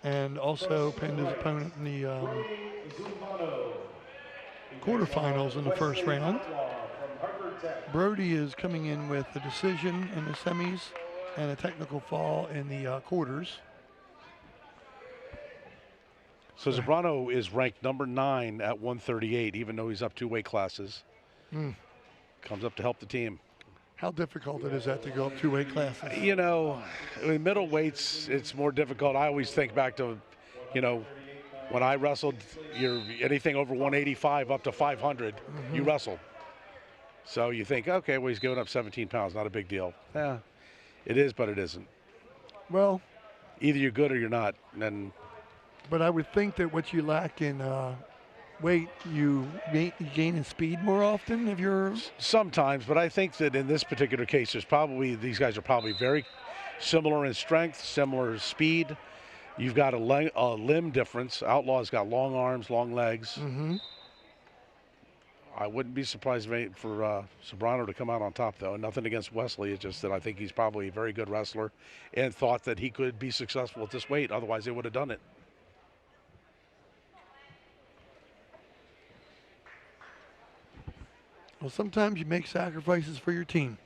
Speaker 1: and also pinned his opponent in the quarterfinals in the first round. Brody is coming in with a decision in the semis and a technical fall in the quarters.
Speaker 3: So Zambrano is ranked number 9 at 138, even though he's up 2 weight classes. Comes up to help the team.
Speaker 1: How difficult it is that to go up 2 weight classes?
Speaker 3: You know, in middle weights, it's more difficult. I always think back to, when I wrestled, anything over 185 up to 500, you wrestled. So you think, okay, well, he's giving up 17 pounds, not a big deal. Yeah, it is, but it isn't.
Speaker 1: Well,
Speaker 3: either you're good or you're not.
Speaker 1: But I would think that what you lack in weight, you gain in speed more often if you're...
Speaker 3: Sometimes, but I think that in this particular case, these guys are probably very similar in strength, similar speed. You've got a limb difference. Outlaw's got long arms, long legs. I wouldn't be surprised for Sobrano to come out on top, though. Nothing against Wesley. It's just that I think he's probably a very good wrestler and thought that he could be successful at this weight. Otherwise, they would have done it.
Speaker 1: Well, sometimes you make sacrifices for your team.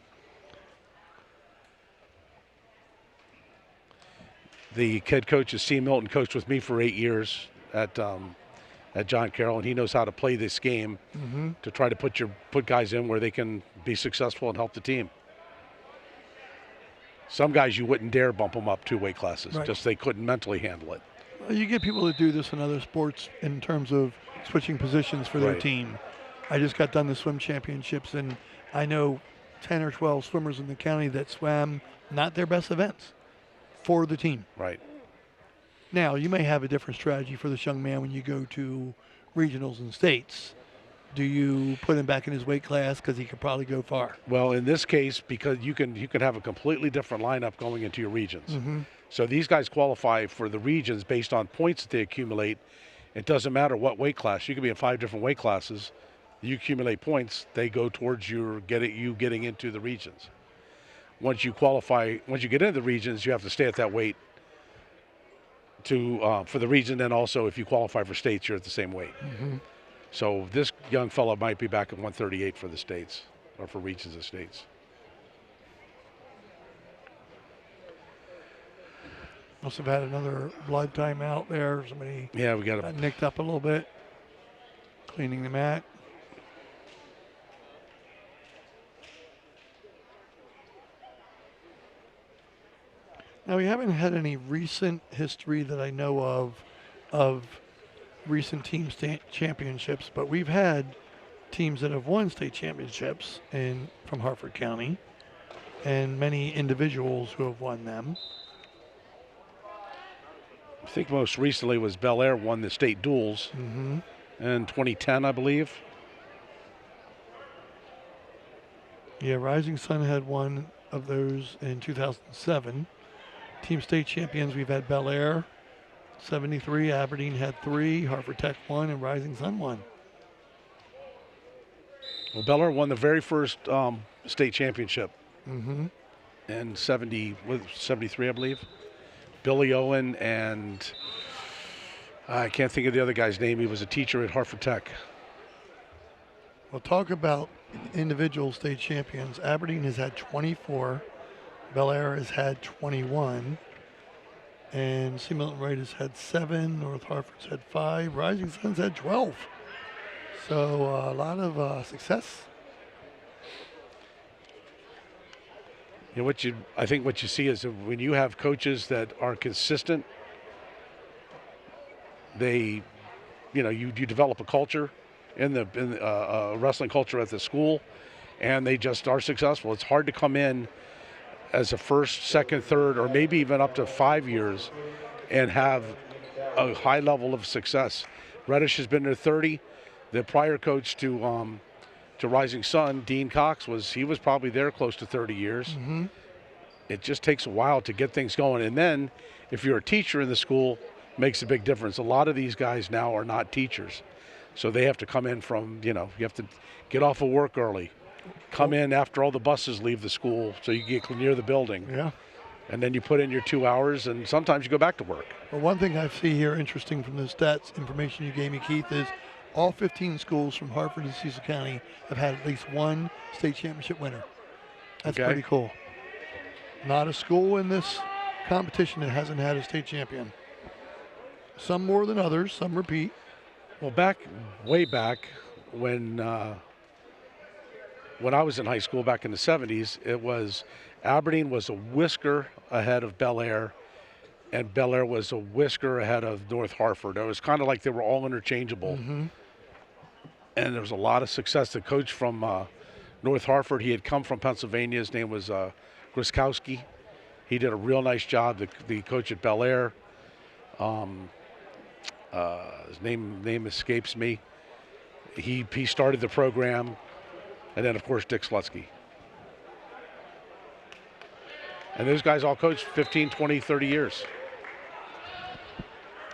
Speaker 3: The head coach is Steve Milton, coached with me for 8 years at John Carroll, and he knows how to play this game to try to put guys in where they can be successful and help the team. Some guys you wouldn't dare bump them up 2 weight classes, just they couldn't mentally handle it.
Speaker 1: Well, you get people to do this in other sports in terms of switching positions for their team. I just got done the swim championships, and I know 10 or 12 swimmers in the county that swam not their best events for the team.
Speaker 3: Right.
Speaker 1: Now, you may have a different strategy for this young man when you go to regionals and states. Do you put him back in his weight class because he could probably go far?
Speaker 3: Well, in this case, because you can have a completely different lineup going into your regions. So these guys qualify for the regions based on points that they accumulate. It doesn't matter what weight class. You could be in 5 different weight classes. You accumulate points, they go towards you getting into the regions. Once you get into the regions, you have to stay at that weight for the region, and also if you qualify for states, you're at the same weight. So this young fellow might be back at 138 for the states, or for regions of states.
Speaker 1: Must have had another blood timeout there. Somebody
Speaker 3: we got
Speaker 1: nicked up a little bit, cleaning the mat. Now, we haven't had any recent history that I know of recent team championships, but we've had teams that have won state championships from Harford County, and many individuals who have won them.
Speaker 3: I think most recently was Bel Air won the state duels
Speaker 1: Mm-hmm.
Speaker 3: in 2010, I believe.
Speaker 1: Yeah, Rising Sun had one of those in 2007. Team state champions, we've had Bel Air, 73. Aberdeen had 3. Hartford Tech 1, and Rising Sun 1.
Speaker 3: Well, Bel Air won the very first state championship
Speaker 1: Mm-hmm.
Speaker 3: in 73, I believe. Billy Owen and I can't think of the other guy's name. He was a teacher at Hartford Tech.
Speaker 1: We'll talk about individual state champions. Aberdeen has had 24. Bel Air has had 21. And C. Milton Wright has had 7. North Hartford's had 5. Rising Sun's had 12. So a lot of success.
Speaker 3: You know, I think what you see is that when you have coaches that are consistent, you develop a culture in the wrestling culture at the school, and they just are successful. It's hard to come in as a first, second, third, or maybe even up to 5 years and have a high level of success. Reddish has been there 30. The prior coach to Rising Sun, Dean Cox, was probably there close to 30 years.
Speaker 1: Mm-hmm.
Speaker 3: It just takes a while to get things going. And then if you're a teacher in the school, it makes a big difference. A lot of these guys now are not teachers. So they have to come in from, you have to get off of work early, come in after all the buses leave the school so you get near the building.
Speaker 1: Yeah.
Speaker 3: And then you put in your 2 hours, and sometimes you go back to work.
Speaker 1: Well, one thing I see here interesting from the stats information you gave me, Keith, is all 15 schools from Hartford and Cecil County have had at least one state championship winner. That's
Speaker 3: Okay.
Speaker 1: pretty cool. Not a school in this competition that hasn't had a state champion. Some more than others, some repeat.
Speaker 3: Well, way back when I was in high school back in the 70s, it was Aberdeen was a whisker ahead of Bel Air, and Bel Air was a whisker ahead of North Hartford. It was kind of like they were all interchangeable.
Speaker 1: Mm-hmm.
Speaker 3: And there was a lot of success. The coach from North Hartford, he had come from Pennsylvania. His name was Griskowski. He did a real nice job. The coach at Bel Air, his name escapes me. He started the program, and then of course Dick Slutsky. And those guys all coached 15, 20, 30 years.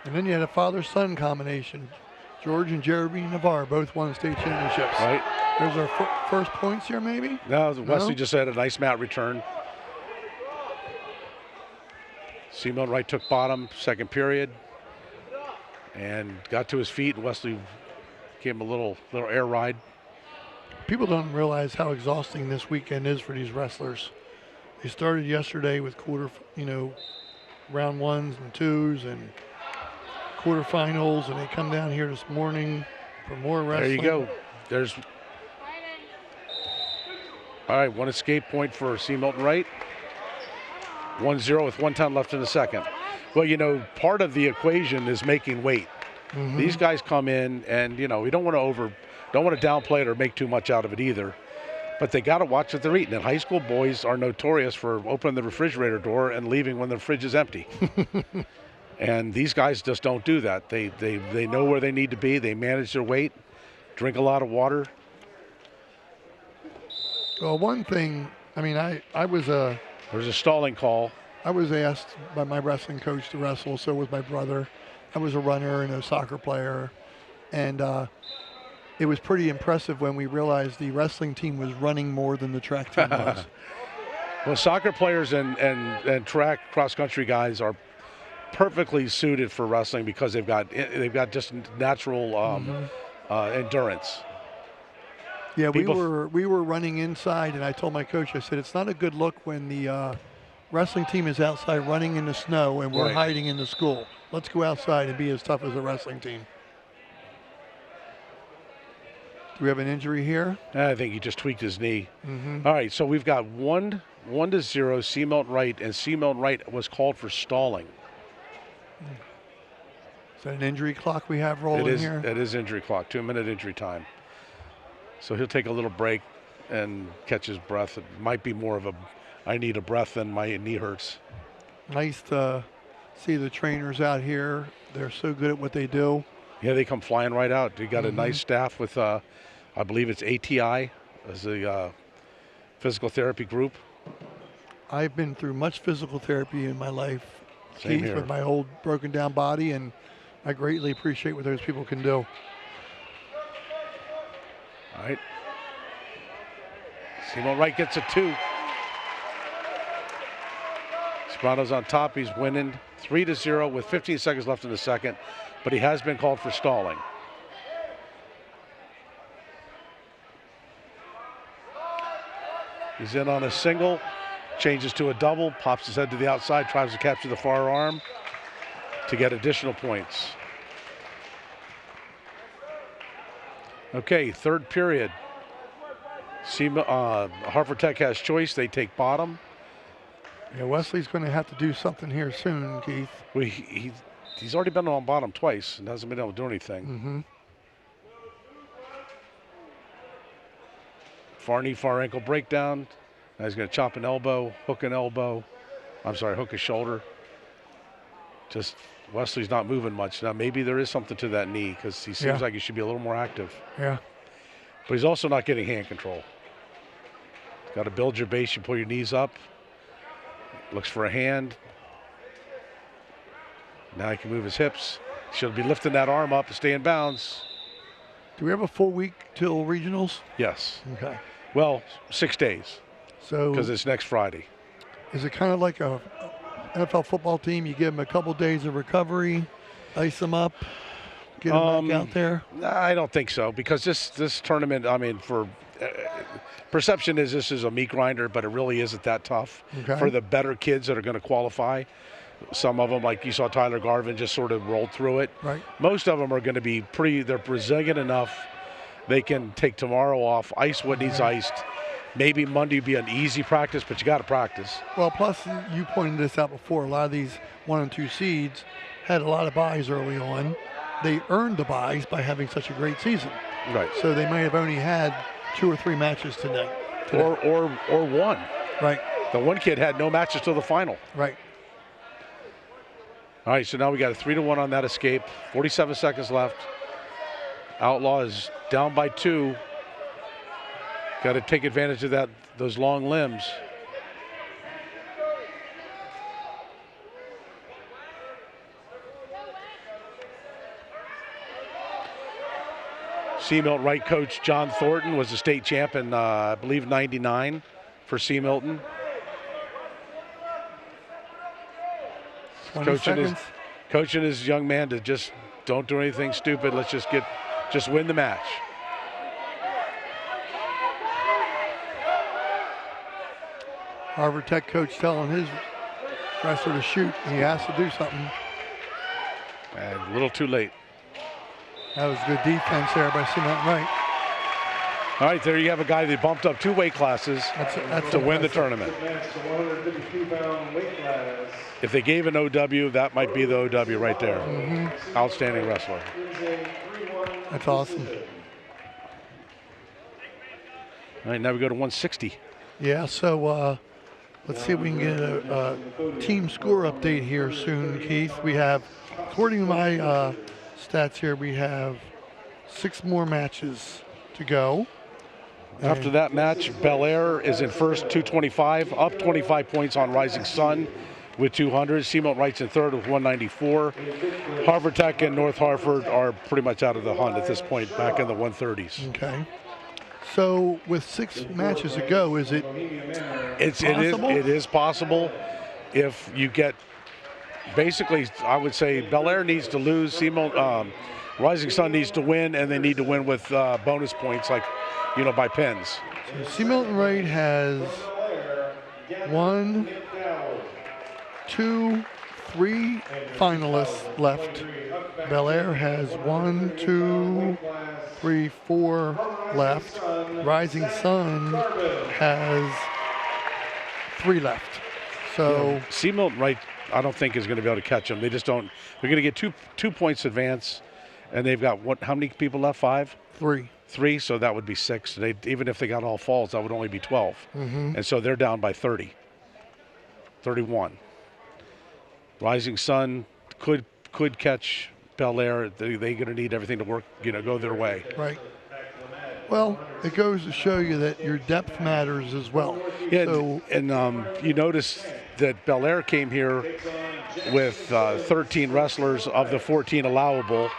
Speaker 1: And then you had a father-son combination. George and Jeremy Navarre both won state championships.
Speaker 3: Right.
Speaker 1: There's our first points here, maybe?
Speaker 3: No, Wesley
Speaker 1: No?
Speaker 3: just had a nice mat return. C. Milton Wright took bottom, second period, and got to his feet, and Wesley gave him a little air ride.
Speaker 1: People don't realize how exhausting this weekend is for these wrestlers. They started yesterday with round 1s and 2s and quarterfinals, and they come down here this morning for more wrestling.
Speaker 3: There you go. There's all right, one escape point for C. Milton Wright. 1-0 with 1:10 left in the second. Well, part of the equation is making weight.
Speaker 1: Mm-hmm.
Speaker 3: These guys come in, and we don't want to downplay it or make too much out of it either. But they got to watch what they're eating. And high school boys are notorious for opening the refrigerator door and leaving when the fridge is empty. And these guys just don't do that. They know where they need to be. They manage their weight, drink a lot of water.
Speaker 1: Well, one thing, there's
Speaker 3: There's a stalling call.
Speaker 1: I was asked by my wrestling coach to wrestle, so was my brother. I was a runner and a soccer player, and it was pretty impressive when we realized the wrestling team was running more than the track team was.
Speaker 3: Well, soccer players and track cross-country guys are perfectly suited for wrestling because they've got just natural endurance.
Speaker 1: Yeah, we were running inside, and I told my coach, I said, it's not a good look when the wrestling team is outside running in the snow and we're
Speaker 3: Right.
Speaker 1: hiding in the school. Let's go outside and be as tough as the wrestling team. Do we have an injury here?
Speaker 3: I think he just tweaked his knee.
Speaker 1: Mm-hmm.
Speaker 3: All right, so we've got one 1-0, C. Milton Wright, and C. Milton Wright was called for stalling.
Speaker 1: Is that an injury clock we have rolling here?
Speaker 3: It is injury clock, 2-minute injury time. So he'll take a little break and catch his breath. It might be more of a, I need a breath than my knee hurts.
Speaker 1: Nice to see the trainers out here. They're so good at what they do.
Speaker 3: Yeah, they come flying right out. You got a nice staff with, I believe it's ATI as a physical therapy group.
Speaker 1: I've been through much physical therapy in my life,
Speaker 3: Same
Speaker 1: Keith,
Speaker 3: here.
Speaker 1: with my old broken down body, and I greatly appreciate what those people can do.
Speaker 3: All right. Simon Wright gets a 2. Esperanto's on top. He's winning 3-0 with 15 seconds left in the second, but he has been called for stalling. He's in on a single, changes to a double, pops his head to the outside, tries to capture the far arm to get additional points. Okay, third period. Harvard Tech has choice. They take bottom.
Speaker 1: Yeah, Wesley's going to have to do something here soon, Keith.
Speaker 3: Well, he's already been on bottom twice and hasn't been able to do anything. Far knee, far ankle breakdown. Now he's going to chop an elbow, hook an elbow. I'm sorry, hook a shoulder. Just Wesley's not moving much. Now maybe there is something to that knee because he seems like he should be a little more active.
Speaker 1: Yeah.
Speaker 3: But he's also not getting hand control. Got to build your base. You pull your knees up. Looks for a hand. Now he can move his hips. Should be lifting that arm up to stay in bounds.
Speaker 1: Do we have a full week till regionals?
Speaker 3: Yes.
Speaker 1: Okay.
Speaker 3: Well, 6 days
Speaker 1: So
Speaker 3: because it's next Friday.
Speaker 1: is it kind of like a NFL football team? You give them a couple days of recovery, ice them up, get them back out there?
Speaker 3: I don't think so because this tournament, I mean, for perception is this is a meat grinder, but it really isn't that tough for the better kids that are going to qualify. Some of them, like you saw Tyler Garvin, just sort of rolled through it.
Speaker 1: Right.
Speaker 3: Most of them are going to be they're Brazilian enough. They can take tomorrow off, ice what needs iced. Maybe Monday be an easy practice, but you got to practice.
Speaker 1: Well, plus you pointed this out before. A lot of these 1 and 2 seeds had a lot of buys early on. They earned the buys by having such a great season.
Speaker 3: Right.
Speaker 1: So they may have only had 2 or 3 matches today.
Speaker 3: Or one.
Speaker 1: Right.
Speaker 3: The one kid had no matches till the final.
Speaker 1: Right.
Speaker 3: All right, so now we got a 3-1 on that escape. 47 seconds left. Outlaw is down by 2. Got to take advantage of those long limbs. C. Milton Wright coach John Thornton was the state champ in, I believe, 99 for C. Milton.
Speaker 1: 20 seconds.
Speaker 3: Coaching his young man to just don't do anything stupid. Let's just win the match.
Speaker 1: Harvard Tech coach telling his wrestler to shoot. He has to do something.
Speaker 3: And a little too late.
Speaker 1: That was good defense there by Cement Wright.
Speaker 3: All right, there you have a guy that bumped up 2 weight classes to win the tournament. If they gave an OW, that might be the OW right there. Outstanding wrestler.
Speaker 1: That's awesome.
Speaker 3: All right, now we go to 160.
Speaker 1: Yeah, so let's see if we can get a team score update here soon, Keith. We have, according to my stats here, we have 6 more matches to go.
Speaker 3: After that match, Bel Air is in first, 225, up 25 points on Rising Sun with 200. C. Milton Wright's in third with 194. Harvard Tech and North Hartford are pretty much out of the hunt at this point, back in the 130s.
Speaker 1: Okay. So with 6 matches to go, is it possible?
Speaker 3: It is possible if you get, basically, I would say Bel Air needs to lose, Rising Sun needs to win, and they need to win with bonus points, like, by pins.
Speaker 1: So C. Milton Wright has 1, 2, 3 finalists left. Bel Air has 1, 2, 3, 4 left. Rising Sun has 3 left. So
Speaker 3: C. Milton Wright, I don't think is going to be able to catch them. They just don't. They're going to get two points advance, and they've got how many people left? 5?
Speaker 1: 3.
Speaker 3: 3, so that would be 6. Even if they got all falls, that would only be 12. And so they're down by 30, 31. Rising Sun could catch Bel Air. They're going to need everything to work, go their way.
Speaker 1: Right. Well, it goes to show you that your depth matters as well.
Speaker 3: Yeah,
Speaker 1: So,
Speaker 3: and you notice that Bel Air came here with 13 wrestlers of the 14 allowable,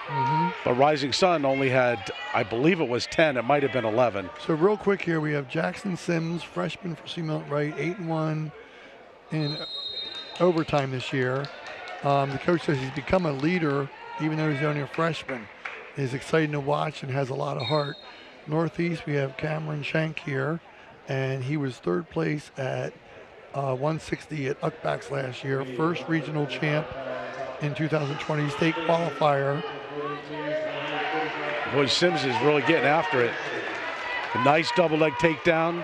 Speaker 3: but Rising Sun only had, I believe it was 10. It might have been 11.
Speaker 1: so real quick here, we have Jackson Sims, freshman for C. Milton Wright, 8-1 in overtime this year. The coach says he's become a leader, even though he's only a freshman. He's exciting to watch and has a lot of heart. Northeast, we have Cameron Shank here, and he was 3rd place at 160 at UCBAC last year, first regional champ in 2020 state qualifier.
Speaker 3: Boy, Sims is really getting after it. A nice double leg takedown,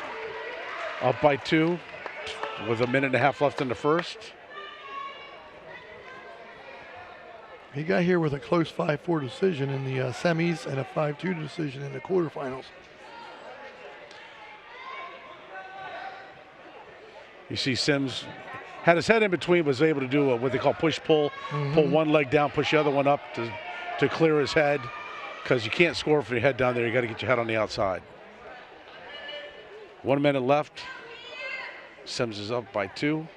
Speaker 3: up by 2 with 1.5 minutes left in the first.
Speaker 1: He got here with a close 5-4 decision in the semis and a 5-2 decision in the quarterfinals.
Speaker 3: You see Sims had his head in between, was able to do what they call push-pull, pull one leg down, push the other one up to clear his head, because you can't score from your head down there. You got to get your head on the outside. 1 minute left. Sims is up by 2.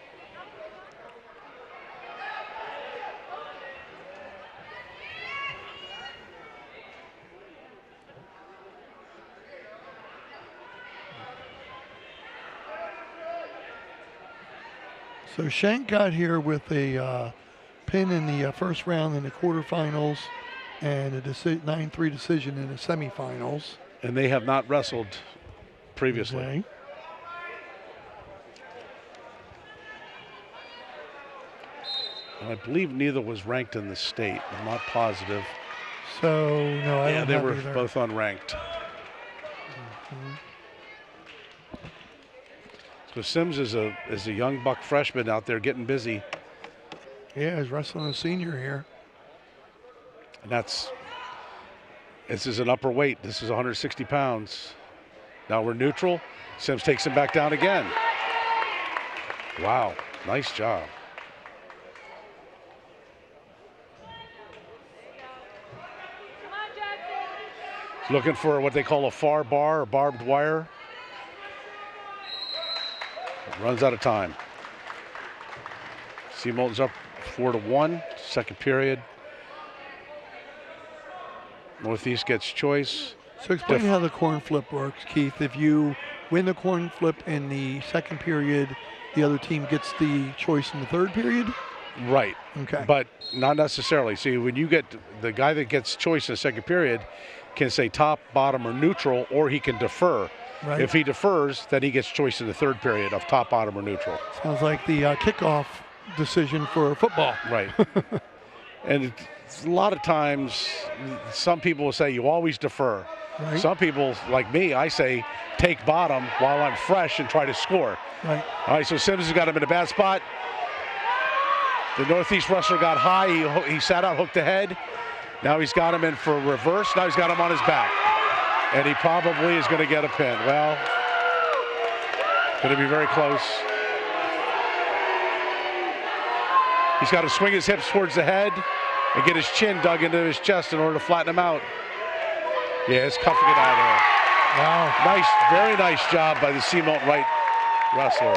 Speaker 1: So Shank got here with a pin in the first round in the quarterfinals and a 9-3 decision in the semifinals.
Speaker 3: And they have not wrestled previously.
Speaker 1: Okay.
Speaker 3: And I believe neither was ranked in the state. I'm not positive.
Speaker 1: So, no, I don't
Speaker 3: they
Speaker 1: have
Speaker 3: were
Speaker 1: either.
Speaker 3: both unranked. So Sims is a young buck freshman out there getting busy.
Speaker 1: Yeah, he's wrestling a senior here.
Speaker 3: And this is an upper weight. This is 160 pounds. Now we're neutral. Sims takes him back down again. Wow, nice job. He's looking for what they call a far bar or barbed wire. Runs out of time. C. Milton's up 4-1, second period. Northeast gets choice.
Speaker 1: So explain how the corn flip works, Keith. If you win the corn flip in the second period, the other team gets the choice in the third period?
Speaker 3: Right.
Speaker 1: Okay.
Speaker 3: But not necessarily. See, when you get the guy that gets choice in the second period can say top, bottom, or neutral, or he can defer.
Speaker 1: Right.
Speaker 3: If he defers, then he gets choice in the third period of top, bottom, or neutral.
Speaker 1: Sounds like the kickoff decision for football.
Speaker 3: Right. And a lot of times, some people will say you always defer.
Speaker 1: Right.
Speaker 3: Some people, like me, I say take bottom while I'm fresh and try to score.
Speaker 1: Right.
Speaker 3: All right, so Sims has got him in a bad spot. The Northeast wrestler got high. He sat out, hooked the head. Now he's got him in for a reverse. Now he's got him on his back. And he probably is going to get a pin. Well, going to be very close. He's got to swing his hips towards the head and get his chin dug into his chest in order to flatten him out. Yeah, it's cuffing it out of there.
Speaker 1: Wow.
Speaker 3: Nice, very nice job by the C. Milton Wright wrestler.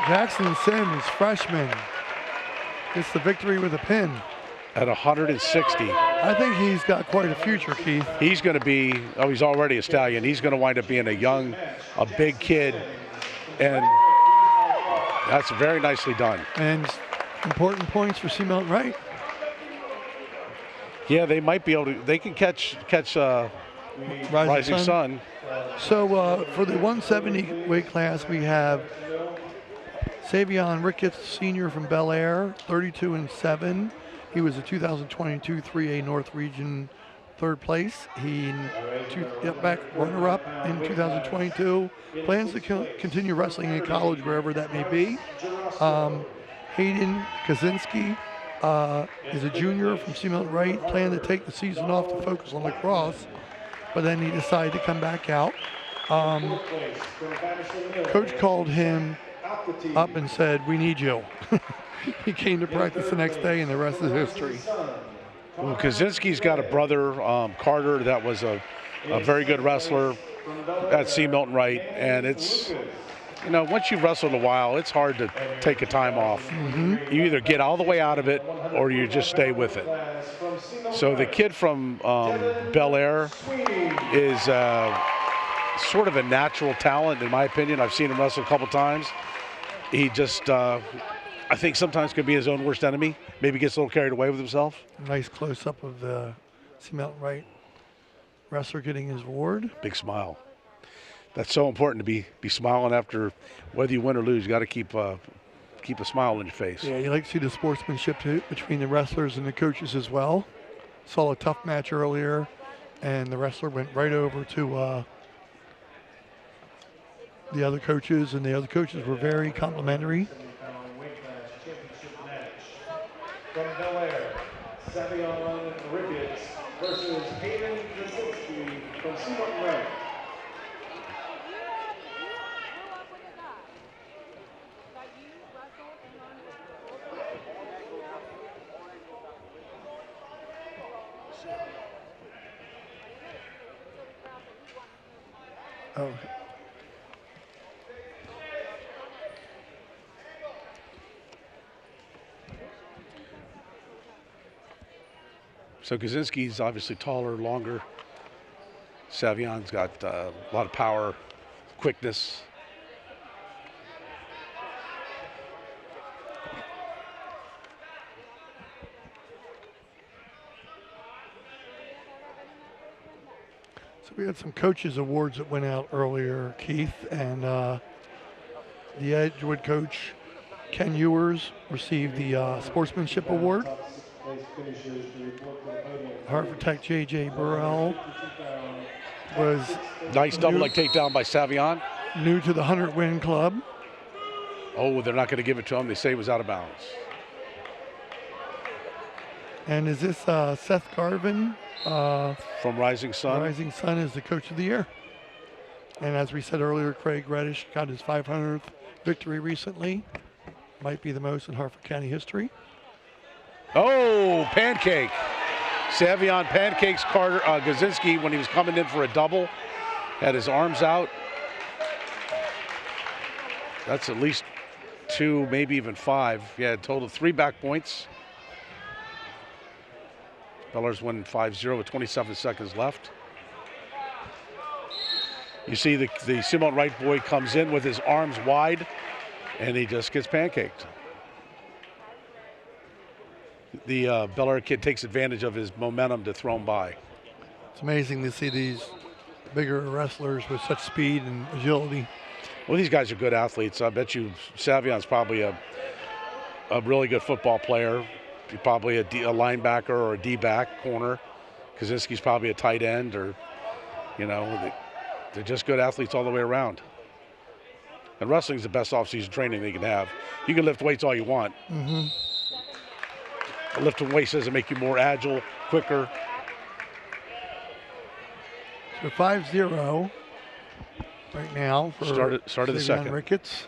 Speaker 1: Jackson Sims, freshman, gets the victory with a pin.
Speaker 3: At 160.
Speaker 1: I think he's got quite a future, Keith.
Speaker 3: He's going to be, he's already a stallion. He's going to wind up being a big kid. And that's very nicely done.
Speaker 1: And important points for C. Milton Wright.
Speaker 3: Yeah, they might be able to, they can catch Rising Sun.
Speaker 1: So for the 170 weight class, we have Savion Ricketts, senior from Bel Air, 32-7. He was a 2022 3A North Region third place. He back runner-up in 2022. Plans to continue wrestling in college wherever that may be. Hayden Kaczynski is a junior from Seamount Wright. Planned to take the season off to focus on lacrosse, but then he decided to come back out. Coach called him up and said, "We need you." He came to practice the next day, and the rest is history.
Speaker 3: Well, Kaczynski's got a brother, Carter, that was a very good wrestler at C. Milton Wright, and it's, you know, once you've wrestled a while, it's hard to take a time off. You either get all the way out of it or you just stay with it. So the kid from Bel Air is sort of a natural talent, in my opinion. I've seen him wrestle a couple times. He just, I think sometimes can be his own worst enemy. Maybe gets a little carried away with himself.
Speaker 1: Nice close-up of the Seamount Wright wrestler getting his award.
Speaker 3: Big smile. That's so important to be smiling after, whether you win or lose. You got to keep a smile on your face.
Speaker 1: Yeah, you like to see the sportsmanship too, between the wrestlers and the coaches as well. Saw a tough match earlier, and the wrestler went right over to the other coaches, and the other coaches were very complimentary.
Speaker 2: From Bel Air, Savion Ricketts versus Hayden Kaczynski from Seamount Wright.
Speaker 1: Oh.
Speaker 3: So Kaczynski's obviously taller, longer. Savion's got a lot of power, quickness.
Speaker 1: So we had some coaches awards that went out earlier, Keith, and the Edgewood coach, Ken Ewers, received the Sportsmanship Award. Hartford Tech J.J. Burrell was
Speaker 3: Nice double leg takedown by Savion.
Speaker 1: new to the 100-win club.
Speaker 3: Oh, they're not going to give it to him. They say it was out of bounds.
Speaker 1: And is this Seth Garvin?
Speaker 3: From Rising Sun.
Speaker 1: Rising Sun is the coach of the year. And as we said earlier, Craig Reddish got his 500th victory recently. Might be the most in Hartford County history.
Speaker 3: Oh, pancake. Savion pancakes Carter Kaczynski when he was coming in for a double. Had his arms out. That's at least 2, maybe even 5. Yeah, total 3 back points. Bellers win 5-0 with 27 seconds left. You see the Seamount Wright boy comes in with his arms wide, and he just gets pancaked. The Bel Air kid takes advantage of his momentum to throw him by.
Speaker 1: It's amazing to see these bigger wrestlers with such speed and agility.
Speaker 3: Well, these guys are good athletes. I bet you Savion's probably a really good football player. Probably a linebacker or a D-back corner. Kaczynski's probably a tight end, or, you know, they're just good athletes all the way around. And wrestling's the best off-season training they can have. You can lift weights all you want. But lifting weights doesn't make you more agile, quicker.
Speaker 1: So 5-0 right now for
Speaker 3: Started the
Speaker 1: Savion
Speaker 3: second.
Speaker 1: Ricketts.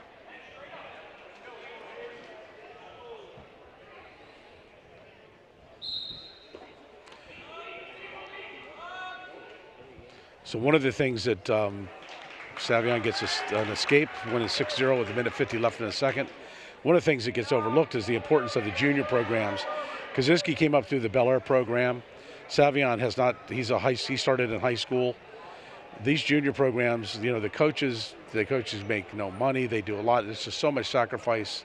Speaker 3: So one of the things that Savion gets an escape, winning 6-0 with 1:50 left in the second. One of the things that gets overlooked is the importance of the junior programs. Kaczynski came up through the Bel Air program. Savion has not. He started in high school. These junior programs, you know, the coaches make no money. They do a lot. It's just so much sacrifice,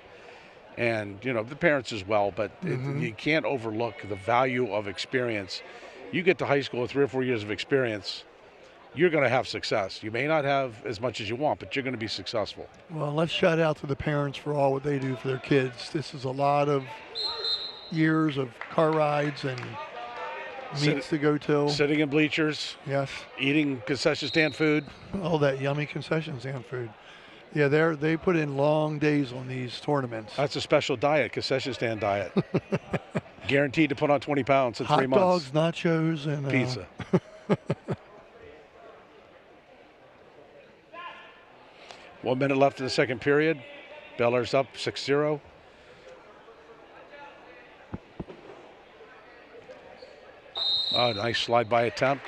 Speaker 3: and you know the parents as well. But you can't overlook the value of experience. You get to high school with 3 or 4 years of experience, you're going to have success. You may not have as much as you want, but you're going to be successful.
Speaker 1: Well, let's shout out to the parents for all what they do for their kids. This is a lot of years of car rides and, meats to go till.
Speaker 3: Sitting in bleachers,
Speaker 1: Yes.
Speaker 3: eating concession stand food.
Speaker 1: All that yummy concession stand food. Yeah, they put in long days on these tournaments.
Speaker 3: That's a special diet, concession stand diet. Guaranteed to put on 20 pounds in 3
Speaker 1: Hot
Speaker 3: months.
Speaker 1: dogs, nachos, and
Speaker 3: Pizza. 1 minute left in the second period. Bel Air's up 6-0. Oh, nice slide by attempt.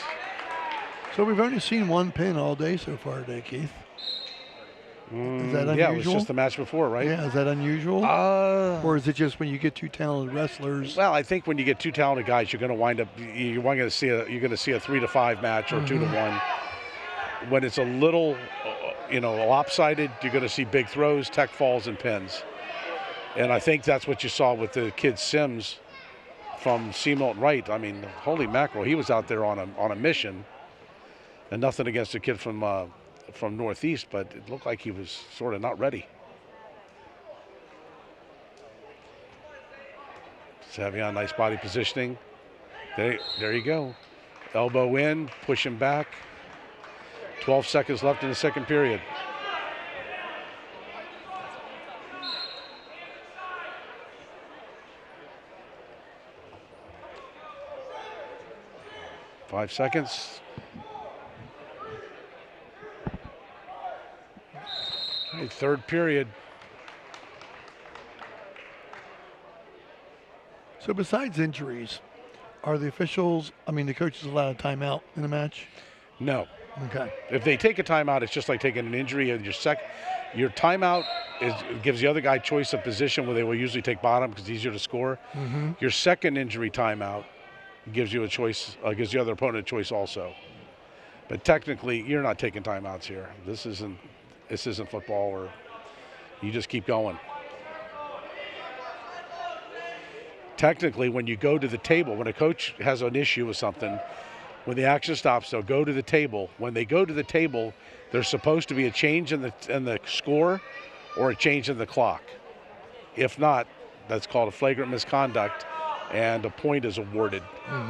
Speaker 1: So we've only seen one pin all day so far today, Keith. Is that unusual?
Speaker 3: Yeah, it was just the match before, right?
Speaker 1: Yeah, is that unusual? Or is it just when you get two talented wrestlers?
Speaker 3: Well, I think when you get two talented guys, you're going to wind up. You're going to see a 3-5 match or 2-1. When it's a little, lopsided, you're going to see big throws, tech falls, and pins. And I think that's what you saw with the kid Sims from Seamilton Wright. I mean, holy mackerel, he was out there on a mission. And nothing against the kid from Northeast, but it looked like he was sort of not ready. Savion, nice body positioning. There you go. Elbow in, push him back. 12 seconds left in the second period. Five seconds. All right, third period.
Speaker 1: So besides injuries, are the coaches allowed a timeout in the match?
Speaker 3: No.
Speaker 1: Okay.
Speaker 3: If they take a timeout, it's just like taking an injury. Your timeout gives the other guy choice of position where they will usually take bottom because it's easier to score. Your second injury timeout gives you a choice, gives the other opponent a choice also. But technically, you're not taking timeouts here. This isn't football, or you just keep going. Technically, when you go to the table, when a coach has an issue with something, when the action stops, they'll go to the table. When they go to the table, there's supposed to be a change in the score or a change in the clock. If not, that's called a flagrant misconduct, and a point is awarded.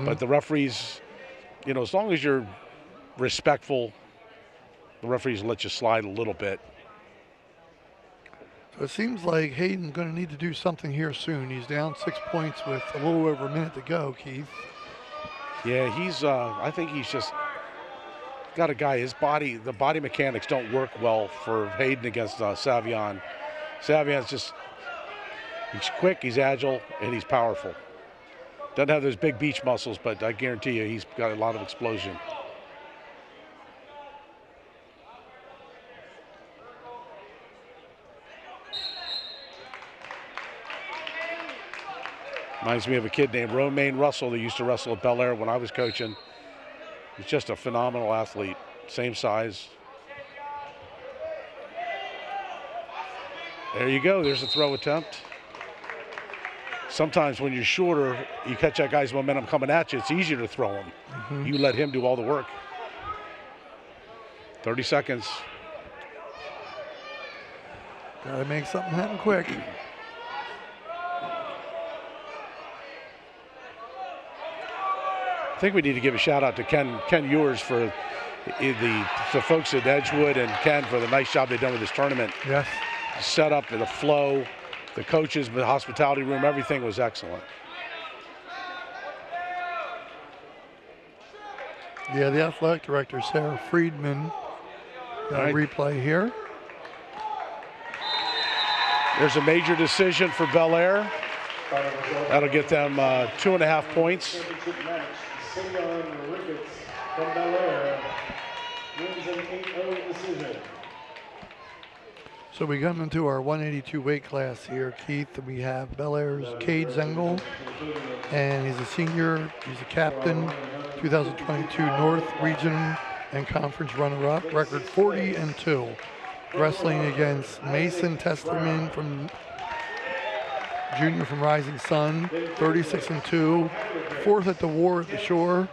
Speaker 3: But the referees, as long as you're respectful, the referees let you slide a little bit.
Speaker 1: So it seems like Hayden's going to need to do something here soon. He's down 6 points with a little over a minute to go, Keith.
Speaker 3: Yeah, I think he's just got a guy, the body mechanics don't work well for Hayden against Savion. Savion's he's quick, he's agile, and he's powerful. Doesn't have those big beach muscles, but I guarantee you he's got a lot of explosion. Reminds me of a kid named Romaine Russell that used to wrestle at Bel Air when I was coaching. He's just a phenomenal athlete, same size. There you go, there's a throw attempt. Sometimes when you're shorter, you catch that guy's momentum coming at you, it's easier to throw him. You let him do all the work. 30 seconds.
Speaker 1: Got to make something happen quick.
Speaker 3: I think we need to give a shout out to Ken Ewers for the folks at Edgewood, and Ken for the nice job they've done with this tournament.
Speaker 1: Yes.
Speaker 3: Set up and the flow, the coaches, the hospitality room, everything was excellent.
Speaker 1: Yeah, the athletic director, Sarah Friedman, got a replay here.
Speaker 3: There's a major decision for Bel Air. That'll get them 2.5 points.
Speaker 2: From Bel Air wins an 8-0 decision.
Speaker 1: So we come into our 182 weight class here, Keith. We have Bel Air's Cade Zengel, and he's a senior. He's a captain, 2022 North Region and Conference runner-up, record 40-2. Wrestling against Mason Testerman from junior from Rising Sun, 36-2. Fourth at the War at the Shore.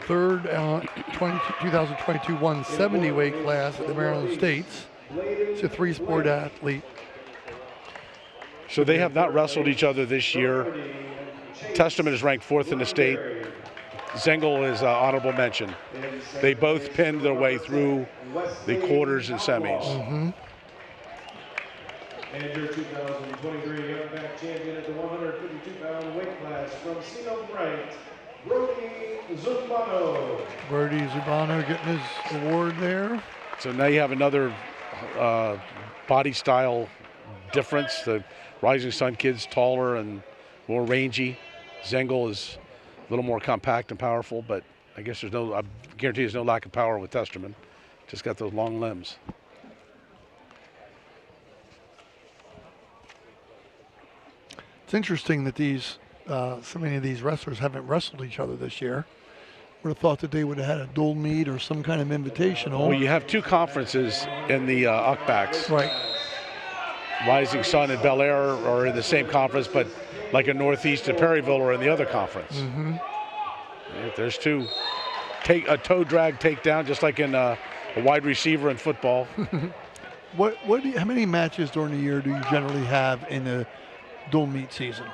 Speaker 1: Third, 2022 170 weight class at the Maryland States. He's a three-sport athlete.
Speaker 3: So they have not wrestled each other this year. Testament is ranked 4th in the state. Zengel is honorable mention. They both pinned their way through the quarters and semis.
Speaker 2: And your 2023 UCBAC champion at the 152-pound weight class from Sino Bright, Brody Zumbano.
Speaker 1: Brody Zubano getting his award there.
Speaker 3: So now you have another body style difference. The Rising Sun kid's taller and more rangy. Zengel is a little more compact and powerful, but I guess I guarantee there's no lack of power with Testerman. Just got those long limbs.
Speaker 1: It's interesting that so many of these wrestlers haven't wrestled each other this year. Would have thought that they would have had a dual meet or some kind of invitational.
Speaker 3: Well, you have two conferences in the UCBACs.
Speaker 1: Right.
Speaker 3: Rising Sun and Bel Air are in the same conference, but like in Northeast and Perryville are in the other conference. There's two. A toe drag takedown, just like in a wide receiver in football.
Speaker 1: How many matches during the year do you generally have in a dual meet season?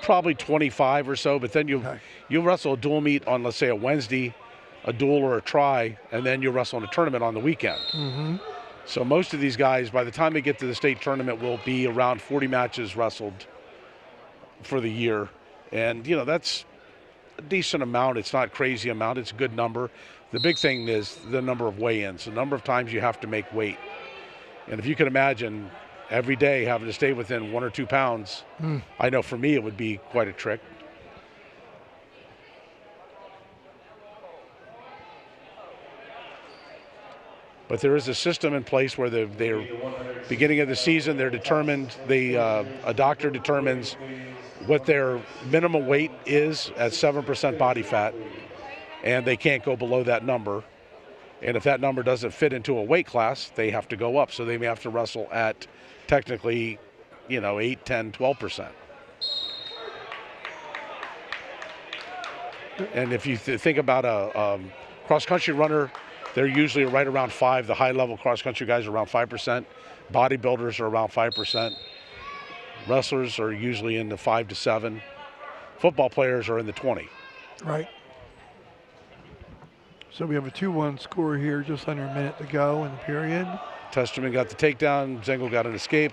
Speaker 3: Probably 25 or so, but then you wrestle a dual meet on, let's say, a Wednesday, a dual or a try, and then you wrestle in a tournament on the weekend. So most of these guys, by the time they get to the state tournament, will be around 40 matches wrestled for the year. And, that's a decent amount. It's not a crazy amount. It's a good number. The big thing is the number of weigh-ins, the number of times you have to make weight. And if you can imagine every day having to stay within 1 or 2 pounds, I know for me it would be quite a trick. But there is a system in place where they're beginning of the season, they're determined, a doctor determines what their minimum weight is at 7% body fat, and they can't go below that number. And if that number doesn't fit into a weight class, they have to go up. So they may have to wrestle at technically, 8, 10, 12%. And if you think about a cross-country runner, they're usually right around 5. The high-level cross-country guys are around 5%. Bodybuilders are around 5%. Wrestlers are usually in the 5 to 7. Football players are in the 20.
Speaker 1: Right. So we have a 2-1 score here, just under a minute to go in the period.
Speaker 3: Testerman got the takedown. Zengel got an escape.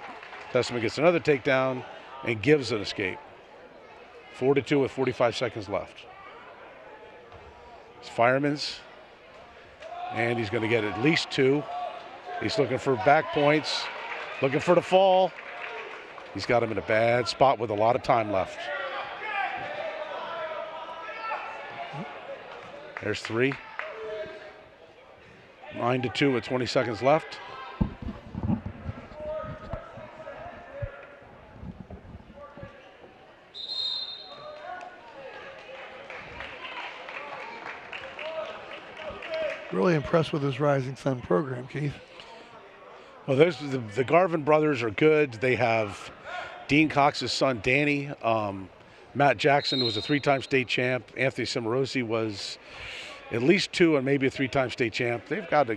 Speaker 3: Testerman gets another takedown and gives an escape. 4-2 with 45 seconds left. It's Fireman's. And he's going to get at least 2. He's looking for back points, looking for the fall. He's got him in a bad spot with a lot of time left. There's 3. 9-2 with 20 seconds left.
Speaker 1: Really impressed with this Rising Sun program, Keith.
Speaker 3: Well, the Garvin brothers are good. They have Dean Cox's son, Danny. Matt Jackson was a 3-time state champ. Anthony Cimarosi was at least 2 and maybe a 3-time state champ. They've got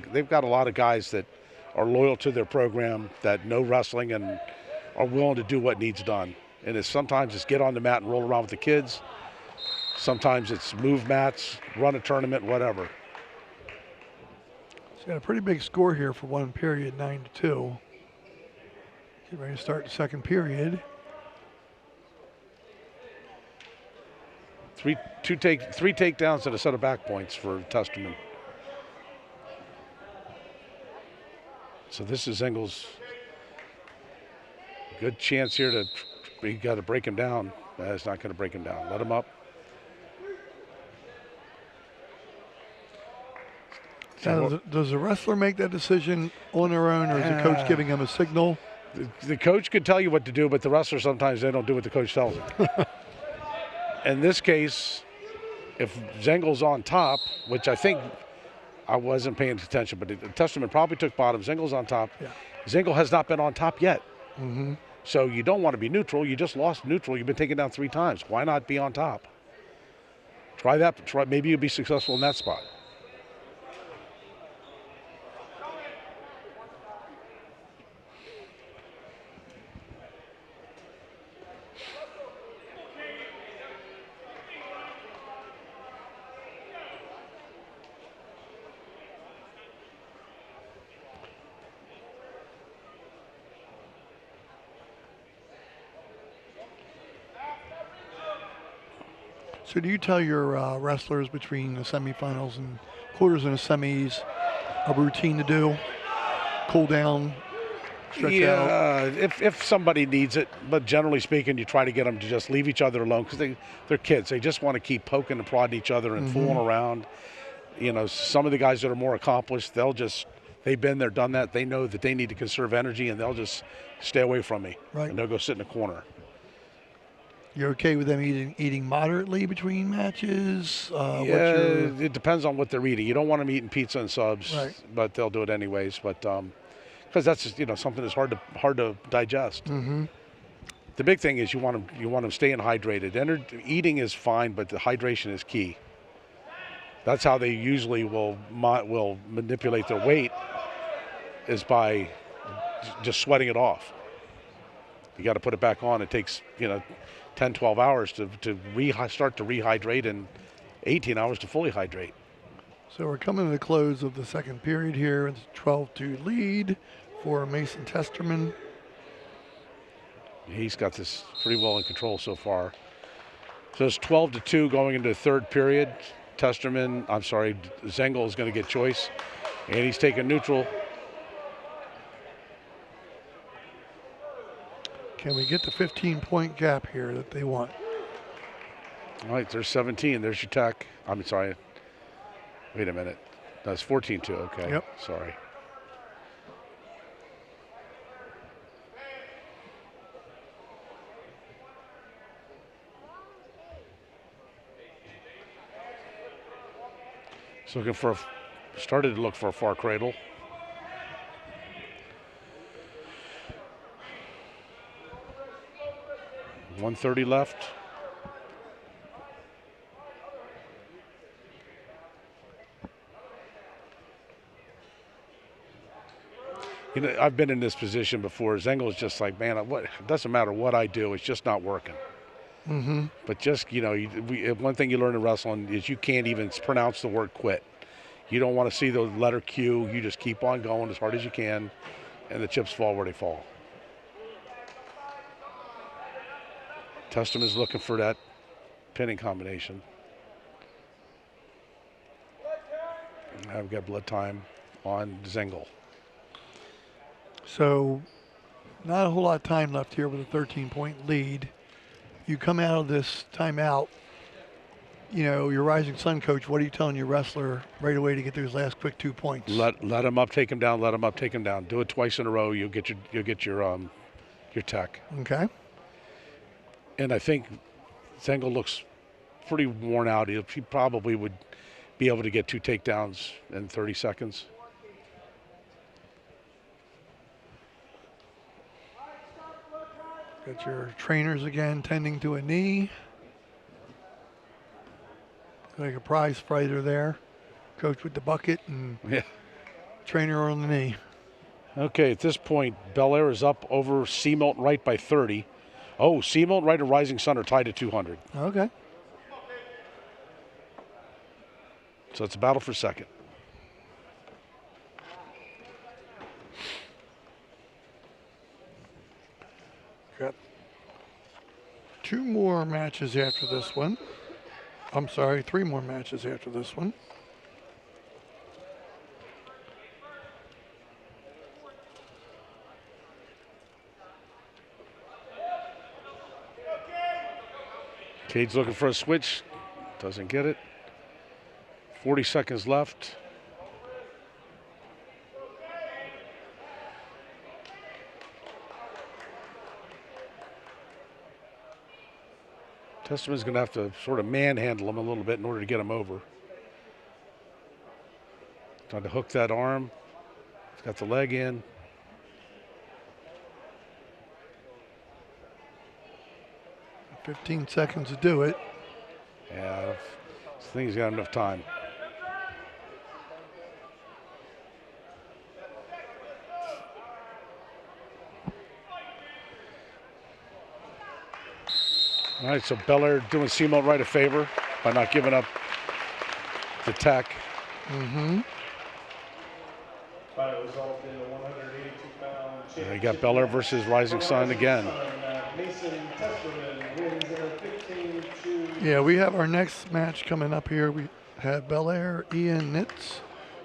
Speaker 3: a lot of guys that are loyal to their program, that know wrestling and are willing to do what needs done. And sometimes it's get on the mat and roll around with the kids. Sometimes it's move mats, run a tournament, whatever.
Speaker 1: It's got a pretty big score here for one period, 9-2. Get ready to start the second period.
Speaker 3: Three takedowns and a set of back points for Testerman. So this is Zengel's good chance here he got to break him down. That's not going to break him down. Let him up.
Speaker 1: Now, does the wrestler make that decision on their own, or is the coach giving him a signal?
Speaker 3: The coach can tell you what to do, but the wrestler sometimes they don't do what the coach tells them. In this case, if Zengel's on top, which I think I wasn't paying attention, but Testerman probably took bottom. Zengel's on top.
Speaker 1: Yeah.
Speaker 3: Zengel has not been on top yet.
Speaker 1: Mm-hmm.
Speaker 3: So you don't want to be neutral. You just lost neutral. You've been taken down 3 times. Why not be on top? Try that. Maybe you'll be successful in that spot.
Speaker 1: So do you tell your wrestlers between the semifinals and quarters and the semis a routine to do? Cool down, stretch out?
Speaker 3: Yeah, if somebody needs it, but generally speaking, you try to get them to just leave each other alone because they're kids. They just want to keep poking and prodding each other and fooling around. You know, some of the guys that are more accomplished, they've been there, done that. They know that they need to conserve energy, and they'll just stay away from me.
Speaker 1: Right.
Speaker 3: And they'll go sit in the corner.
Speaker 1: You're okay with them eating moderately between matches?
Speaker 3: Yeah, it depends on what they're eating. You don't want them eating pizza and subs,
Speaker 1: Right.
Speaker 3: but they'll do it anyways. But because that's just, something that's hard to digest. The big thing is you want them staying hydrated. Eating is fine, but the hydration is key. That's how they usually will manipulate their weight, is by just sweating it off. You got to put it back on. It takes 10, 12 hours to start to rehydrate, and 18 hours to fully hydrate.
Speaker 1: So we're coming to the close of the second period here. It's 12-2 lead for Mason Testerman.
Speaker 3: He's got this pretty well in control so far. So it's 12-2 going into the third period. Zengel is going to get choice, and he's taking neutral.
Speaker 1: Can we get the 15-point gap here that they want?
Speaker 3: All right, there's 17. There's your tech. I'm sorry. Wait a minute. That's 14-2. Okay.
Speaker 1: Yep.
Speaker 3: Sorry. So started to look for a far cradle. .130 left. I've been in this position before. Zengel's just like, man, it doesn't matter what I do, it's just not working. But just, one thing you learn in wrestling is you can't even pronounce the word quit. You don't want to see the letter Q. You just keep on going as hard as you can, and the chips fall where they fall. Testament is looking for that pinning combination. I've got blood time on Zengel.
Speaker 1: So not a whole lot of time left here with a 13-point lead. You come out of this timeout, your Rising Sun coach, what are you telling your wrestler right away to get those last quick 2 points?
Speaker 3: Let him up, take him down. Let him up, take him down. Do it twice in a row. You'll get your tech.
Speaker 1: Okay.
Speaker 3: And I think Zengel looks pretty worn out. He probably would be able to get 2 takedowns in 30 seconds.
Speaker 1: Got your trainers again tending to a knee. Like a prize fighter there. Coach with the bucket and trainer on the knee.
Speaker 3: Okay, at this point, Bel Air is up over Sea Milton Wright by 30. Oh, Sea Milton Wright and Rising Sun are tied at 200.
Speaker 1: Okay.
Speaker 3: So it's a battle for second.
Speaker 1: Got 2 more matches after this one. I'm sorry, 3 more matches after this one.
Speaker 3: Cade's looking for a switch. Doesn't get it. 40 seconds left. Testament's going to have to sort of manhandle him a little bit in order to get him over. Trying to hook that arm. He's got the leg in.
Speaker 1: $15 seconds to do it.
Speaker 3: Yeah, I think he's got enough time. All right, so Bel Air doing Sea Milton Wright a favor by not giving up the tech.
Speaker 2: Final result in a 182-pound championship.
Speaker 3: You got Bel Air versus Rising Sun again.
Speaker 2: Mason Testerman wins in a 15-2.
Speaker 1: Yeah, we have our next match coming up here. We have Bel Air Ian Nitz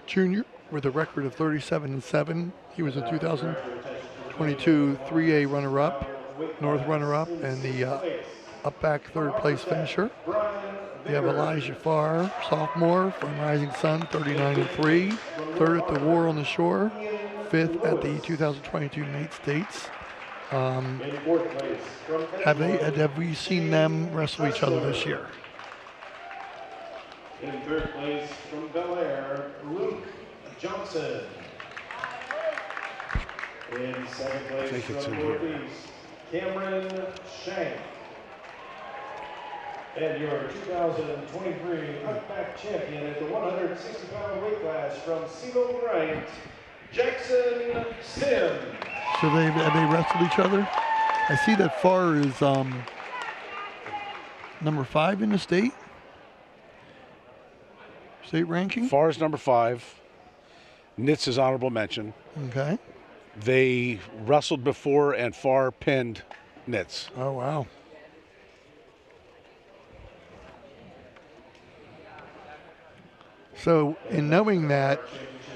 Speaker 1: Jr. with a record of 37-7. He was a 2022 3A runner-up, North runner-up, and the up-back third-place finisher. We have Elijah Farr, sophomore from Rising Sun, 39-3, third at the War on the Shore, fifth at the 2022 Nate States. Have we seen them wrestle each other this year?
Speaker 2: In third place from Bel Air, Luke Johnson. In second place from Northeast, Cameron Shank. And your 2023 Cutback champion at the 160-pound weight class from CeeLo Bryant, Jackson Sims.
Speaker 1: So have they wrestled each other? I see that Farr is number 5 in the state ranking.
Speaker 3: Farr's number 5. Nitz is honorable mention.
Speaker 1: Okay.
Speaker 3: They wrestled before, and Farr pinned Nitz.
Speaker 1: Oh, wow. So, in knowing that,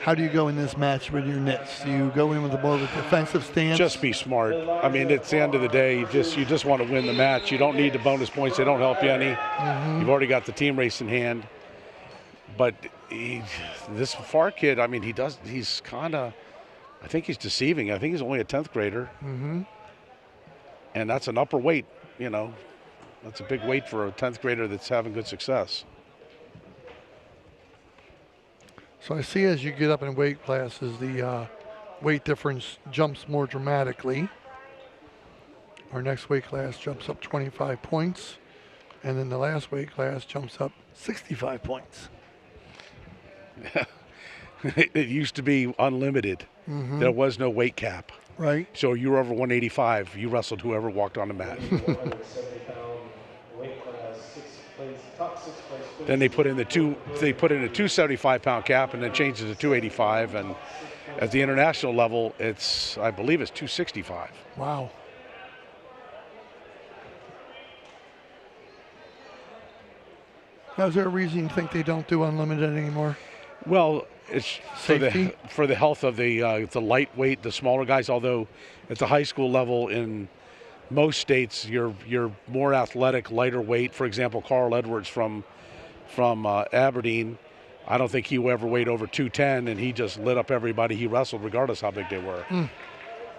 Speaker 1: how do you go in this match with your Nitz? Do you go in with a more of a defensive stance?
Speaker 3: Just be smart. I mean, it's the end of the day. You just want to win the match. You don't need the bonus points. They don't help you any. You've already got the team race in hand. But this Farr kid, I mean, he's kind of, I think he's deceiving. I think he's only a 10th grader. And that's an upper weight, you know. That's a big weight for a 10th grader that's having good success.
Speaker 1: So I see as you get up in weight classes, the weight difference jumps more dramatically. Our next weight class jumps up 25 points, and then the last weight class jumps up 65 points.
Speaker 3: It used to be unlimited. There was no weight cap.
Speaker 1: Right.
Speaker 3: So you were over 185, you wrestled whoever walked on the mat. Then they put in a 275-pound cap and then changed it to 285, and at the international level, I believe it's 265.
Speaker 1: Wow. Now, is there a reason you think they don't do unlimited anymore?
Speaker 3: Well, it's for the health of the lightweight, the smaller guys. Although at the high school level in most states, you're more athletic, lighter weight. For example, Carl Edwards from Aberdeen, I don't think he ever weighed over 210, and he just lit up everybody he wrestled, regardless how big they were.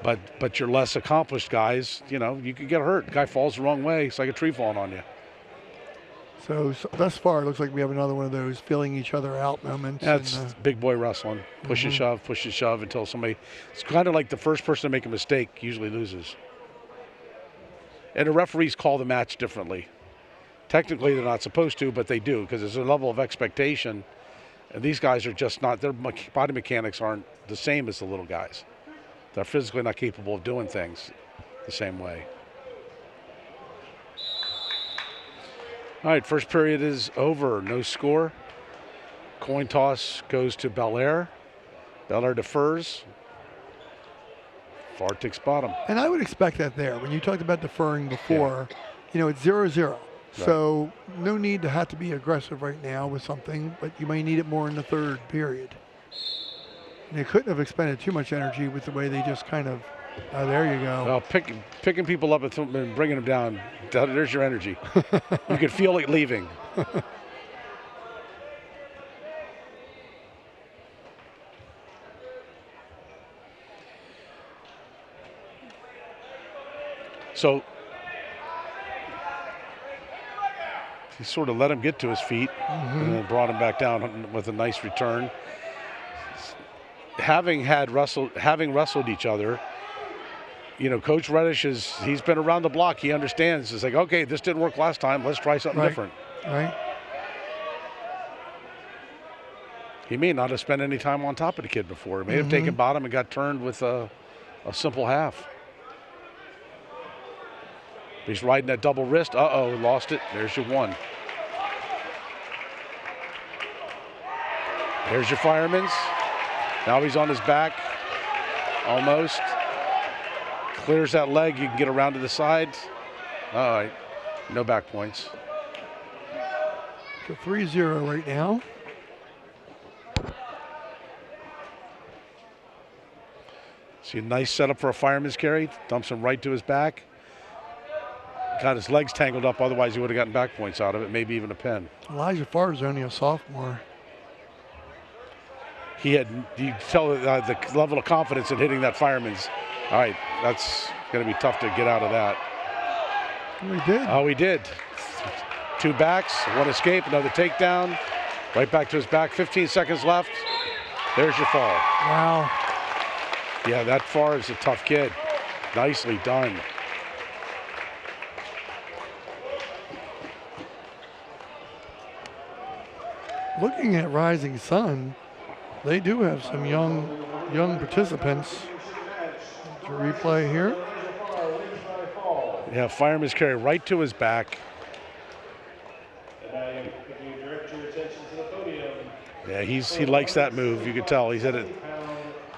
Speaker 3: But your less accomplished guys, you know, you could get hurt. Guy falls the wrong way, it's like a tree falling on you.
Speaker 1: So thus far, it looks like we have another one of those feeling each other out moments.
Speaker 3: That's big boy wrestling. Push and shove until somebody. It's kind of like the first person to make a mistake usually loses. And the referees call the match differently. Technically, they're not supposed to, but they do, because there's a level of expectation. And these guys are just not, their body mechanics aren't the same as the little guys. They're physically not capable of doing things the same way. All right, first period is over. No score. Coin toss goes to Bel Air. Bel Air defers. Farr takes bottom.
Speaker 1: And I would expect that there. When you talked about deferring before, you know, it's 0-0. Right. So no need to have to be aggressive right now with something, but you may need it more in the third period. And they couldn't have expended too much energy with the way they just kind of, there you go.
Speaker 3: Well, picking people up and bringing them down, there's your energy. You can feel it leaving. So he sort of let him get to his feet and then brought him back down with a nice return. Having wrestled each other, you know, Coach Reddish he's been around the block. He understands. It's like, okay, this didn't work last time. Let's try something different.
Speaker 1: Right.
Speaker 3: He may not have spent any time on top of the kid before. He may have taken bottom and got turned with a simple half. He's riding that double wrist. Uh-oh, lost it. There's your one. There's your fireman's. Now he's on his back, almost. Clears that leg, you can get around to the side. All right, no back points.
Speaker 1: So 3-0 right now.
Speaker 3: See a nice setup for a fireman's carry. Dumps him right to his back. Got his legs tangled up, otherwise he would have gotten back points out of it, maybe even a pin.
Speaker 1: Elijah Farr is only a sophomore.
Speaker 3: You tell the level of confidence in hitting that fireman's. All right, that's going to be tough to get out of that.
Speaker 1: We did.
Speaker 3: Oh, he did. 2 backs, 1 escape, another takedown. Right back to his back, 15 seconds left. There's your fall.
Speaker 1: Wow.
Speaker 3: Yeah, that Farr is a tough kid. Nicely done.
Speaker 1: Looking at Rising Sun, they do have some young participants. To replay here.
Speaker 3: Yeah, fireman's carry right to his back. Yeah, he likes that move. You can tell he's hit it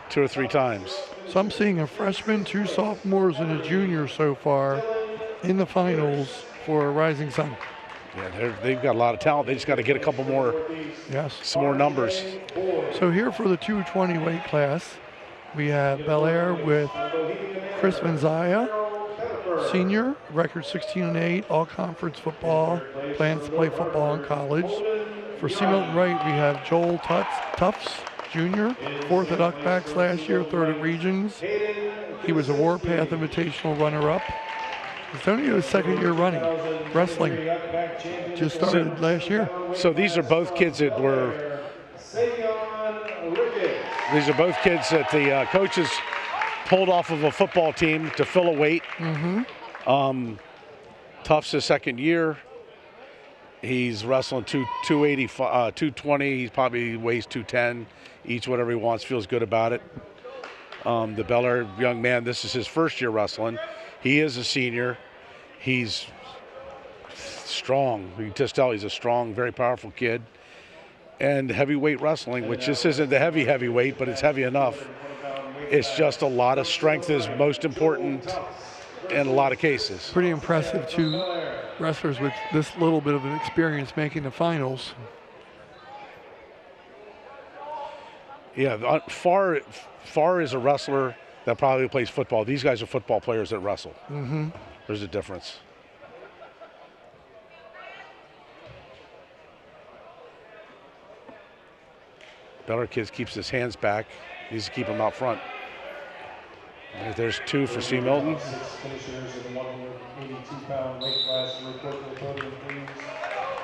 Speaker 3: 2 or 3 times.
Speaker 1: So I'm seeing a freshman, 2 sophomores, and a junior so far in the finals for Rising Sun.
Speaker 3: Yeah, they've got a lot of talent. They just got to get a couple more, some more numbers.
Speaker 1: So here for the 220 weight class, we have Bel Air with Chris Vanzaya, senior, record 16-8, all conference football, plans to play football in college. For C. Milton Wright, we have Joel Tufts, junior, 4th at UCBAC last year, 3rd at Regions. He was a Warpath Invitational runner-up. He's only his 2nd year running, wrestling. Just started last year.
Speaker 3: So these are both kids that were. These are both kids that the coaches pulled off of a football team to fill a weight. Tufts' 2nd year. He's wrestling 220. He probably weighs 210 each, whatever he wants, feels good about it. The Bel Air young man, this is his 1st year wrestling. He is a senior. He's strong. You can just tell he's a strong, very powerful kid. And heavyweight wrestling, which this isn't the heavyweight, but it's heavy enough. It's just a lot of strength is most important in a lot of cases.
Speaker 1: Pretty impressive, 2 wrestlers with this little bit of an experience making the finals.
Speaker 3: Yeah, Farr is a wrestler that probably plays football. These guys are football players that wrestle. There's a difference. Bel Air kids keeps his hands back. Needs to keep them out front. And there's 2 for C. Milton.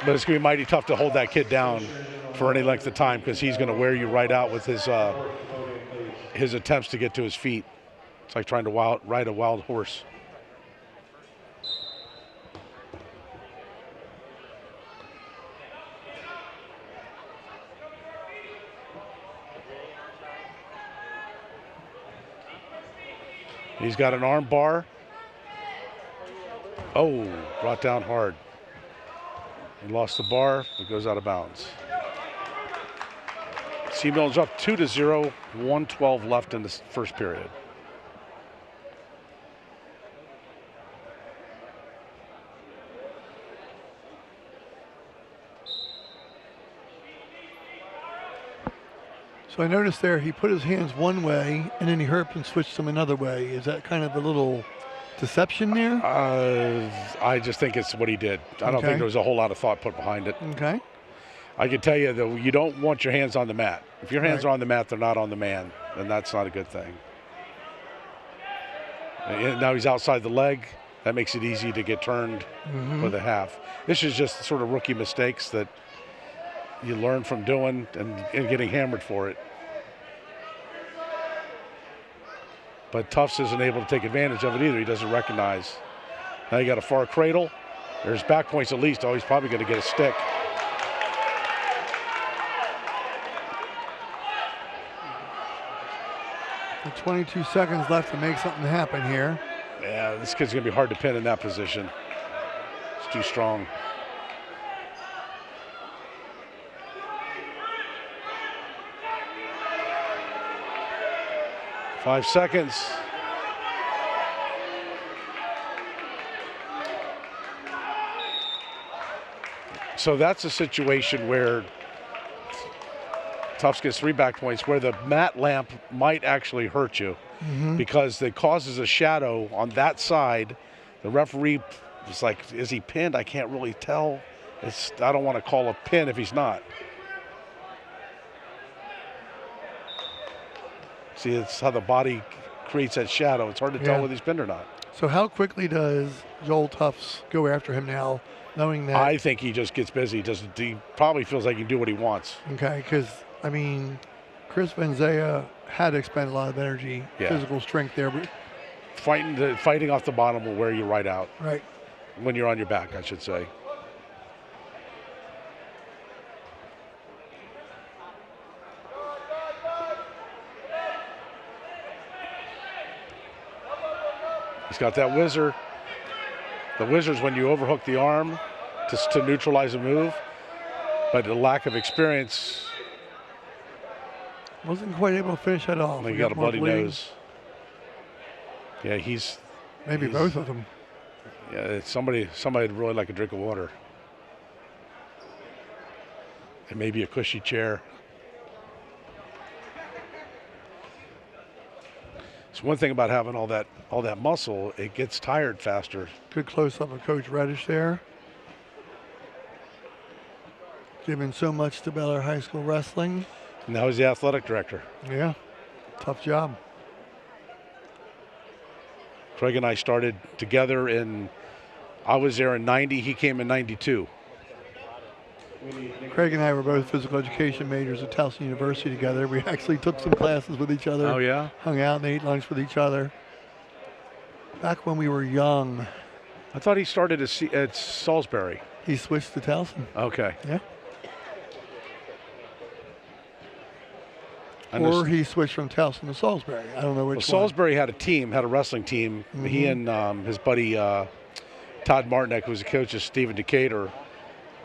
Speaker 3: But it's going to be mighty tough to hold that kid down for any length of time because he's going to wear you right out with his attempts to get to his feet. It's like trying to ride a wild horse. He's got an arm bar. Oh, brought down hard. He lost the bar, it goes out of bounds. C. Milton's up 2-0, 1:12 left in the 1st period.
Speaker 1: So I noticed there he put his hands one way and then he hurried and switched them another way. Is that kind of a little deception there?
Speaker 3: I just think it's what he did. I don't think there was a whole lot of thought put behind it.
Speaker 1: Okay.
Speaker 3: I can tell you that you don't want your hands on the mat. If your hands are on the mat, they're not on the man, and that's not a good thing. And now he's outside the leg. That makes it easy to get turned with a half. This is just sort of rookie mistakes that you learn from doing and getting hammered for it. But Tufts isn't able to take advantage of it either. He doesn't recognize. Now you got a far cradle. There's back points at least. Oh, he's probably going to get a stick.
Speaker 1: With 22 seconds left to make something happen here.
Speaker 3: Yeah, this kid's going to be hard to pin in that position. It's too strong. Five seconds. So that's a situation where Tufts gets 3 back points, where the mat lamp might actually hurt you because it causes a shadow on that side. The referee is like, is he pinned? I can't really tell. I don't want to call a pin if he's not. See, it's how the body creates that shadow. It's hard to tell whether he's pinned or not.
Speaker 1: So how quickly does Joel Tufts go after him now, knowing that?
Speaker 3: I think he just gets busy. He probably feels like he can do what he wants.
Speaker 1: Okay, because, I mean, Chris Benzea had to expend a lot of energy, physical strength there. But
Speaker 3: Fighting off the bottom will wear you right out.
Speaker 1: Right.
Speaker 3: When you're on your back, I should say. He's got that whizzer. The whizzer's when you overhook the arm to neutralize a move, but the lack of experience.
Speaker 1: Wasn't quite able to finish that off.
Speaker 3: He got a bloody nose. Yeah,
Speaker 1: maybe both of them.
Speaker 3: Yeah, it's somebody'd really like a drink of water. And maybe a cushy chair. It's one thing about having all that muscle, it gets tired faster.
Speaker 1: Good close-up of Coach Reddish there. Giving so much to Bel Air High School wrestling.
Speaker 3: Now he's the athletic director.
Speaker 1: Yeah, tough job.
Speaker 3: Craig and I started together I was there in 90, he came in 92.
Speaker 1: Craig and I were both physical education majors at Towson University together. We actually took some classes with each other.
Speaker 3: Oh, yeah?
Speaker 1: Hung out and ate lunch with each other. Back when we were young.
Speaker 3: I thought he started at Salisbury.
Speaker 1: He switched to Towson.
Speaker 3: Okay.
Speaker 1: Yeah. Or he switched from Towson to Salisbury. I don't know which one.
Speaker 3: Salisbury had a wrestling team. He and his buddy Todd Martinek, who was the coach of Stephen Decatur,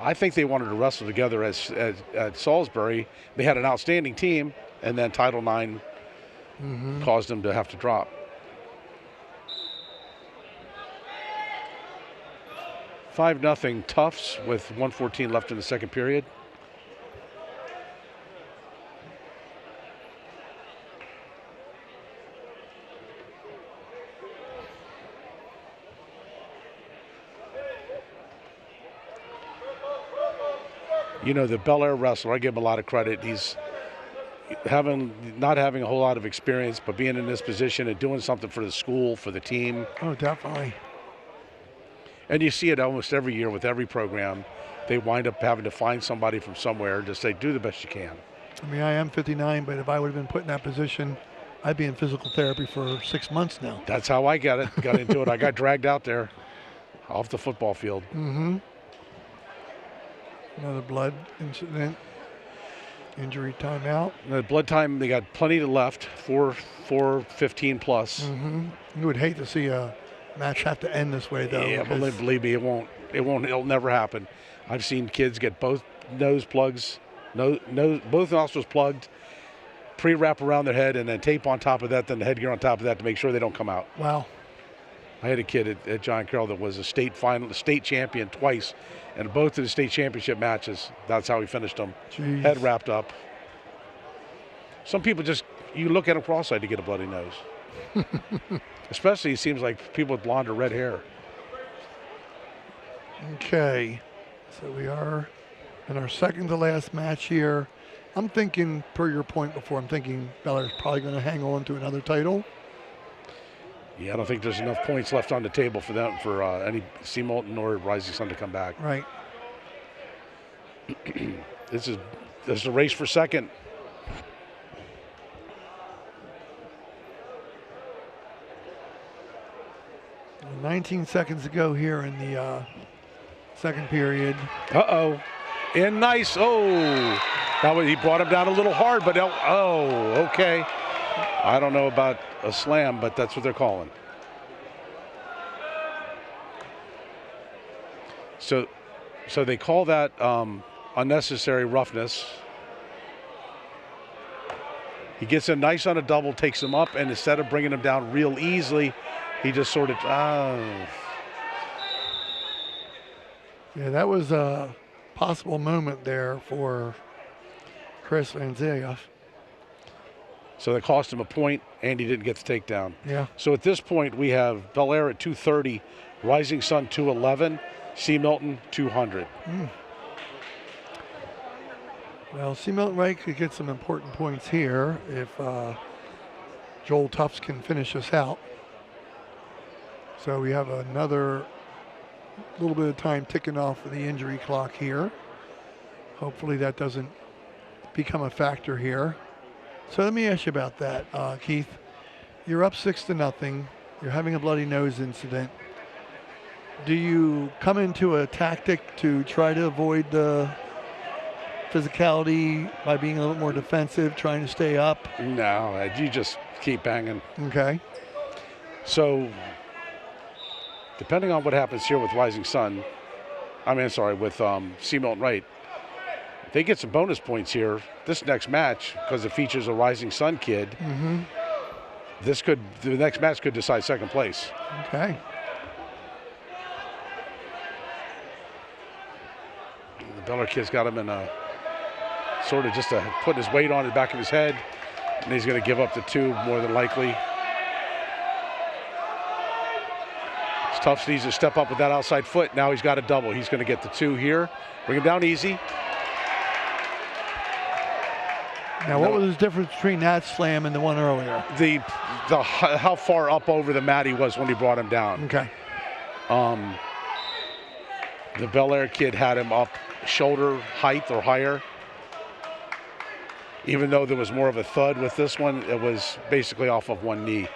Speaker 3: I think they wanted to wrestle together at Salisbury. They had an outstanding team, and then Title IX caused them to have to drop. $5-0 Tufts with 1:14 left in the second period. You know, the Bel Air wrestler, I give him a lot of credit. He's not having a whole lot of experience, but being in this position and doing something for the school, for the team.
Speaker 1: Oh, definitely.
Speaker 3: And you see it almost every year with every program. They wind up having to find somebody from somewhere to say, do the best you can.
Speaker 1: I mean, I am 59, but if I would have been put in that position, I'd be in physical therapy for 6 months now.
Speaker 3: That's how I got into it. I got dragged out there off the football field.
Speaker 1: Another blood incident. Injury timeout.
Speaker 3: The blood time, they got plenty left, 4:15 plus.
Speaker 1: You would hate to see a match have to end this way, though.
Speaker 3: Yeah, believe me, it'll never happen. I've seen kids get both nose plugs, both nostrils plugged, pre-wrap around their head, and then tape on top of that, then the headgear on top of that to make sure they don't come out.
Speaker 1: Wow.
Speaker 3: I had a kid at John Carroll that was a state champion twice, and both of the state championship matches, that's how he finished them.
Speaker 1: Jeez.
Speaker 3: Head wrapped up. Some people you look at them cross-eyed to get a bloody nose. Especially, it seems like people with blonde or red hair.
Speaker 1: Okay, so we are in our second to last match here. I'm thinking, per your point before, I'm thinking Bel Air's probably going to hang on to another title.
Speaker 3: Yeah, I don't think there's enough points left on the table for them, for any C. Moulton or Rising Sun to come back.
Speaker 1: Right.
Speaker 3: This is a race for second.
Speaker 1: And 19 seconds to go here in the second period.
Speaker 3: Uh-oh. And nice. Oh. He brought him down a little hard, but okay. I don't know about a slam, but that's what they're calling. So they call that unnecessary roughness. He gets him nice on a double, takes him up, and instead of bringing him down real easily, he just sort of,
Speaker 1: Yeah, that was possible moment there for Chris Van Zaya.
Speaker 3: So that cost him a point, and he didn't get the takedown.
Speaker 1: Yeah.
Speaker 3: So at this point, we have Bel Air at 230, Rising Sun 211, C. Milton 200.
Speaker 1: Well, C. Milton Wright could get some important points here if Joel Tufts can finish us out. So we have another little bit of time ticking off of the injury clock here. Hopefully that doesn't become a factor here. So let me ask you about that, Keith. You're up 6-0. You're having a bloody nose incident. Do you come into a tactic to try to avoid the physicality by being a little more defensive, trying to stay up?
Speaker 3: No, you just keep banging.
Speaker 1: Okay.
Speaker 3: So depending on what happens here with Rising Sun, with C. Milton Wright, if they get some bonus points here, this next match, because it features a Rising Sun kid, the next match could decide second place.
Speaker 1: Okay.
Speaker 3: The Bel Air kid's got him in a sort of just putting his weight on the back of his head, and he's going to give up the 2 more than likely. Tufts needs to step up with that outside foot. Now he's got a double. He's going to get the 2 here. Bring him down easy.
Speaker 1: Now, what was the difference between that slam and the one earlier?
Speaker 3: The how far up over the mat he was when he brought him down.
Speaker 1: Okay.
Speaker 3: The Bel Air kid had him up shoulder height or higher. Even though there was more of a thud with this one, it was basically off of one knee.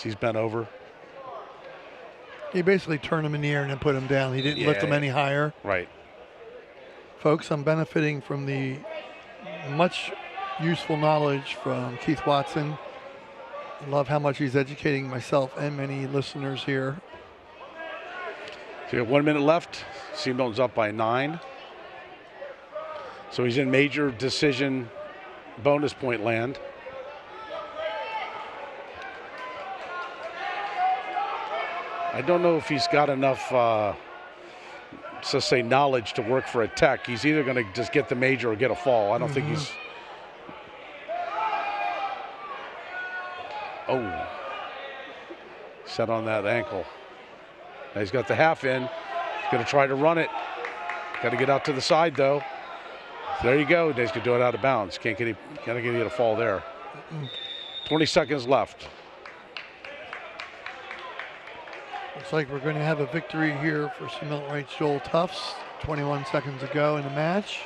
Speaker 3: He's bent over.
Speaker 1: He basically turned him in the air and then put him down. He didn't lift him any higher.
Speaker 3: Right.
Speaker 1: Folks, I'm benefiting from the much useful knowledge from Keith Watson. I love how much he's educating myself and many listeners here.
Speaker 3: So you have 1 minute left. C. Milton's up by 9. So he's in major decision bonus point land. I don't know if he's got enough, let's say, knowledge to work for a tech. He's either going to just get the major or get a fall. I don't think he's. Oh, set on that ankle. Now he's got the half in. He's going to try to run it. Got to get out to the side though. There you go. He's going to do it out of bounds. Can't get a fall there. 20 seconds left.
Speaker 1: Looks like we're going to have a victory here for C. Milton Wright's Joel Tufts. 21 seconds to go in the match.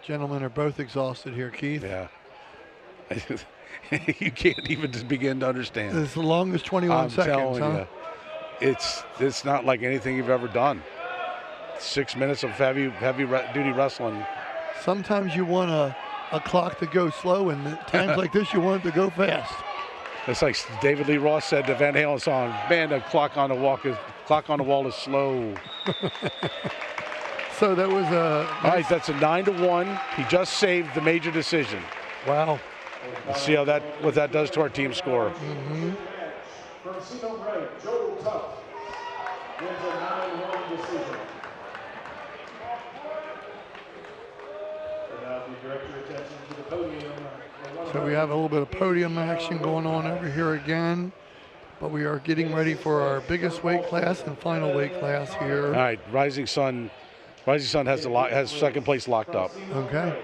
Speaker 1: Gentlemen are both exhausted here, Keith.
Speaker 3: Yeah. You can't even just begin to understand.
Speaker 1: It's the longest 21 seconds,
Speaker 3: telling
Speaker 1: huh?
Speaker 3: you, it's not like anything you've ever done. 6 minutes of heavy duty wrestling.
Speaker 1: Sometimes you want a clock to go slow, and at times like this, you want it to go fast.
Speaker 3: It's like David Lee Roth said to Van Halen song, "Man, the clock on the wall is slow."
Speaker 1: So that was a.
Speaker 3: All right, that's a 9-1. He just saved the major decision.
Speaker 1: Wow.
Speaker 3: Let's see what that does to our team score.
Speaker 2: From C. Milton Wright, Joel Tufts wins a 9-1 decision. And now if you direct your attention to the podium.
Speaker 1: So we have a little bit of podium action going on over here again, but we are getting ready for our biggest weight class and final weight class here.
Speaker 3: All right, Rising Sun has second place locked up.
Speaker 1: Okay.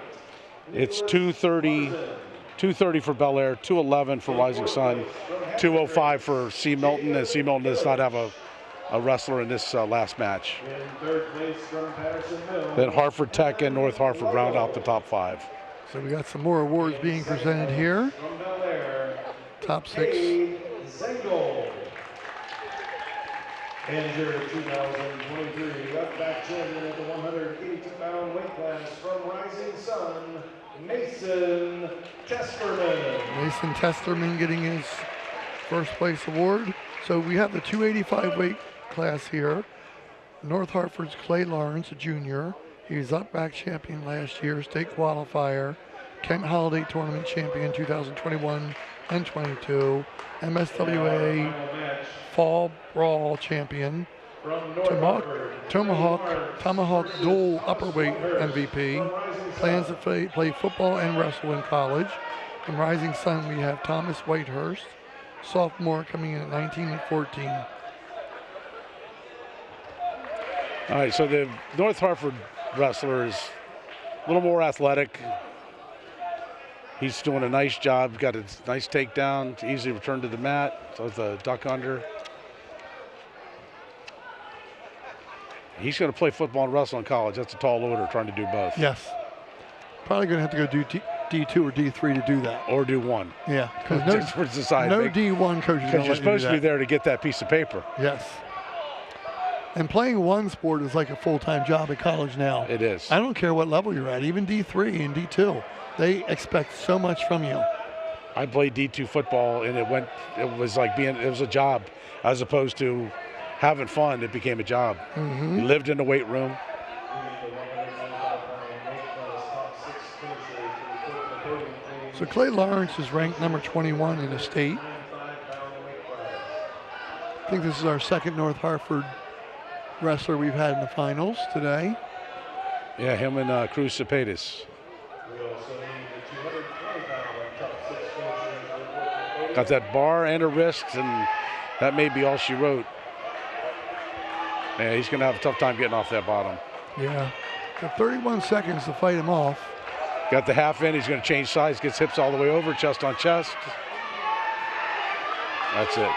Speaker 3: It's 230 for Bel Air, 211 for Rising Sun, 205 for C. Milton, and C. Milton does not have a wrestler in this last match.
Speaker 2: In third place from Patterson Mill.
Speaker 3: Then Hartford Tech and North Hartford round out the top 5.
Speaker 1: So we got some more awards being presented here.
Speaker 2: From Bel Air,
Speaker 1: Top 6.
Speaker 2: Zengel. Injured 2023 up-back champion at the 182-pound weight class from Rising Sun, Mason Testerman.
Speaker 1: Mason Testerman getting his first place award. So we have the 285 weight class here. North Hartford's Clay Lawrence, a junior. He's UCBAC champion last year, state qualifier, Kent Holiday tournament champion 2021 and 22, MSWA fall brawl champion, Tomahawk dual upperweight MVP, plans to play football and wrestle in college. From Rising Sun, we have Thomas Whitehurst, sophomore, coming in at 19 and 14.
Speaker 3: All right, so the North Hartford wrestler is a little more athletic. He's doing a nice job, got a nice takedown, easily returned to the mat with a duck under. He's going to play football and wrestle in college. That's a tall order, trying to do both.
Speaker 1: Yes. Probably going to have to go do D2 or D3 to do that.
Speaker 3: Or do one.
Speaker 1: Yeah.
Speaker 3: Just for decide.
Speaker 1: No D1 coaches.
Speaker 3: Because you're supposed to be there to get that piece of paper.
Speaker 1: Yes. And playing one sport is like a full-time job at college now.
Speaker 3: It is.
Speaker 1: I don't care what level you're at, even D3 and D2. They expect so much from you.
Speaker 3: I played D2 football, and it was a job as opposed to having fun. It became a job.
Speaker 1: Mm-hmm.
Speaker 3: You lived in the weight room.
Speaker 1: So Clay Lawrence is ranked number 21 in the state. I think this is our second North Hartford wrestler we've had in the finals today.
Speaker 3: Yeah, him and Cruz Cepedes. Got that bar and a wrist, and that may be all she wrote. Yeah, he's going to have a tough time getting off that bottom.
Speaker 1: Yeah. Got 31 seconds to fight him off.
Speaker 3: Got the half in. He's going to change sides, gets hips all the way over, chest on chest. That's it.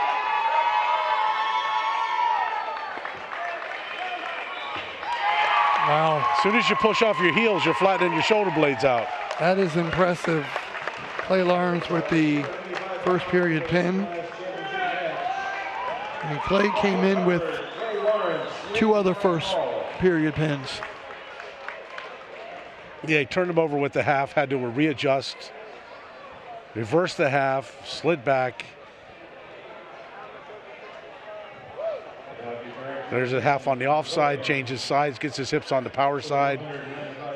Speaker 1: Wow.
Speaker 3: As soon as you push off your heels, you're flattening your shoulder blades out.
Speaker 1: That is impressive. Clay Lawrence with the first period pin. And Clay came in with two other first period pins.
Speaker 3: Yeah, he turned him over with the half, had to readjust, reverse the half, slid back. There's a half on the offside, changes sides, gets his hips on the power side,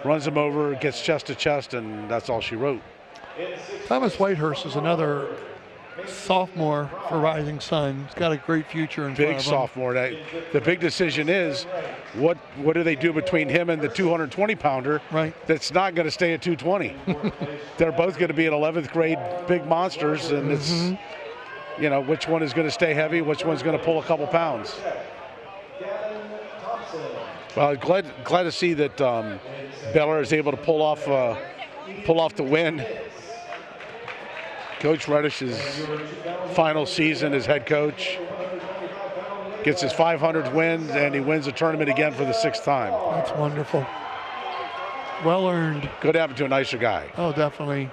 Speaker 3: runs him over, gets chest to chest, and that's all she wrote.
Speaker 1: Thomas Whitehurst is another sophomore for Rising Sun. He's got a great future in front of him.
Speaker 3: Big sophomore. The big decision is, what do they do between him and the 220-pounder?
Speaker 1: Right.
Speaker 3: That's not going to stay at 220. They're both going to be at 11th grade big monsters, and it's, you know, which one is going to stay heavy, which one's going to pull a couple pounds. Well, glad to see that Bel Air is able to pull off the win. Coach Reddish's final season as head coach. Gets his 500th win, and he wins the tournament again for the 6th time.
Speaker 1: That's wonderful. Well earned.
Speaker 3: Could happen to a nicer guy.
Speaker 1: Oh, definitely.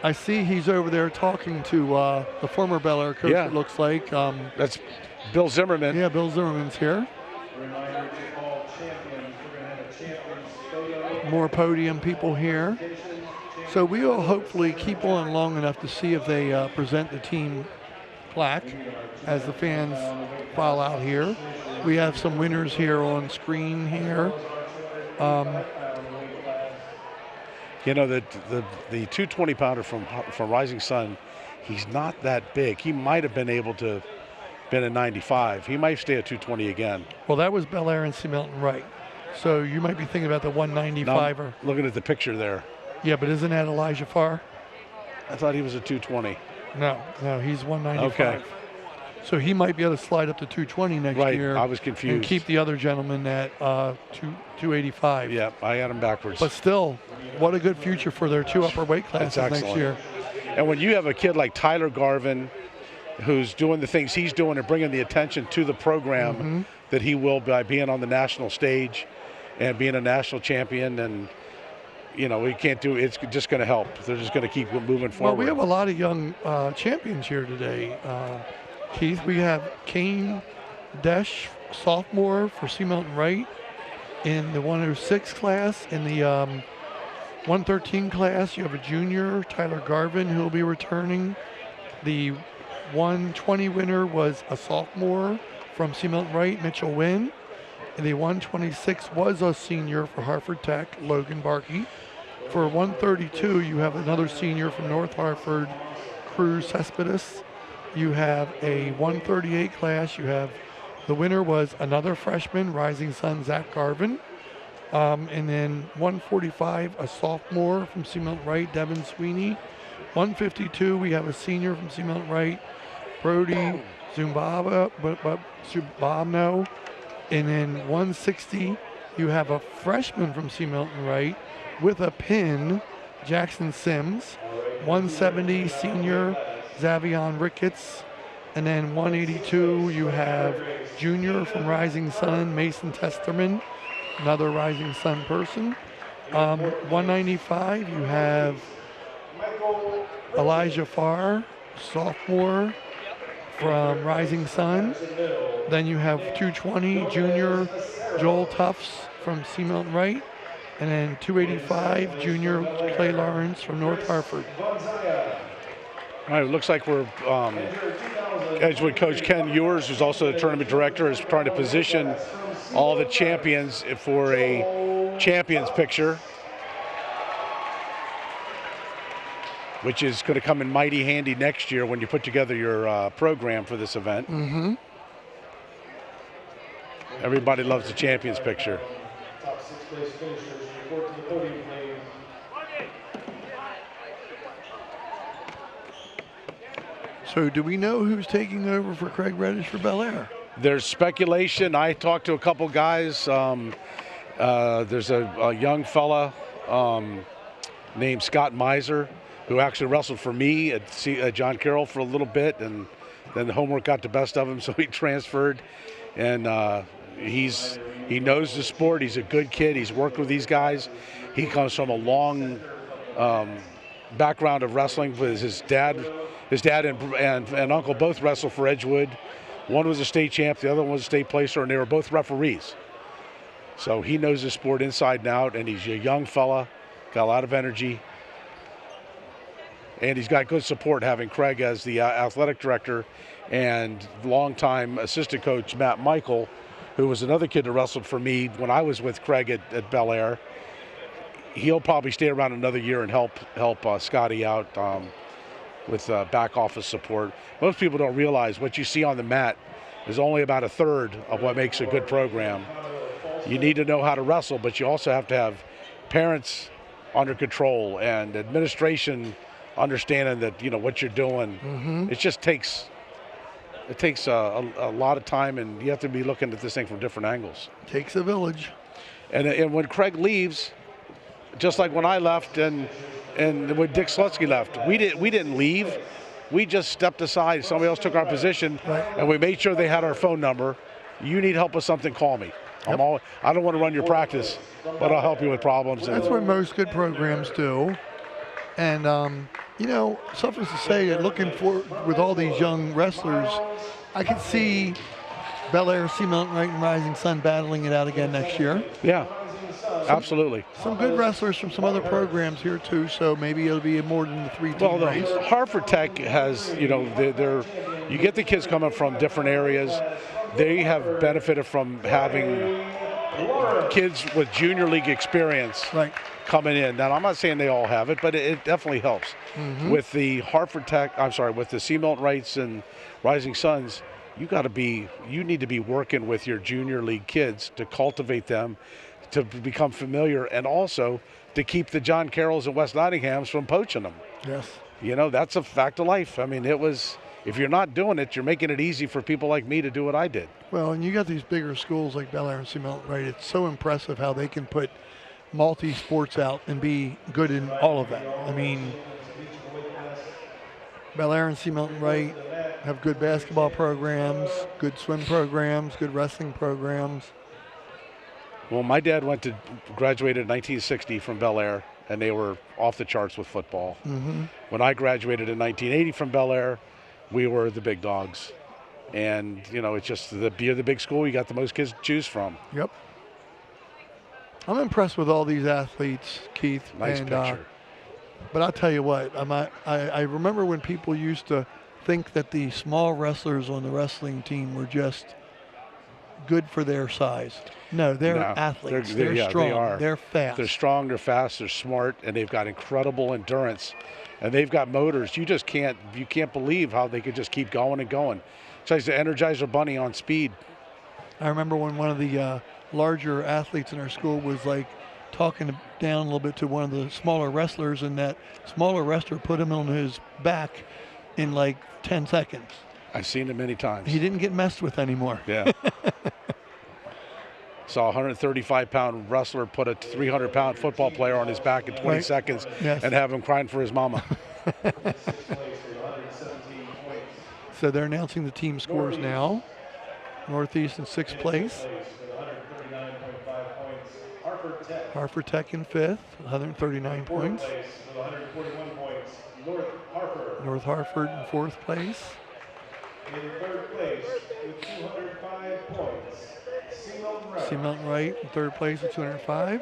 Speaker 1: I see he's over there talking to the former Bel Air coach,
Speaker 3: Yeah.
Speaker 1: it looks like.
Speaker 3: That's Bill Zimmerman.
Speaker 1: Yeah, Bill Zimmerman's here. More podium people here. So we will hopefully keep on long enough to see if they present the team plaque as the fans file out here. We have some winners here on screen here.
Speaker 3: You know, the 220-pounder from Rising Sun, he's not that big. He might have been able to been a 95. He might stay at 220 again.
Speaker 1: Well, that was Bel Air and C. Milton Wright. So you might be thinking about the 195er.
Speaker 3: Looking at the picture there.
Speaker 1: Yeah, but isn't that Elijah Farr?
Speaker 3: I thought he was a 220.
Speaker 1: No, he's 195.
Speaker 3: Okay.
Speaker 1: So he might be able to slide up to 220 next year.
Speaker 3: Right, I was confused.
Speaker 1: And keep the other gentleman at 285.
Speaker 3: Yeah, I had him backwards.
Speaker 1: But still, what a good future for their two upper weight classes next year.
Speaker 3: And when you have a kid like Tyler Garvin, who's doing the things he's doing and bringing the attention to the program that he will by being on the national stage and being a national champion, and you know, we can't do it's just going to help. They're just going to keep moving forward.
Speaker 1: Well, we have a lot of young champions here today, Keith. We have Kane Desch, sophomore for C. Milton Wright, in the 106 class. In the 113 class, you have a junior, Tyler Garvin, who will be returning. The 120 winner was a sophomore from C. Milton Wright, Mitchell Wynn. And the 126 was a senior for Hartford Tech, Logan Barkey. For 132, you have another senior from North Hartford, Cruz Cespedes. You have a 138 class. You have the winner was another freshman, Rising Sun Zach Garvin. And then 145, a sophomore from C. Milton Wright, Devin Sweeney. 152, we have a senior from C. Milton Wright, Brody Zumbabno. And then 160, you have a freshman from C. Milton Wright with a pin, Jackson Sims. 170, senior Xavion Ricketts. And then 182, you have junior from Rising Sun, Mason Testerman, another Rising Sun person. 195, you have Elijah Farr, sophomore from Rising Sun. Then you have 220, junior Joel Tufts from C. Milton Wright. And then 285, junior Clay Lawrence from North Hartford.
Speaker 3: All right, it looks like we're Edgewood coach Ken Ewers, who's also the tournament director, is trying to position all the champions for a champions picture, which is going to come in mighty handy next year when you put together your program for this event.
Speaker 1: Mm-hmm.
Speaker 3: Everybody loves the champions picture.
Speaker 2: Top 6 place finishers report to the podium, please.
Speaker 1: So do we know who's taking over for Craig Reddish for Bel Air?
Speaker 3: There's speculation. I talked to a couple guys. There's a young fella named Scott Miser who actually wrestled for me at John Carroll for a little bit, and then the homework got the best of him, so he transferred. And he knows the sport. He's a good kid. He's worked with these guys. He comes from a long background of wrestling with his dad. His dad and uncle both wrestled for Edgewood. One was a state champ, the other one was a state placer, and they were both referees. So he knows the sport inside and out, and he's a young fella, got a lot of energy. And he's got good support having Craig as the athletic director and longtime assistant coach Matt Michael, who was another kid that wrestled for me when I was with Craig at Bel Air. He'll probably stay around another year and help Scotty out with back office support. Most people don't realize what you see on the mat is only about a third of what makes a good program. You need to know how to wrestle, but you also have to have parents under control and administration understanding that what you're doing.
Speaker 1: Mm-hmm.
Speaker 3: It just takes a lot of time, and you have to be looking at this thing from different angles.
Speaker 1: Takes a village.
Speaker 3: And when Craig leaves, just like when I left and when Dick Slutsky left, we didn't leave. We just stepped aside. Somebody else took our position,
Speaker 1: right,
Speaker 3: and we made sure they had our phone number. You need help with something, call me.
Speaker 1: Yep.
Speaker 3: I don't want to run your practice, but I'll help you with problems.
Speaker 1: That's what most good programs do. And, suffice to say that with all these young wrestlers, I could see Bel Air, C. Milton Wright, and Rising Sun battling it out again next year.
Speaker 3: Yeah, absolutely.
Speaker 1: Some good wrestlers from some other programs here too, so maybe it'll be more than the 3-team race.
Speaker 3: Hartford Tech has, you get the kids coming from different areas. They have benefited from having kids with junior league experience,
Speaker 1: right,
Speaker 3: coming in. Now, I'm not saying they all have it, but it definitely helps.
Speaker 1: Mm-hmm.
Speaker 3: With the with the C. Milton Wrights and Rising Suns, you need to be working with your junior league kids to cultivate them, to become familiar, and also to keep the John Carrolls and West Nottinghams from poaching them.
Speaker 1: Yes.
Speaker 3: That's a fact of life. I mean, if you're not doing it, you're making it easy for people like me to do what I did.
Speaker 1: Well, and you got these bigger schools like Bel Air and C. Milton Wright. It's so impressive how they can put multi-sports out and be good in all of that. I mean, Bel Air and C. Milton Wright have good basketball programs, good swim programs, good wrestling programs.
Speaker 3: Well, my dad graduated in 1960 from Bel Air, and they were off the charts with football.
Speaker 1: Mm-hmm.
Speaker 3: When I graduated in 1980 from Bel Air, we were the big dogs. And, it's just you're the big school, you got the most kids to choose from.
Speaker 1: Yep. I'm impressed with all these athletes, Keith.
Speaker 3: Nice picture.
Speaker 1: But I'll tell you what, I remember when people used to think that the small wrestlers on the wrestling team were just good for their size. No, they're
Speaker 3: No,
Speaker 1: athletes.
Speaker 3: they're-
Speaker 1: They're
Speaker 3: yeah, they
Speaker 1: strong.
Speaker 3: are.
Speaker 1: They're fast.
Speaker 3: They're strong, they're fast, they're smart, and they've got incredible endurance. And they've got motors. You can't believe how they could just keep going and going. It's like the Energizer Bunny on speed.
Speaker 1: I remember when one of the larger athletes in our school was like talking down a little bit to one of the smaller wrestlers, and that smaller wrestler put him on his back in like 10 seconds.
Speaker 3: I've seen it many times.
Speaker 1: He didn't get messed with anymore.
Speaker 3: Yeah. Saw a 135-pound wrestler put a 300-pound football player on his back in 20
Speaker 1: Right.
Speaker 3: seconds
Speaker 1: Yes.
Speaker 3: and have him crying for his mama.
Speaker 2: Sixth place with 117 points.
Speaker 1: So they're announcing the team scores now. Northeast in sixth place.
Speaker 2: With 139.5 points. Hartford Tech.
Speaker 1: Hartford Tech in fifth, 139
Speaker 2: Fourth
Speaker 1: points.
Speaker 2: place with 141 points. North Hartford.
Speaker 1: North Hartford in fourth place.
Speaker 2: In third place with 205 points.
Speaker 1: Sea Mountain Wright in third place with 205.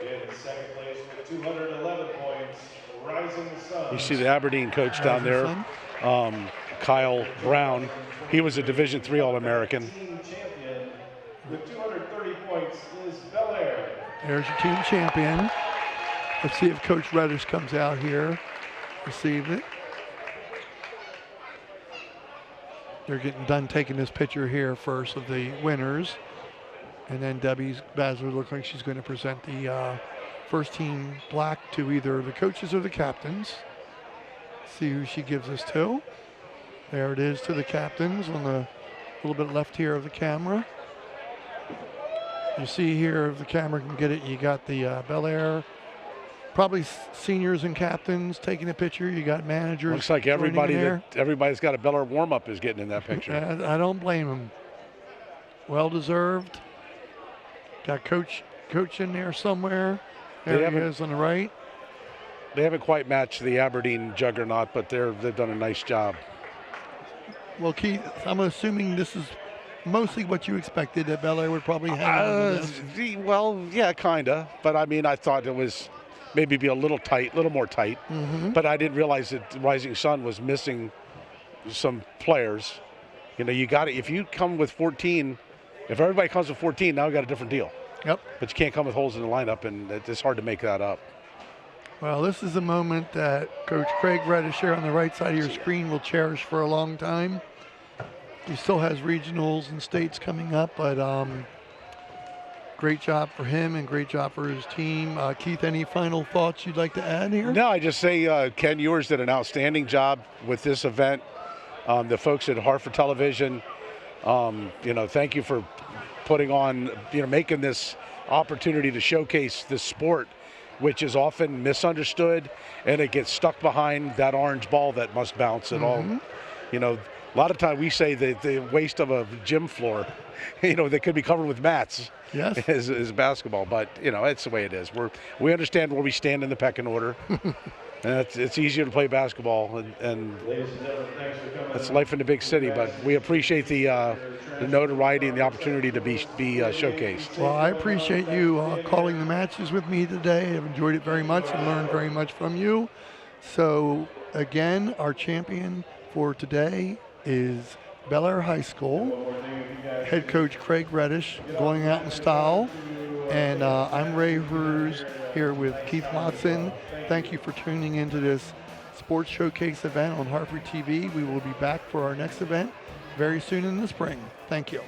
Speaker 2: In second place with 211 points. Rising Sun.
Speaker 3: You see the Aberdeen coach down there,
Speaker 1: Sun.
Speaker 3: Kyle Brown. He was a Division III All-American.
Speaker 2: Team champion with 230 points is Bel Air.
Speaker 1: There's your team champion. Let's see if Coach Reddish comes out here. Receive it. They're getting done taking this picture here first of the winners. And then Debbie Basler looks like she's going to present the first team plaque to either the coaches or the captains. See who she gives this to. There it is to the captains on the little bit left here of the camera. You see here, if the camera can get it, you got the Bel Air, probably seniors and captains taking a picture. You got managers.
Speaker 3: Looks like
Speaker 1: joining
Speaker 3: everybody
Speaker 1: there.
Speaker 3: everybody's got a Bel Air warm-up is getting in that picture.
Speaker 1: I don't blame them. Well deserved. Got coach in there somewhere.
Speaker 3: They
Speaker 1: There he
Speaker 3: haven't-
Speaker 1: is on the right.
Speaker 3: They haven't quite matched the Aberdeen juggernaut, but they've done a nice job.
Speaker 1: Well, Keith, I'm assuming this is mostly what you expected, that Bel Air would probably have.
Speaker 3: Well, yeah, kinda. But I mean, I thought it was maybe be a little more tight. But I didn't realize that Rising Sun was missing some players. You know, you got it. If you come with 14, if everybody comes with 14, now we got a different deal.
Speaker 1: Yep.
Speaker 3: But you can't come with holes in the lineup, and it's hard to make that up.
Speaker 1: Well, this is a moment that Coach Craig Reddish here on the right side of your screen will cherish for a long time. He still has regionals and states coming up, but great job for him and great job for his team. Keith, any final thoughts you'd like to add here?
Speaker 3: No, I just say Ken Ewers did an outstanding job with this event. The folks at Hartford Television, thank you for putting on, making this opportunity to showcase this sport, which is often misunderstood, and it gets stuck behind that orange ball that must bounce at all. A lot of time we say that the waste of a gym floor, that could be covered with mats.
Speaker 1: Yes.
Speaker 3: is basketball, but it's the way it is. We understand where we stand in the pecking order, and it's easier to play basketball, and
Speaker 2: Ladies and gentlemen, thanks for coming.
Speaker 3: it's life in the big city. But we appreciate the notoriety and the opportunity to be showcased.
Speaker 1: Well, I appreciate you calling the matches with me today. I've enjoyed it very much and learned very much from you. So, again, our champion for today is Bel Air High School. Head coach Craig Reddish going out in style. And I'm Ray Ruse here with Keith Watson. Thank you for tuning into this sports showcase event on Hartford TV. We will be back for our next event very soon in the spring. Thank you.